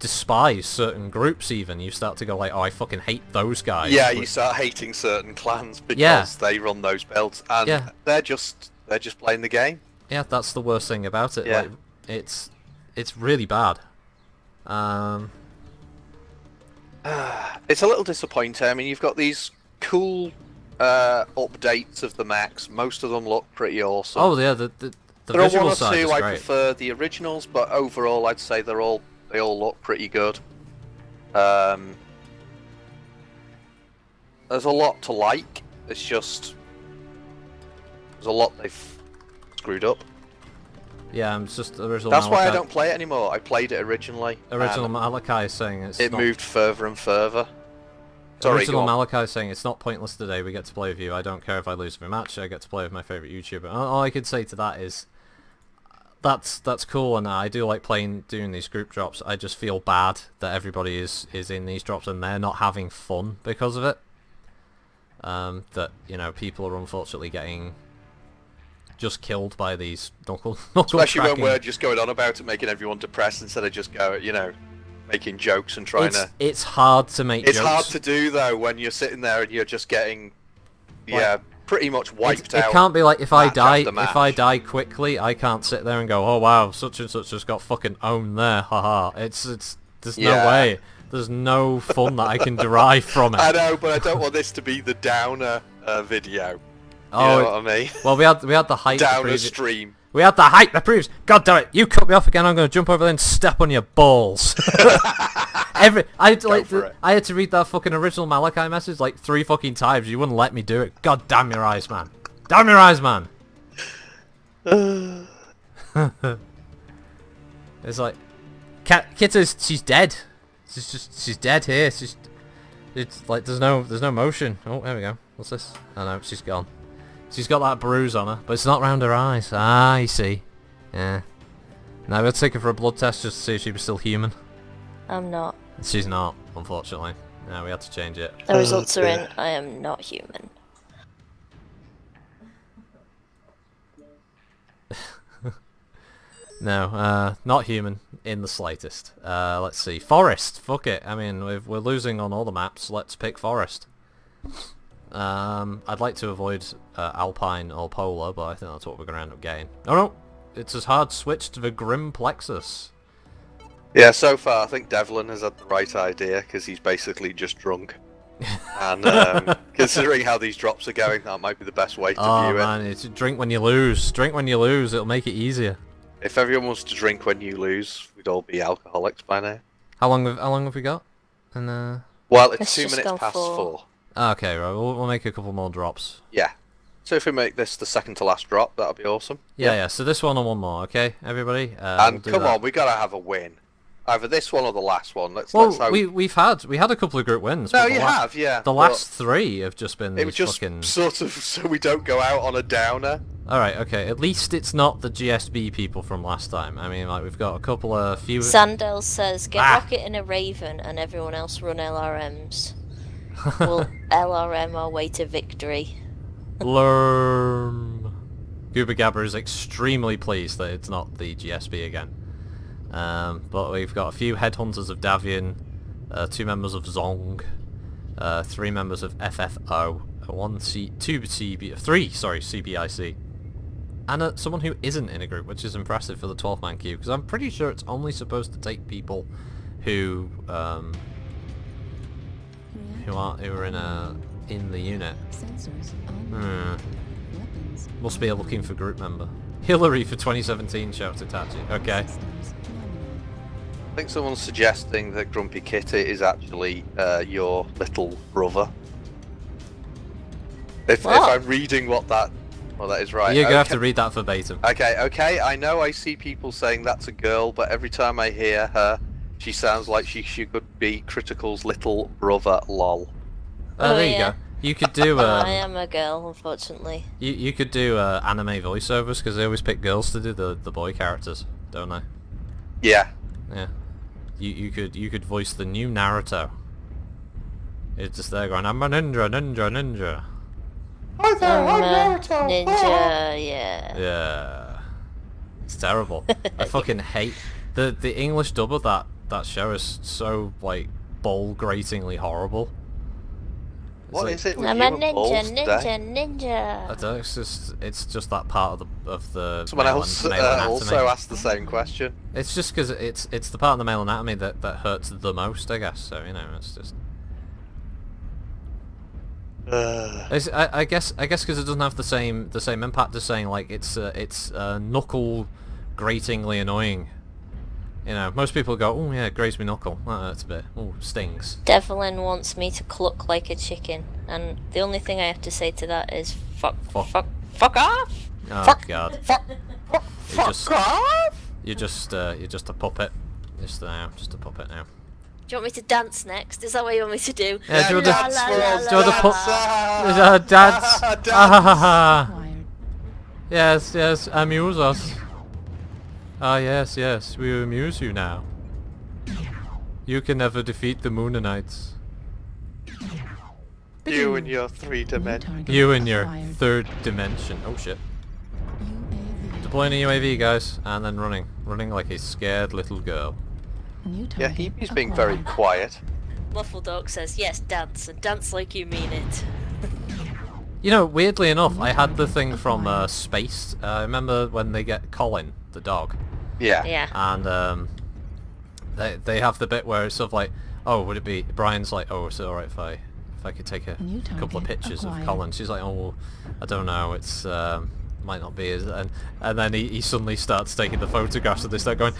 despise certain groups even. You start to go like, oh, I fucking hate those guys. Yeah, you start hating certain clans because they run those builds, and they're just playing the game. Yeah, that's the worst thing about it. Yeah. Like, it's really bad. It's a little disappointing. I mean, you've got these cool updates of the mechs. Most of them look pretty awesome. Oh yeah, the there are one visual or side is two I great. prefer the originals, but overall I'd say they all look pretty good. There's a lot to like. It's just there's a lot they've screwed up. Yeah, it's just original. That's why I Malachi. don't play it anymore. I played it originally. Original Malachi is saying it moved further and further. Sorry, Original go on. Malachi is saying it's not pointless today. We get to play with you. I don't care if I lose every match. I get to play with my favorite YouTuber. All I could say to that is, that's cool, and I do like doing these group drops. I just feel bad that everybody is in these drops and they're not having fun because of it. That, you know, people are unfortunately getting just killed by these knuckle Especially cracking. when we're just going on about it, making everyone depressed instead of just making jokes and trying to. It's hard to make. It's jokes. hard to do though when you're sitting there and you're just getting, pretty much wiped out. It can't be like if I die match. quickly, I can't sit there and go, oh wow, such and such just got fucking owned there, haha. There's no way. There's no fun that I can derive from it. I know, but I don't want this to be the downer video. Oh, you know what I mean? Well, we had the hype. Downer stream. We had the hype that proves. God damn it! You cut me off again. I'm going to jump over there and step on your balls. I had to read that fucking original Malachi message like 3 fucking times. You wouldn't let me do it. God damn your eyes, man. Damn your eyes, man. It's like, Kitter's, she's dead. She's dead here. It's like there's no motion. Oh, there we go. What's this? Oh no, she's gone. She's got that bruise on her, but it's not round her eyes. Ah, I see. Yeah. Now we'll take her for a blood test just to see if she was still human. I'm not. She's not, unfortunately. No, we had to change it. The results are in. I am not human. No, not human in the slightest. Let's see. Forest. Fuck it. I mean, we're losing on all the maps. Let's pick forest. I'd like to avoid alpine or polar, but I think that's what we're going to end up getting. Oh no! It's a hard switch to the grim plexus. Yeah, so far I think Devlin has had the right idea because he's basically just drunk. And considering how these drops are going, that might be the best way to view it. Oh man, it's drink when you lose. Drink when you lose. It'll make it easier. If everyone was to drink when you lose, we'd all be alcoholics by now. How long have we got? And Well, it's Let's 2 just minutes go past for- 4. okay, right. We'll make a couple more drops. Yeah. So if we make this the second to last drop, that'll be awesome. Yeah. So this one and one more, okay, everybody. And we'll do come that. on, we gotta have a win. Either this one or the last one. Let's Well, hope. we had a couple of group wins. No, but you have, yeah. The but last 3 have just been it these was just fucking. sort of so we don't go out on a downer. All right, okay. At least it's not the GSB people from last time. I mean, like we've got a few. Sandel says, get Rocket and a Raven and everyone else run LRMs. We'll LRM our way to victory. Learn. Gooba Gabba is extremely pleased that it's not the GSB again. But we've got a few headhunters of Davian, 2 members of Zong, 3 members of FFO, 3 CBIC, and someone who isn't in a group, which is impressive for the 12-man queue, because I'm pretty sure it's only supposed to take people who are in the unit. Sensors on. Weapons. Must be looking for group member. Hillary for 2017 shouted Tachi. Okay. Systems nominal. I think someone's suggesting that Grumpy Kitty is actually your little brother. If I'm reading what that is right. You're gonna have to read that verbatim. Okay, I know I see people saying that's a girl, but every time I hear her, she sounds like she could be Critical's little brother, lol. Oh, there you yeah. go. You could do I am a girl, unfortunately. you could do anime voiceovers because they always pick girls to do the boy characters, don't they? Yeah. Yeah. You could voice the new Naruto. It's just there going, I'm a ninja. Ninja, yeah. Yeah. It's terrible. I fucking hate the English dub of that show is so like ball-gratingly horrible. What like, is it? With I'm a you and balls ninja, today? ninja. I don't know, it's just that part of the Someone male else male anatomy. also asked the same question. It's just because it's the part of the male anatomy that hurts the most, I guess. So you know, it's just. I guess because it doesn't have the same impact as saying like it's knuckle gratingly annoying. You know, most people go, oh yeah, it grazed me knuckle. That hurts a bit. Oh, stings. Devlin wants me to cluck like a chicken, and the only thing I have to say to that is fuck off. Oh god. Fuck off! You're just a puppet. Just a puppet now. Do you want me to dance next? Is that what you want me to do? Yeah, do you want to La, la, la, do you want la, to dance? Acquired. Yes, amuse us. Ah yes, yes, we will amuse you now. You can never defeat the Moonanites. You and your 3 dimension. target You and your acquired. third dimension. Oh shit. UAV. Deploying a UAV, guys, and then running. Running like a scared little girl. New Yeah, target he's being very acquired. quiet. Muffled Dog says, yes, dance, and dance like you mean it. You know, weirdly enough, New I had the target thing from acquired. Space. I remember when they get Colin, the dog, Yeah. Yeah. and they have the bit where it's sort of like, oh, would it be Brian's like, oh, is it alright if I could take a New couple of target pictures acquired. of Colin? She's like, oh, well, I don't know, it's might not be, and then he suddenly starts taking the photographs and they start going,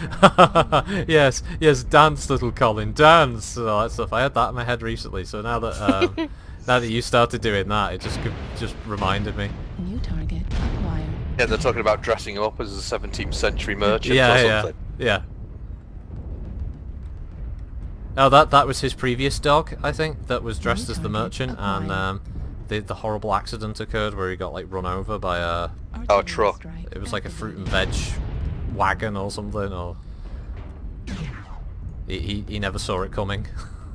yes, yes, dance, little Colin, dance, and all that stuff. I had that in my head recently, so now that now that you started doing that, it just reminded me. New target acquired. Yeah, they're talking about dressing him up as a 17th century merchant Yeah, or yeah, something. yeah. Oh, that was his previous dog, I think, that was dressed New as the target merchant, and acquired. the horrible accident occurred where he got like run over by a Oh, Artillery truck. strike it was like a fruit and activated. veg wagon or something, or he never saw it coming.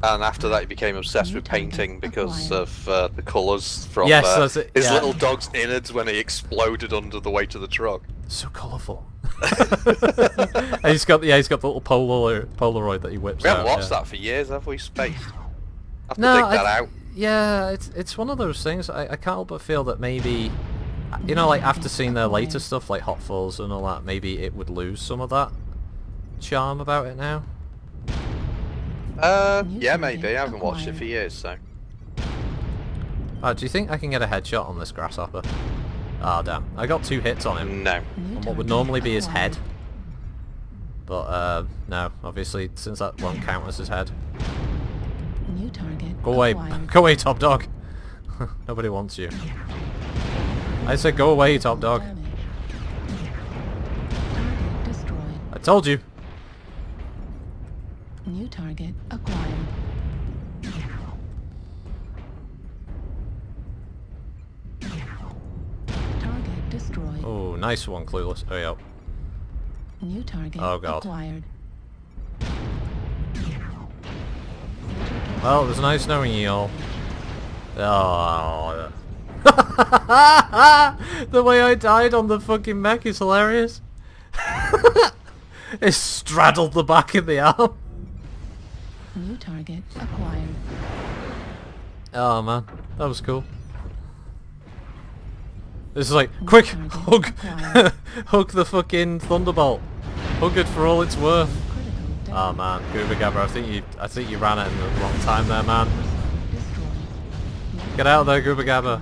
And after that, he became obsessed New with target painting because acquired. of the colours from Yes, that's it, his yeah. little dog's innards when he exploded under the weight of the truck. So colourful. And he's got the little Polaroid that he whips We haven't out. watched yeah. that for years, have we, Space? Have to No, dig that out. Yeah, it's one of those things. I can't help but feel that maybe, you know, like after seeing their later stuff like Hot Fuzz and all that, maybe it would lose some of that charm about it now. New Yeah, target maybe. I haven't watched it acquired. for years, so. Do you think I can get a headshot on this grasshopper? Ah, damn. I got 2 hits on him. No. New On what would target normally be his head. acquired. But, no, obviously, since that won't count as his head. New target Go away. acquired. Go away, top dog. Nobody wants you. I said go away, top dog. Damage. Target destroyed. I told you. New target acquired. Target destroyed. Oh, nice one, Clueless. Oh, yeah. New target Oh, God. acquired. Well, it was nice knowing you all. Oh. The way I died on the fucking mech is hilarious. It straddled the back of the arm. New target acquired. Oh man, that was cool. This is like, quick, hug, hug the fucking Thunderbolt. Hug it for all it's worth. Critical Oh man, Goober Gabber, I think you ran it in the wrong time there, man. destroyed. Get out of there, Goober Gabber.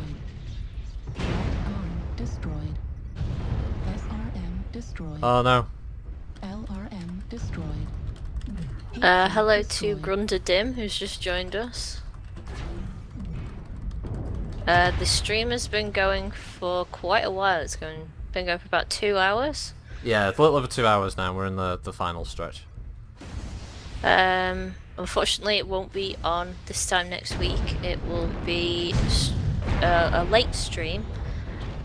Right arm destroyed. SRM destroyed. Oh no. LRM destroyed. Hello to Destroyed. Grunder Dim, who's just joined us. The stream has been going for quite a while. It's been going for about 2 hours. Yeah, it's a little over 2 hours now. We're in the final stretch. Unfortunately, it won't be on this time next week. It will be a late stream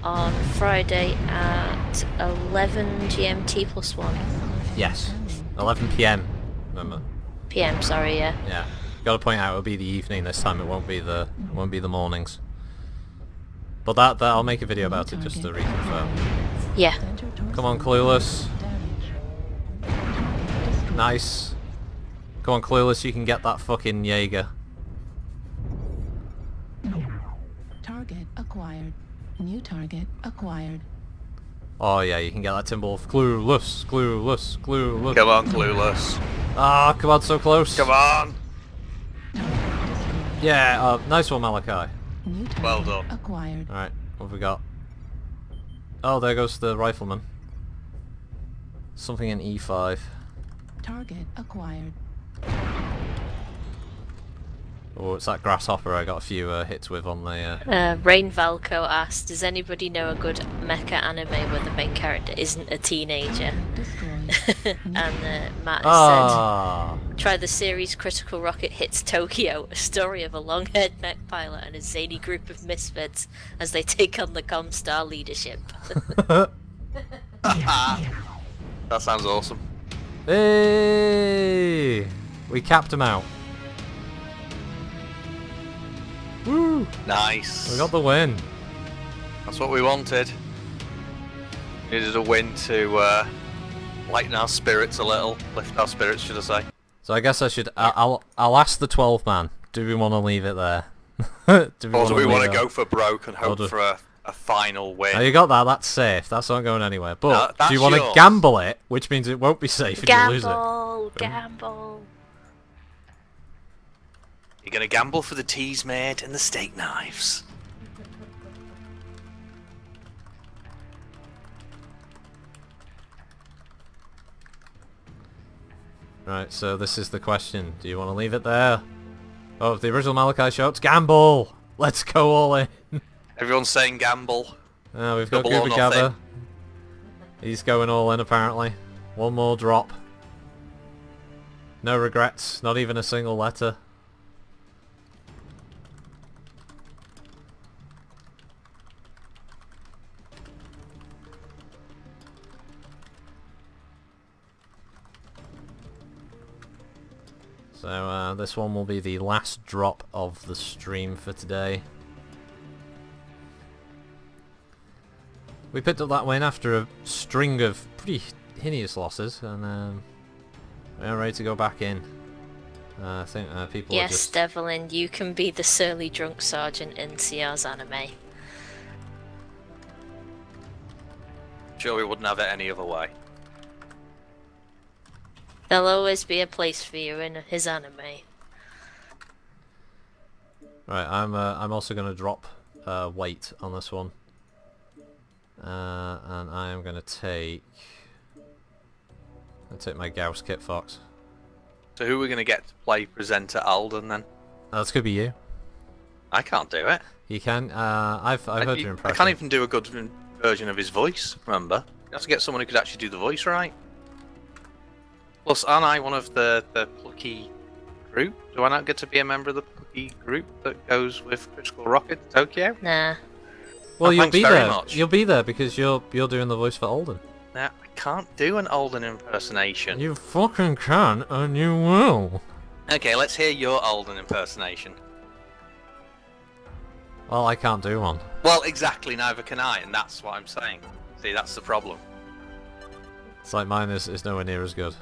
on Friday at 11 GMT plus 1 Yes. 11 PM. Remember? PM. Sorry, yeah. Yeah. Gotta point out it'll be the evening this time. It won't be the mornings. But that I'll make a video about it just to reconfirm. Yeah. Come on, Clueless. Damage. Nice. Come on, Clueless. You can get that fucking Jaeger. Target acquired. New target acquired. Oh yeah, you can get that Timberwolf. Clueless, Clueless, Clueless. Come on, Clueless. Ah, come on, so close. Come on! Yeah, nice one, Malachi. New target Well done. acquired. Alright, what have we got? Oh, there goes the rifleman. Something in E5. Target acquired. Oh, it's that grasshopper I got a few hits with on the... Rain Valco asked, does anybody know a good mecha anime where the main character isn't a teenager? Destroyed. And Matt has Ah! said, try the series Critical Rocket Hits Tokyo, a story of a long-haired mech pilot and a zany group of misfits as they take on the Comstar leadership. That sounds awesome. Hey! We capped him out. Woo! Nice. We got the win. That's what we wanted. Needed a win to lighten our spirits a little. Lift our spirits, should I say. So I guess I should... I'll ask the 12 man. Do we want to leave it there? Or do we want to go for broke and hope for a final win? Oh, you got that. That's safe. That's not going anywhere. But no, do you want to gamble it? Which means it won't be safe if you lose it. Gamble. You're going to gamble for the teas, mate, and the steak knives. Right, so this is the question. Do you want to leave it there? Oh, if the original Malachi shouts, gamble! Let's go all in. Everyone's saying gamble. We've got Double or Goober Gabba. nothing. He's going all in apparently. One more drop. No regrets, not even a single letter. So this one will be the last drop of the stream for today. We picked up that win after a string of pretty hideous losses, and we're ready to go back in. I think people are Yes, just... Devlin, you can be the surly drunk sergeant in CR's anime. Sure, we wouldn't have it any other way. There'll always be a place for you in his anime. Right, I'm also going to drop weight on this one. And I am going to take my Gauss Kit Fox. So who are we going to get to play presenter Alden then? That's could be you. I can't do it. You can. I've heard your impression. I can't even do a good version of his voice, remember? You have to get someone who could actually do the voice right. Plus, aren't I one of the plucky group? Do I not get to be a member of the plucky group that goes with Critical Rocket to Tokyo? Nah. Well, Oh, you'll thanks be very there. much. You'll be there because you're doing the voice for Alden. Nah, I can't do an Alden impersonation. You fucking can, and you will. Okay, let's hear your Alden impersonation. Well, I can't do one. Well, exactly, neither can I, and that's what I'm saying. See, that's the problem. It's like mine is nowhere near as good.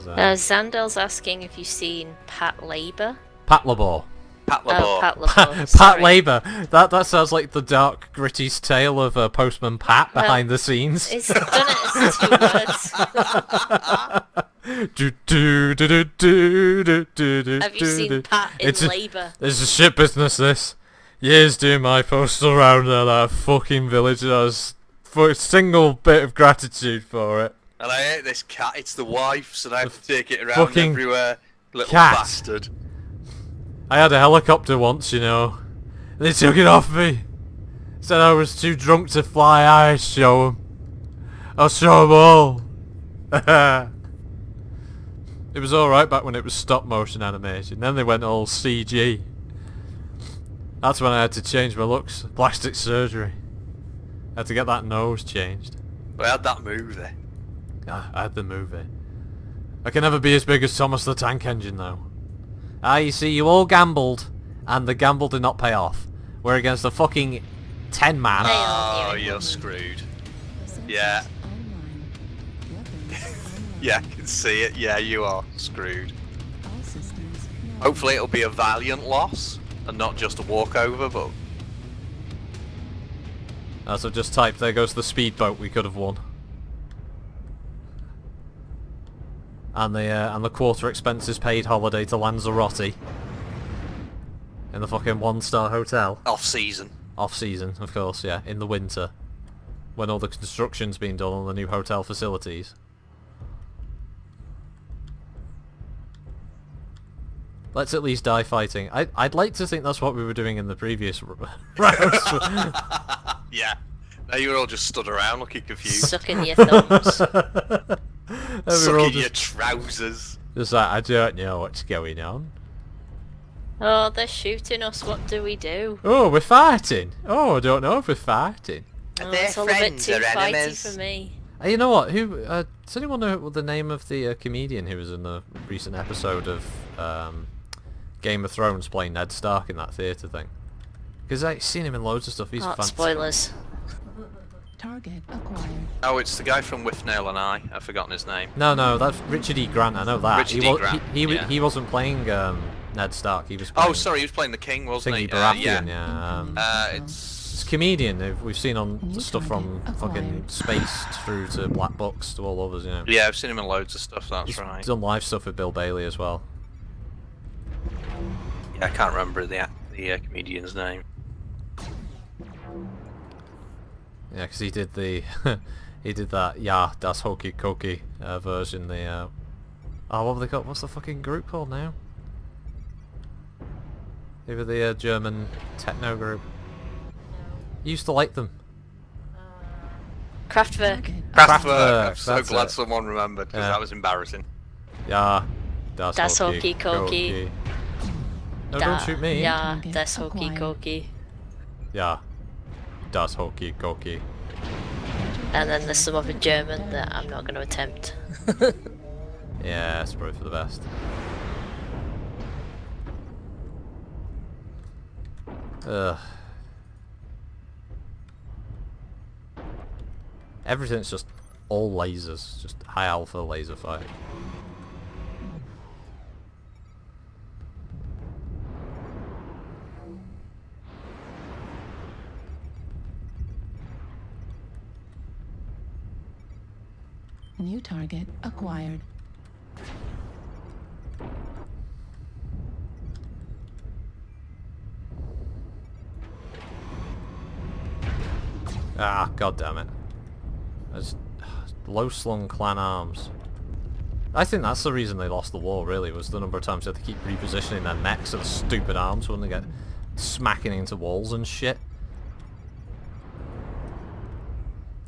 Zandel's asking if you've seen Pat Labor. Pat Labor. Pat Labor. Oh, Pat Labor. Pat sorry. Labor. That sounds like the dark, gritty tale of Postman Pat behind the scenes. It's done it as 2 words. Have you seen Pat in Labour? It's a shit business, this. Years doing my postal round of that fucking village, and I was for a single bit of gratitude for it. And I hate this cat, it's the wife, so I have to take it around fucking everywhere. Little cat. bastard. I had a helicopter once, you know. And they took it off me. Said I was too drunk to fly. I show 'em. I'll show 'em all. It was alright back when it was stop motion animation. Then they went all CG. That's when I had to change my looks. Plastic surgery. I had to get that nose changed. We had that movie. I had the movie. I can never be as big as Thomas the Tank Engine though. You see, you all gambled, and the gamble did not pay off. We're against the fucking 10 man. Oh, you're screwed. Yeah. Yeah, I can see it. Yeah, you are screwed. Hopefully it'll be a valiant loss, and not just a walkover, but... So just type, there goes the speedboat we could have won. And the quarter expenses paid holiday to Lanzarote. In the fucking 1-star hotel. Off season. Off season, of course, yeah. In the winter. When all the construction's being done on the new hotel facilities. Let's at least die fighting. I'd like to think that's what we were doing in the previous rounds. Yeah. Now you're all just stood around looking confused. Sucking your thumbs. Sucking your trousers. Just like, I don't know what's going on. Oh, they're shooting us. What do we do? Oh, we're fighting. Oh, I don't know if we're fighting. Are Oh, they it's all a bit friends too or fighty enemies? for me. You know what? Who does anyone know what the name of the comedian who was in the recent episode of Game of Thrones playing Ned Stark in that theatre thing? Because I've seen him in loads of stuff. He's fantastic. Spoilers. Target acquired. Oh, it's the guy from With Nail and I. I've forgotten his name. No, that's Richard E. Grant. I know that. Richard E. Grant, He wasn't playing Ned Stark. He was. Playing Oh, sorry, he was playing the king, wasn't he? Thingy Baratheon. Yeah. It's a comedian who we've seen on the stuff from fucking Space through to Black Books to all others, you know. Yeah, I've seen him in loads of stuff. That's He's right. done live stuff with Bill Bailey as well. Yeah, I can't remember the comedian's name. Yeah, because he did the he did that das Hokey Cokey version. The oh, what were they called? What's the fucking group called now? They were the German techno group. You used to like them. Kraftwerk. Kraftwerk. I'm so that's glad it. someone remembered, because Yeah. that was embarrassing. Yeah, das Hokey Cokey. Cokey. No, don't shoot me. Yeah, das Hokey Cokey. Yeah, das Hokey Cokey. And then there's some other German that I'm not going to attempt. Yeah, it's probably for the best. Ugh. Everything's just all lasers, just high alpha laser fight. New target acquired. Ah, god damn it. There's low slung clan arms. I think that's the reason they lost the war, really, was the number of times they had to keep repositioning their mechs and stupid arms when they get smacking into walls and shit.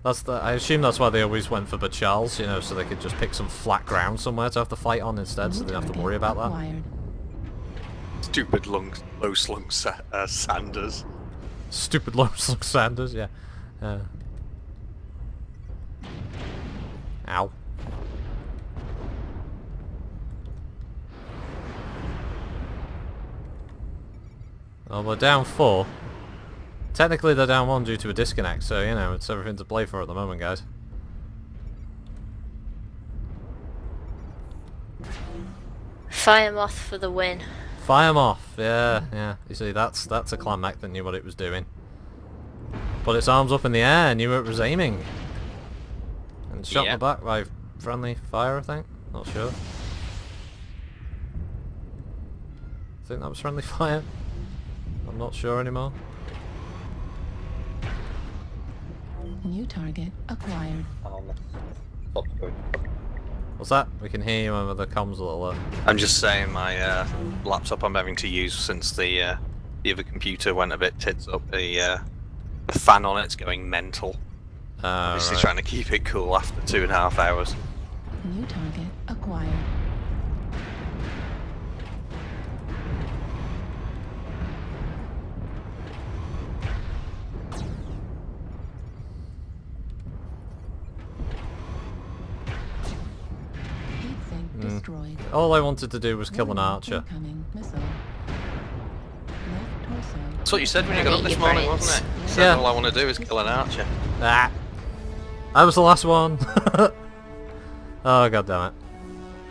I assume that's why they always went for Bacharles, you know, so they could just pick some flat ground somewhere to have to fight on instead, so they didn't have to worry about that. Acquired. Stupid low-slung Sanders. Stupid low slung Sanders, yeah. Ow. Well, we're down 4. Technically they're down 1 due to a disconnect, so, you know, it's everything to play for at the moment, guys. Fire Moth for the win. Fire 'em off, yeah. You see, that's a clan mech that knew what it was doing. Put its arms up in the air, knew it was aiming. And shot in the back by friendly fire, I think. Not sure. I think that was friendly fire. I'm not sure anymore. New target acquired. What's that? We can hear you over the comms a little. I'm just saying my laptop I'm having to use since the other computer went a bit tits up. The fan on it's going mental. Obviously right. trying to keep it cool after 2.5 hours. New target acquired. Heat sink destroyed. All I wanted to do was kill an archer. Incoming missile. Left torso. That's what you said when you got up this morning, wasn't it? You said Yeah. all I want to do is kill an archer. Ah! I was the last one! Oh, god damn it.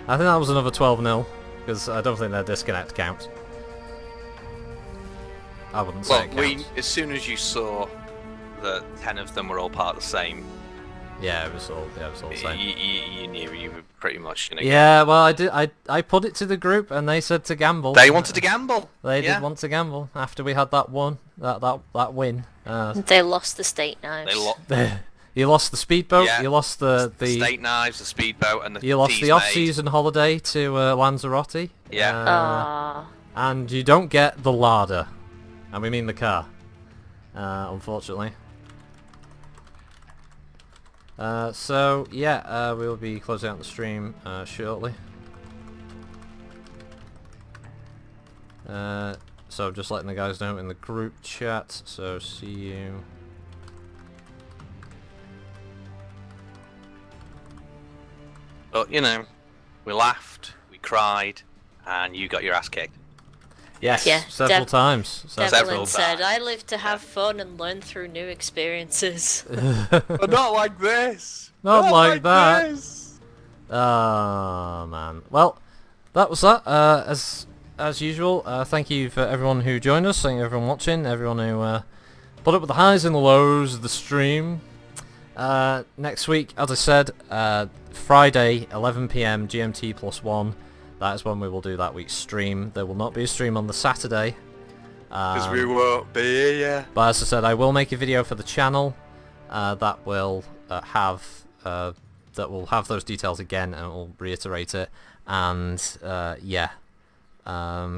I think that was another 12-0, because I don't think their disconnect counts. I wouldn't say Well, it counts. as soon as you saw that 10 of them were all part of the same, Yeah, it was all the same. you knew you were pretty much gonna Yeah, well, I put it to the group, and they said to gamble. They wanted to gamble. They yeah. did want to gamble after we had that that win. They lost the state knives. You lost the speedboat. Yeah. You lost the steak knives, the speedboat, and the you lost teas the made. off-season holiday to Lanzarote. Yeah. Ah, And you don't get the larder, and we mean the car. Unfortunately. So yeah, we'll be closing out the stream shortly. So just letting the guys know in the group chat. So see you But you know, we laughed, we cried, and you got your ass kicked. Yes, Yeah, several times. Several Devlin said, times. "I live to have fun and learn through new experiences." But not like this. Not like that. This. Oh man. Well, that was that. As usual, thank you for everyone who joined us. Thank you everyone watching. Everyone who put up with the highs and the lows of the stream. Next week, as I said, Friday, 11 PM GMT +1. That is when we will do that week's stream. There will not be a stream on the Saturday. Because we won't be here. But as I said, I will make a video for the channel that will have those details again, and it will reiterate it. And yeah,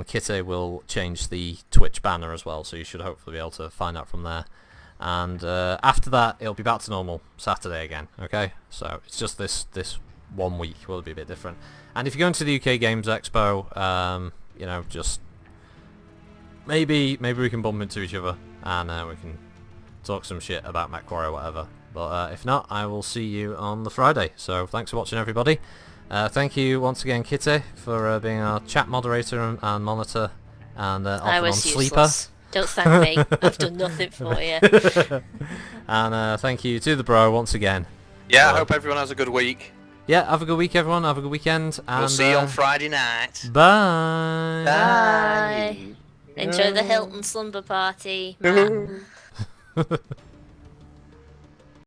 Kitty will change the Twitch banner as well, so you should hopefully be able to find out from there. And after that, it'll be back to normal Saturday again. Okay, so it's just this 1 week will be a bit different. And if you're going to the UK Games Expo, you know, just maybe we can bump into each other and we can talk some shit about MechWarrior or whatever. But if not, I will see you on the Friday. So thanks for watching, everybody. Thank you once again, Kitty, for being our chat moderator and monitor, and I off was and on useless. sleeper. Don't thank me. I've done nothing for you. And thank you to the bro once again. Yeah, I hope everyone has a good week. Yeah, have a good week, everyone. Have a good weekend. And We'll see you on Friday night. Bye. Bye. Enjoy the Hilton slumber party. Matt.